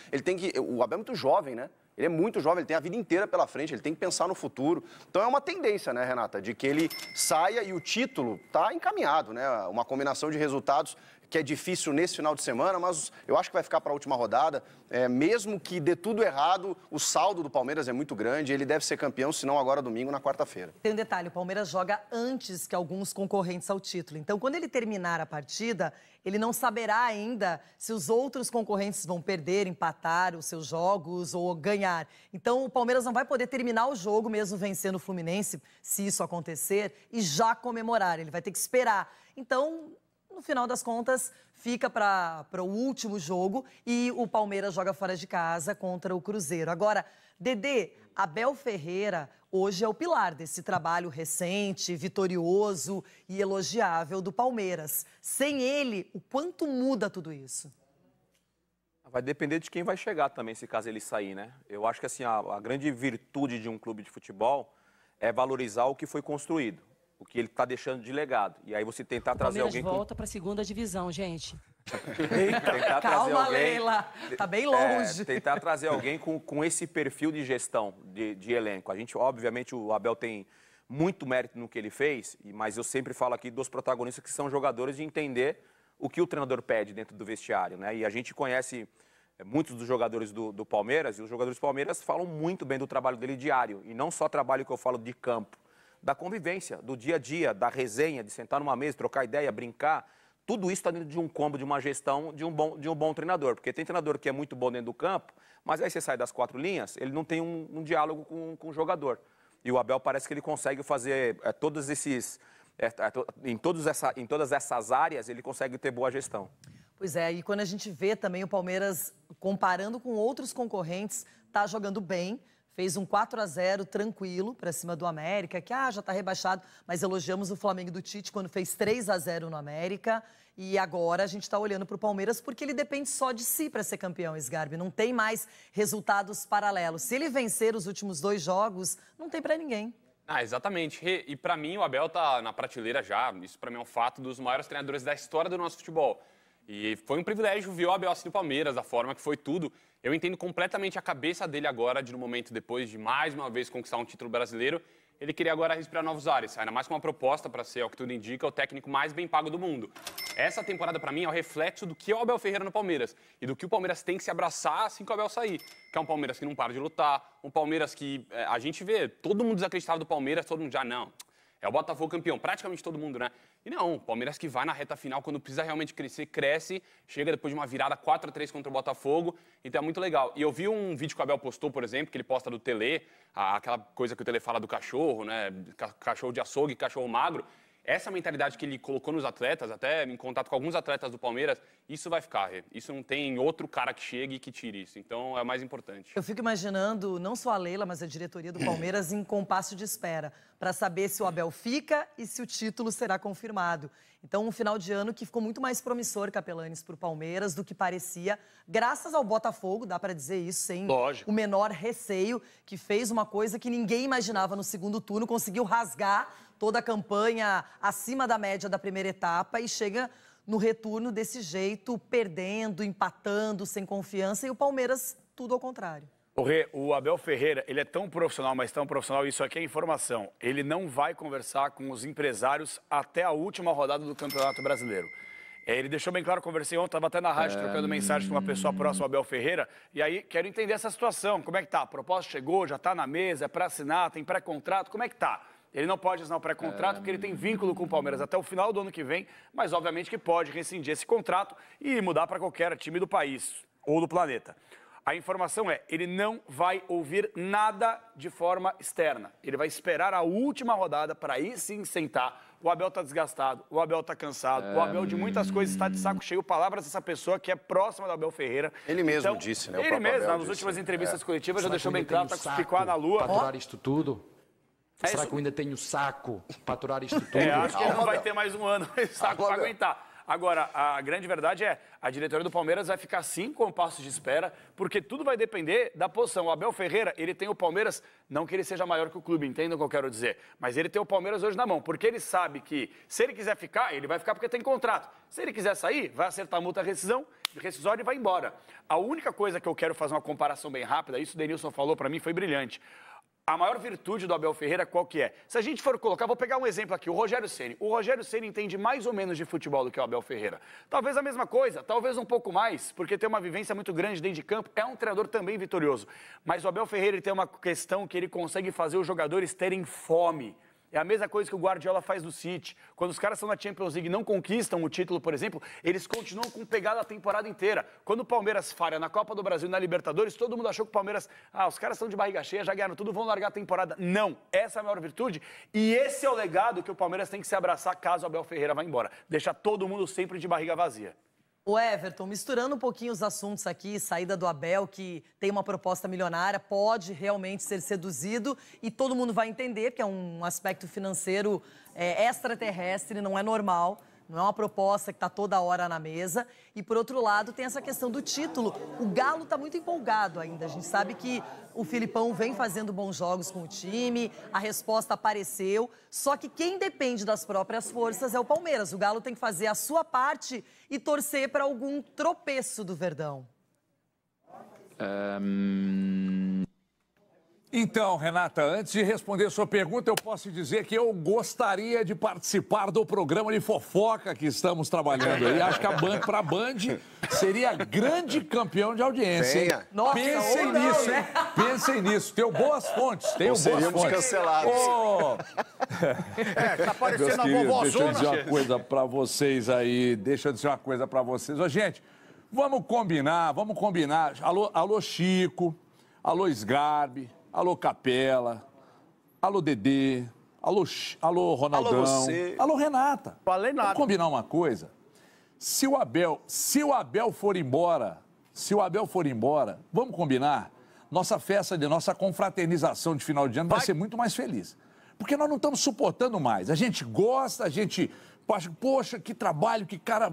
O Abel é muito jovem, né? Ele é muito jovem, ele tem a vida inteira pela frente, ele tem que pensar no futuro. Então é uma tendência, né, Renata, de que ele saia e o título está encaminhado, né? Uma combinação de resultados que é difícil nesse final de semana, mas eu acho que vai ficar para a última rodada. Mesmo que dê tudo errado, o saldo do Palmeiras é muito grande, ele deve ser campeão, se não agora domingo, na quarta-feira. Tem um detalhe, o Palmeiras joga antes que alguns concorrentes ao título. Então, quando ele terminar a partida, ele não saberá ainda se os outros concorrentes vão perder, empatar os seus jogos ou ganhar. Então, o Palmeiras não vai poder terminar o jogo, mesmo vencendo o Fluminense, se isso acontecer, e já comemorar. Ele vai ter que esperar. Então, no final das contas, fica para o último jogo e o Palmeiras joga fora de casa contra o Cruzeiro. Agora, Dedê, Abel Ferreira hoje é o pilar desse trabalho recente, vitorioso e elogiável do Palmeiras. Sem ele, o quanto muda tudo isso? Vai depender de quem vai chegar também, se caso ele sair, né? Eu acho que assim, a grande virtude de um clube de futebol é valorizar o que foi construído, o que ele está deixando de legado. E aí você tentar trazer alguém... O Palmeiras volta para a segunda divisão, gente. Tentar trazer Calma, alguém, Leila. Tá bem longe. Tentar trazer alguém com esse perfil de gestão, de elenco. A gente, obviamente, o Abel tem muito mérito no que ele fez, mas eu sempre falo aqui dos protagonistas que são jogadores de entender o que o treinador pede dentro do vestiário, né? E a gente conhece muitos dos jogadores do Palmeiras, e os jogadores do Palmeiras falam muito bem do trabalho dele diário. E não só trabalho que eu falo de campo, da convivência, do dia a dia, da resenha, de sentar numa mesa, trocar ideia, brincar. Tudo isso está dentro de um combo, de uma gestão de um bom treinador. Porque tem treinador que é muito bom dentro do campo, mas aí você sai das 4 linhas, ele não tem um diálogo com o jogador. E o Abel parece que ele consegue fazer todos esses... em todas essas áreas, ele consegue ter boa gestão. Pois é, e quando a gente vê também o Palmeiras, comparando com outros concorrentes, tá jogando bem. Fez um 4-0 tranquilo para cima do América, que já está rebaixado, mas elogiamos o Flamengo do Tite quando fez 3-0 no América. E agora a gente está olhando para o Palmeiras porque ele depende só de si para ser campeão, Sgarbi. Não tem mais resultados paralelos. Se ele vencer os últimos 2 jogos, não tem para ninguém. Exatamente. E para mim o Abel tá na prateleira já. Isso para mim é um fato dos maiores treinadores da história do nosso futebol. E foi um privilégio ver o Abel assim no Palmeiras, da forma que foi tudo. Eu entendo completamente a cabeça dele agora, no momento depois de mais uma vez conquistar um título brasileiro. Ele queria agora respirar novos ares, ainda mais com uma proposta para ser, ao que tudo indica, o técnico mais bem pago do mundo. Essa temporada, para mim, é o reflexo do que é o Abel Ferreira no Palmeiras e do que o Palmeiras tem que se abraçar assim que o Abel sair. Que é um Palmeiras que não para de lutar, um Palmeiras que a gente vê, todo mundo desacreditava do Palmeiras, todo mundo já não. É o Botafogo campeão, praticamente todo mundo, né? E não, o Palmeiras que vai na reta final, quando precisa realmente crescer, cresce, chega depois de uma virada 4-3 contra o Botafogo, então é muito legal. E eu vi um vídeo que o Abel postou, por exemplo, que ele posta do Tele, aquela coisa que o Tele fala do cachorro, né? Cachorro de açougue, cachorro magro. Essa mentalidade que ele colocou nos atletas, até em contato com alguns atletas do Palmeiras, isso vai ficar. Isso não tem outro cara que chegue e que tire isso. Então, é o mais importante. Eu fico imaginando, não só a Leila, mas a diretoria do Palmeiras em compasso de espera, para saber se o Abel fica e se o título será confirmado. Então, um final de ano que ficou muito mais promissor, Capelanes, para o Palmeiras do que parecia, graças ao Botafogo, dá para dizer isso, sem o menor receio, que fez uma coisa que ninguém imaginava no segundo turno, conseguiu rasgar toda a campanha acima da média da primeira etapa e chega no retorno desse jeito, perdendo, empatando, sem confiança, e o Palmeiras tudo ao contrário. O Abel Ferreira, ele é tão profissional, mas tão profissional, isso aqui é informação. Ele não vai conversar com os empresários até a última rodada do Campeonato Brasileiro. Ele deixou bem claro, conversei ontem, estava até na rádio trocando mensagem com uma pessoa próxima ao Abel Ferreira, e aí quero entender essa situação, como é que tá? A proposta chegou, já está na mesa, é para assinar, tem pré-contrato, como é que tá? Ele não pode assinar o pré-contrato porque ele tem vínculo com o Palmeiras até o final do ano que vem, mas obviamente que pode rescindir esse contrato e mudar para qualquer time do país ou do planeta. A informação é, ele não vai ouvir nada de forma externa. Ele vai esperar a última rodada para aí sim sentar. O Abel está desgastado, o Abel está cansado, o Abel de muitas coisas está de saco cheio. Palavras dessa pessoa que é próxima do Abel Ferreira. Ele mesmo disse, né? Ele mesmo, nas últimas entrevistas coletivas, já deixou bem claro, está com os picó na lua. Para aturar isto tudo? Será que eu ainda tenho saco para aturar isto tudo? Acho que ele não vai ter mais um ano de saco para aguentar. Agora, a grande verdade é, a diretoria do Palmeiras vai ficar sim com passos de espera, porque tudo vai depender da posição. O Abel Ferreira, ele tem o Palmeiras, não que ele seja maior que o clube, entendam o que eu quero dizer, mas ele tem o Palmeiras hoje na mão, porque ele sabe que se ele quiser ficar, ele vai ficar porque tem contrato. Se ele quiser sair, vai acertar a multa rescisória e vai embora. A única coisa que eu quero fazer uma comparação bem rápida, isso o Denilson falou para mim, foi brilhante. A maior virtude do Abel Ferreira qual que é? Se a gente for colocar, vou pegar um exemplo aqui, o Rogério Ceni. O Rogério Ceni entende mais ou menos de futebol do que o Abel Ferreira. Talvez a mesma coisa, talvez um pouco mais, porque tem uma vivência muito grande dentro de campo, é um treinador também vitorioso. Mas o Abel Ferreira ele tem uma questão que ele consegue fazer os jogadores terem fome. É a mesma coisa que o Guardiola faz no City. Quando os caras estão na Champions League e não conquistam o título, por exemplo, eles continuam com pegada a temporada inteira. Quando o Palmeiras falha na Copa do Brasil e na Libertadores, todo mundo achou que o Palmeiras... os caras estão de barriga cheia, já ganharam tudo, vão largar a temporada. Não, essa é a maior virtude. E esse é o legado que o Palmeiras tem que se abraçar caso o Abel Ferreira vá embora. Deixar todo mundo sempre de barriga vazia. O Everton, misturando um pouquinho os assuntos aqui, saída do Abel, que tem uma proposta milionária, pode realmente ser seduzido e todo mundo vai entender que é um aspecto financeiro extraterrestre, não é normal. Não é uma proposta que está toda hora na mesa. E, por outro lado, tem essa questão do título. O Galo está muito empolgado ainda. A gente sabe que o Filipão vem fazendo bons jogos com o time, a resposta apareceu. Só que quem depende das próprias forças é o Palmeiras. O Galo tem que fazer a sua parte e torcer para algum tropeço do Verdão. Então, Renata, antes de responder a sua pergunta, eu posso dizer que eu gostaria de participar do programa de fofoca que estamos trabalhando aí. Acho que para a Band seria grande campeão de audiência, hein? Nossa, pensem nisso, hein? Pensem nisso. Tenho boas fontes. Seríamos cancelados. Tá parecendo a vovózona. Deixa eu dizer uma coisa para vocês aí. Ô, gente, vamos combinar. Alô, Chico. Alô, Sgarbi. Alô, Capela. Alô, Dedê. Alô, Ronaldão. Alô, você. Alô, Renata. Falei nada. Vamos combinar uma coisa? Se o Abel for embora, vamos combinar? Nossa festa nossa confraternização de final de ano vai ser muito mais feliz. Porque nós não estamos suportando mais. A gente gosta, a gente... Poxa, que trabalho, que cara...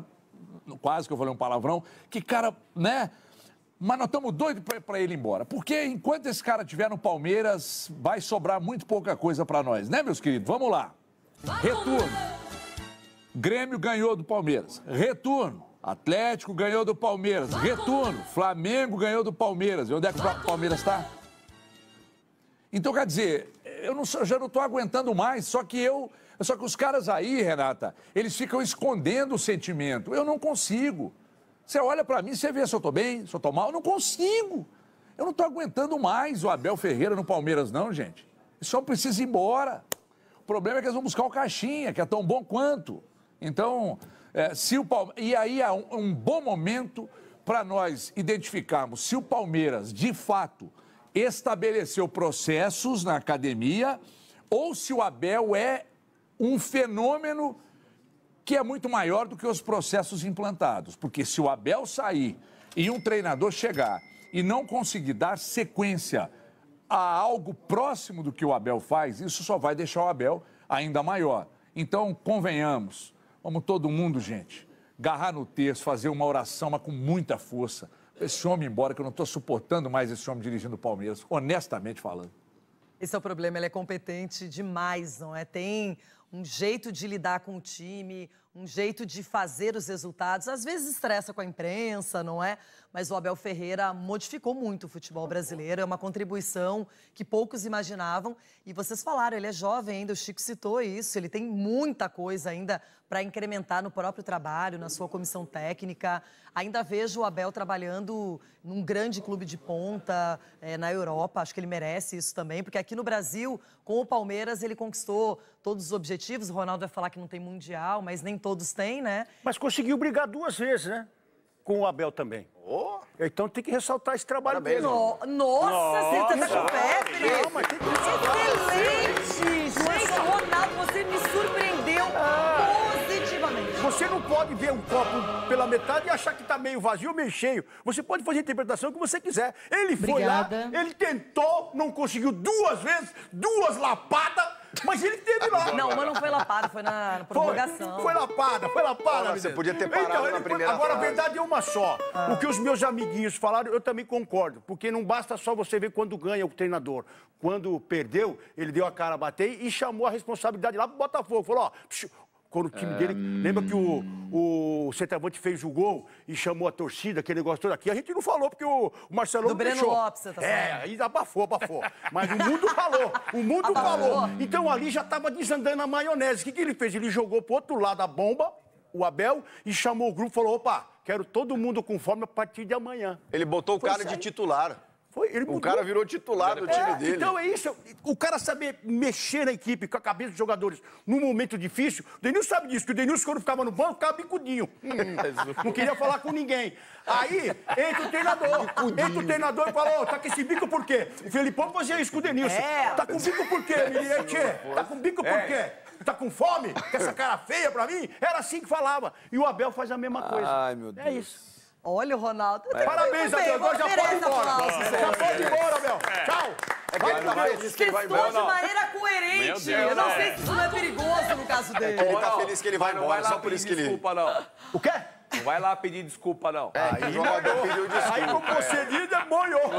Quase que eu falei um palavrão. Que cara, né... Mas nós estamos doidos para ele ir embora. Porque enquanto esse cara estiver no Palmeiras, vai sobrar muito pouca coisa para nós. Né, meus queridos? Vamos lá. Retorno. Grêmio ganhou do Palmeiras. Retorno. Atlético ganhou do Palmeiras. Retorno. Flamengo ganhou do Palmeiras. E onde é que o Palmeiras está? Então, quer dizer, eu já não estou aguentando mais. Só que os caras aí, Renata, eles ficam escondendo o sentimento. Eu não consigo. Você olha para mim, você vê se eu estou bem, se eu estou mal. Eu não consigo. Eu não estou aguentando mais o Abel Ferreira no Palmeiras, não, gente. Esse homem precisa ir embora. O problema é que eles vão buscar o Caixinha, que é tão bom quanto. Então, e aí há um bom momento para nós identificarmos se o Palmeiras, de fato, estabeleceu processos na academia ou se o Abel é um fenômeno que é muito maior do que os processos implantados. Porque se o Abel sair e um treinador chegar e não conseguir dar sequência a algo próximo do que o Abel faz, isso só vai deixar o Abel ainda maior. Então, convenhamos, vamos todo mundo, gente, agarrar no terço, fazer uma oração, mas com muita força. Esse homem embora, que eu não estou suportando mais esse homem dirigindo o Palmeiras, honestamente falando. Esse é o problema, ele é competente demais, não é? Tem um jeito de lidar com o time, um jeito de fazer os resultados. Às vezes estressa com a imprensa, não é? Mas o Abel Ferreira modificou muito o futebol brasileiro, é uma contribuição que poucos imaginavam. E vocês falaram, ele é jovem ainda, o Chico citou isso, ele tem muita coisa ainda para incrementar no próprio trabalho, na sua comissão técnica. Ainda vejo o Abel trabalhando num grande clube de ponta na Europa, acho que ele merece isso também, porque aqui no Brasil, com o Palmeiras, ele conquistou todos os objetivos. O Ronaldo vai falar que não tem Mundial, mas nem todos têm, né? Mas conseguiu brigar 2 vezes, né? Com o Abel também. Oh. Então tem que ressaltar esse trabalho dele. Nossa, você tá com febre? Não, mas tem que ressaltar. Excelente! Gente, Ronaldo, você me surpreendeu positivamente. Você não pode ver um copo pela metade e achar que tá meio vazio ou meio cheio. Você pode fazer a interpretação que você quiser. Ele foi lá, ele tentou, não conseguiu 2 vezes, 2 lapadas. Mas ele teve lá. Não, mas não foi lapada, foi na prorrogação. Foi lapada. Você podia ter parado na primeira Agora, frase. a verdade é uma só. O que os meus amiguinhos falaram, eu também concordo. Porque não basta só você ver quando ganha o treinador. Quando perdeu, ele deu a cara a bater e chamou a responsabilidade lá pro Botafogo. Falou, ó... Quando o time dele... Lembra que o centroavante fez o gol e chamou a torcida, aquele negócio todo aqui? A gente não falou porque o Marcelo não deixou. Do Breno Lopes, você tá falando. Aí abafou. Mas o mundo falou. O mundo falou. Então ali já estava desandando a maionese. O que ele fez? Ele jogou pro outro lado a bomba, o Abel, e chamou o grupo e falou, opa, quero todo mundo com fome a partir de amanhã. Ele botou o cara de titular. O cara virou titular do time dele. Então é isso. O cara saber mexer na equipe com a cabeça dos jogadores num momento difícil. O Denilson sabe disso, que o Denilson, quando ficava no banco, ficava bicudinho. Não queria falar com ninguém. Aí entra o treinador e fala, tá com esse bico por quê? O Felipão fazia isso com o Denilson. Tá com bico por quê, Miliete? Tá com bico por quê? Tá com fome? Com essa cara feia pra mim? Era assim que falava. E o Abel faz a mesma coisa. Ai, meu Deus. É isso. Olha o Ronaldo. Parabéns, Abel. Agora já pode ir embora. Já pode ir embora, Abel. Tchau. Estou de maneira coerente. Eu não sei se isso não é perigoso no caso dele. Ele tá feliz que ele vai embora, só por isso que ele... Desculpa, não. O quê? Não vai lá pedir desculpa, não. Aí o Abel pediu desculpa. Aí, como você diz, moiou.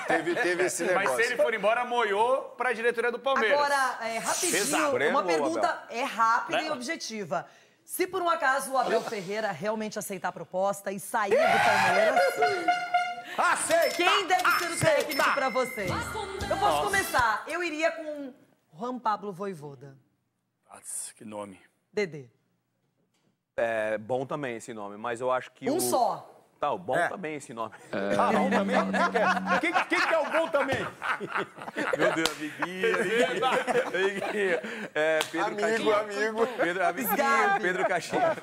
Teve esse negócio. Mas se ele for embora, moiou pra diretoria do Palmeiras. Agora, rapidinho, uma pergunta rápida e objetiva. Se por um acaso o Abel Ferreira realmente aceitar a proposta e sair do Palmeiras... Aceita! Quem deve ser o técnico pra vocês? Eu posso começar. Eu iria com Juan Pablo Vojvoda. Nossa, que nome. Dedê. É bom também esse nome, mas eu acho que só. Tá, o bom também esse nome. Bom também? Quem que é o bom também? Meu Deus, amiguinho. Amigo. Pedro Caixinha.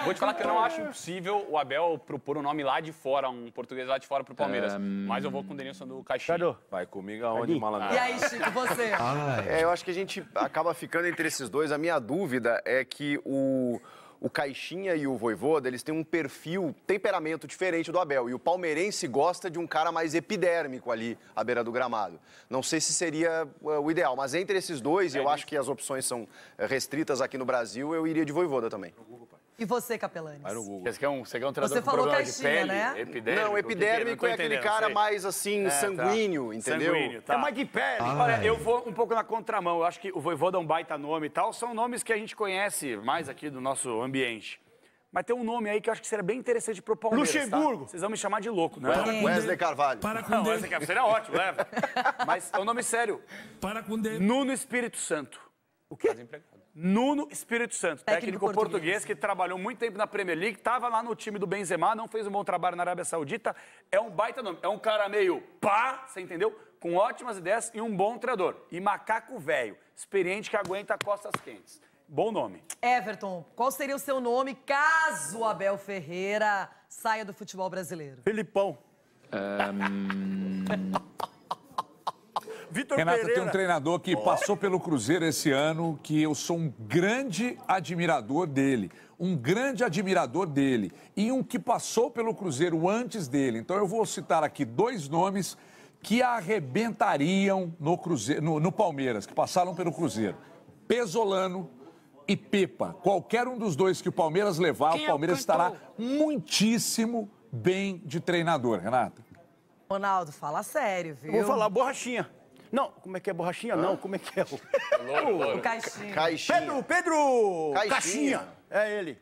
Vou te falar que eu não acho impossível o Abel propor um nome lá de fora, um português lá de fora pro Palmeiras. Mas eu vou com o Denilson do Caixinha. Vai comigo aonde, malandro? E aí, Chico, você? Eu acho que a gente acaba ficando entre esses dois. A minha dúvida é que o Caixinha e o Vojvoda, eles têm um perfil, temperamento diferente do Abel. E o palmeirense gosta de um cara mais epidérmico ali, à beira do gramado. Não sei se seria o ideal, mas entre esses dois, eu acho que as opções são restritas aqui no Brasil, eu iria de Vojvoda também. E você, Capelani? Vai no Google. Você quer um treinador você com falou problema Caixinha, de pele? né? Epidérmico? Não, epidérmico é aquele cara mais, assim, sanguíneo, entendeu? Sanguíneo, tá. É mais de pele. Olha, eu vou um pouco na contramão. Eu acho que o Vojvoda é um baita nome e tal. São nomes que a gente conhece mais aqui do nosso ambiente. Mas tem um nome aí que eu acho que seria bem interessante pro Palmeiras. Luxemburgo. Tá? Vocês vão me chamar de louco, né? Wesley Carvalho. Não, Wesley Carvalho seria ótimo, leva. Mas é um nome sério. Nuno Espírito Santo. O quê? Nuno Espírito Santo, técnico português que trabalhou muito tempo na Premier League, estava lá no time do Benzema, não fez um bom trabalho na Arábia Saudita. É um baita nome. É um cara meio pá, você entendeu? Com ótimas ideias e um bom treinador. E macaco velho, experiente que aguenta costas quentes. Bom nome. Everton, qual seria o seu nome caso o Abel Ferreira saia do futebol brasileiro? Felipão. Vitor Pereira. Tem um treinador que passou pelo Cruzeiro esse ano, que eu sou um grande admirador dele. Um grande admirador dele. E um que passou pelo Cruzeiro antes dele. Então eu vou citar aqui 2 nomes que arrebentariam no Cruzeiro, no Palmeiras, que passaram pelo Cruzeiro. Pesolano e Pepa. Qualquer um dos 2 que o Palmeiras levar, o Palmeiras estará muitíssimo bem de treinador, Renata. Ronaldo, fala sério, viu? Eu vou falar borrachinha. Não, como é que é borrachinha? Não, como é que é? O Caixinha. Pedro Caixinha. É ele.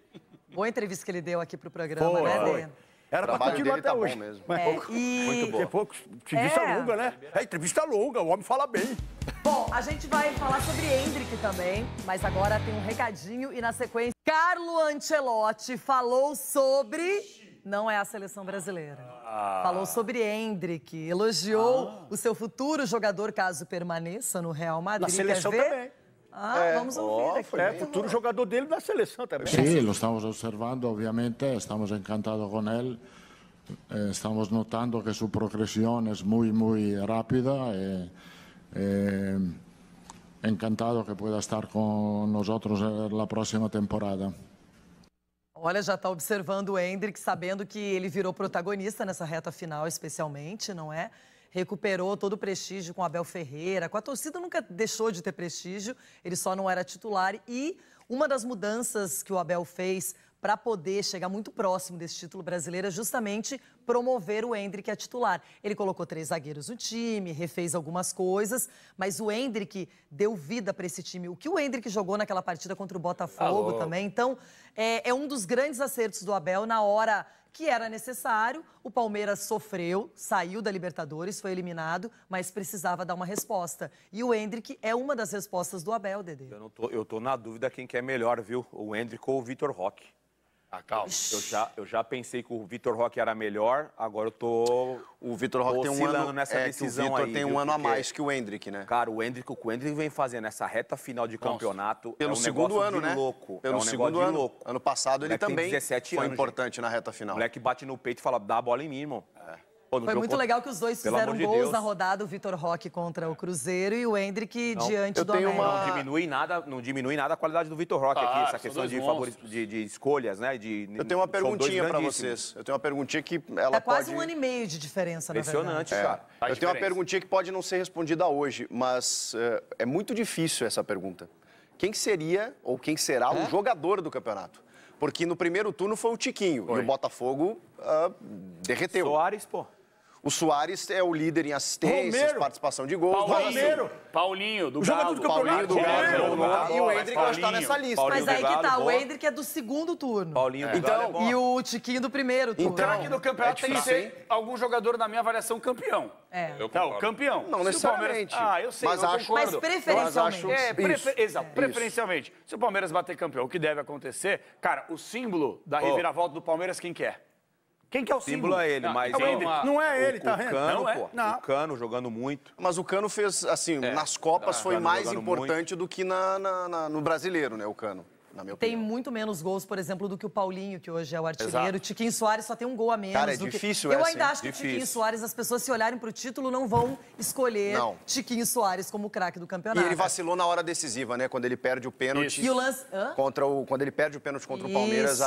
Boa entrevista que ele deu aqui pro programa, né, Dê? Era pra continuar até hoje. Bom mesmo. Muito bom. Entrevista longa, né? É entrevista longa, o homem fala bem. Bom, a gente vai falar sobre Endrick também, mas agora tem um recadinho e na sequência, Carlo Ancelotti falou sobre... Não é a seleção brasileira. Falou sobre Endrick, elogiou o seu futuro jogador caso permaneça no Real Madrid. Na seleção também. Vamos ouvir aqui. Futuro jogador dele na seleção também. Sí, lo estamos observando, obviamente, estamos encantados con él. Estamos notando que su progresión es muy, muy rápida. Encantado que pueda estar con nosotros la próxima temporada. Olha, já está observando o Endrick, sabendo que ele virou protagonista nessa reta final, especialmente, não é? Recuperou todo o prestígio com o Abel Ferreira. Com a torcida nunca deixou de ter prestígio, ele só não era titular. E uma das mudanças que o Abel fez para poder chegar muito próximo desse título brasileiro é justamente promover o Endrick a titular. Ele colocou 3 zagueiros no time, refez algumas coisas, mas o Endrick deu vida para esse time. O que o Endrick jogou naquela partida contra o Botafogo também. Então, é um dos grandes acertos do Abel na hora que era necessário. O Palmeiras sofreu, saiu da Libertadores, foi eliminado, mas precisava dar uma resposta. E o Endrick é uma das respostas do Abel, Dedê. Eu tô na dúvida quem que é melhor, viu? O Endrick ou o Vitor Roque. Calma. Eu já pensei que o Vitor Roque era melhor, agora eu tô o Vitor Roque tem um ano nessa decisão que o Vitor aí, tem um ano a mais que o Endrick, né? Cara, o Endrick vem fazendo essa reta final de campeonato pelo segundo ano, né? Louco. Pelo segundo ano. Louco. Ano passado ele também 17 foi anos, importante na reta final. O moleque bate no peito e fala, dá a bola em mim, irmão. Foi muito legal que os dois fizeram gols na rodada, o Vitor Roque contra o Cruzeiro e o Endrick diante do América. Não diminui nada a qualidade do Vitor Roque aqui, essa questão de escolhas, né? Eu tenho uma perguntinha para vocês. Eu tenho uma perguntinha que ela quase 1 ano e meio de diferença, na verdade. Impressionante, cara. Eu tenho uma perguntinha que pode não ser respondida hoje, mas é muito difícil essa pergunta. Quem seria ou quem será o jogador do campeonato? Porque no primeiro turno foi o Tiquinho e o Botafogo derreteu. Soares, pô. O Soares é o líder em assistências, participação de gols. Paulinho, do Galo. Paulinho, do Galo. E o Endrick vai estar nessa lista. Mas aí que tá, o Endrick é do segundo turno. Paulinho do Galo e o Tiquinho do primeiro turno. O craque do campeonato tem que ser algum jogador, na minha avaliação, campeão. Campeão. Não necessariamente. Eu sei, mas eu acho, concordo. Mas preferencialmente. Exato, preferencialmente. Se o Palmeiras bater campeão, o que deve acontecer, cara, o símbolo da reviravolta do Palmeiras, quem que é? Quem que é o símbolo? É ele, mas não é ele, tá vendo? O Cano jogando muito. Mas o Cano fez, assim, nas Copas foi mais importante do que no brasileiro, né, o Cano. Na minha opinião. Tem muito menos gols, por exemplo, do que o Paulinho, que hoje é o artilheiro. O Tiquinho Soares só tem um gol a menos. Cara, é difícil Eu ainda acho que o Tiquinho Soares, as pessoas se olharem pro título, não vão escolher Tiquinho Soares como craque do campeonato. E ele vacilou na hora decisiva, né? Quando ele perde o pênalti. E o lance... Quando ele perde o pênalti contra o Palmeiras,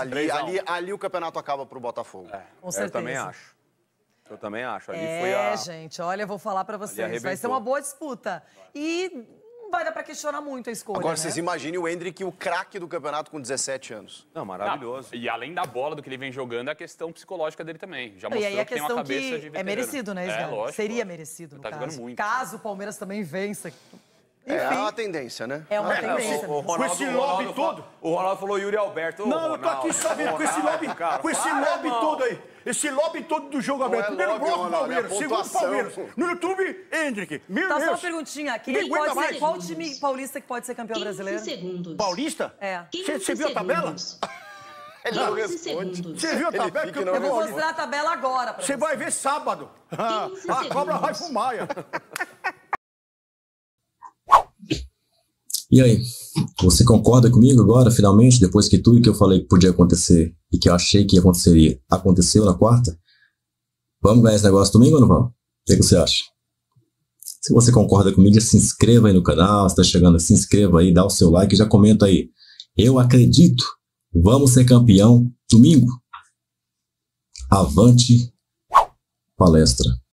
ali o campeonato acaba pro Botafogo. Com certeza. Eu também acho. Ali foi gente, olha, eu vou falar pra vocês. Vai ser uma boa disputa. E... vai dar pra questionar muito a escolha. Agora, vocês imaginem o Endrick, o craque do campeonato com 17 anos. Não, maravilhoso. E além da bola, do que ele vem jogando, é a questão psicológica dele também. Já mostrou e aí a que tem uma questão cabeça de que veterano. é merecido, né, Isgan? Lógico. Seria merecido, no caso. Muito. Caso o Palmeiras também vença, É uma tendência, né? É uma tendência. Com esse lobby todo. O Ronaldo falou Yuri Alberto. Não, eu tô aqui só vendo com esse lobby todo aí. Esse lobby todo do jogo aberto. Primeiro bloco, Palmeiras. Segundo, Palmeiras. No YouTube, Hendrick. Meu Deus. Só uma perguntinha. Qual time paulista que pode ser campeão brasileiro? 15 segundos. Paulista? É. Você viu a tabela? Ele não responde. Você viu a tabela? Eu vou mostrar a tabela agora. Você vai ver sábado. A cobra vai fumar. E aí, você concorda comigo agora, finalmente, depois que tudo que eu falei que podia acontecer e que eu achei que aconteceria, aconteceu na quarta? Vamos ganhar esse negócio domingo ou não vamos? O que você acha? Se você concorda comigo, já se inscreva aí no canal, se está chegando, se inscreva aí, dá o seu like e já comenta aí. Eu acredito, vamos ser campeão domingo. Avante palestra.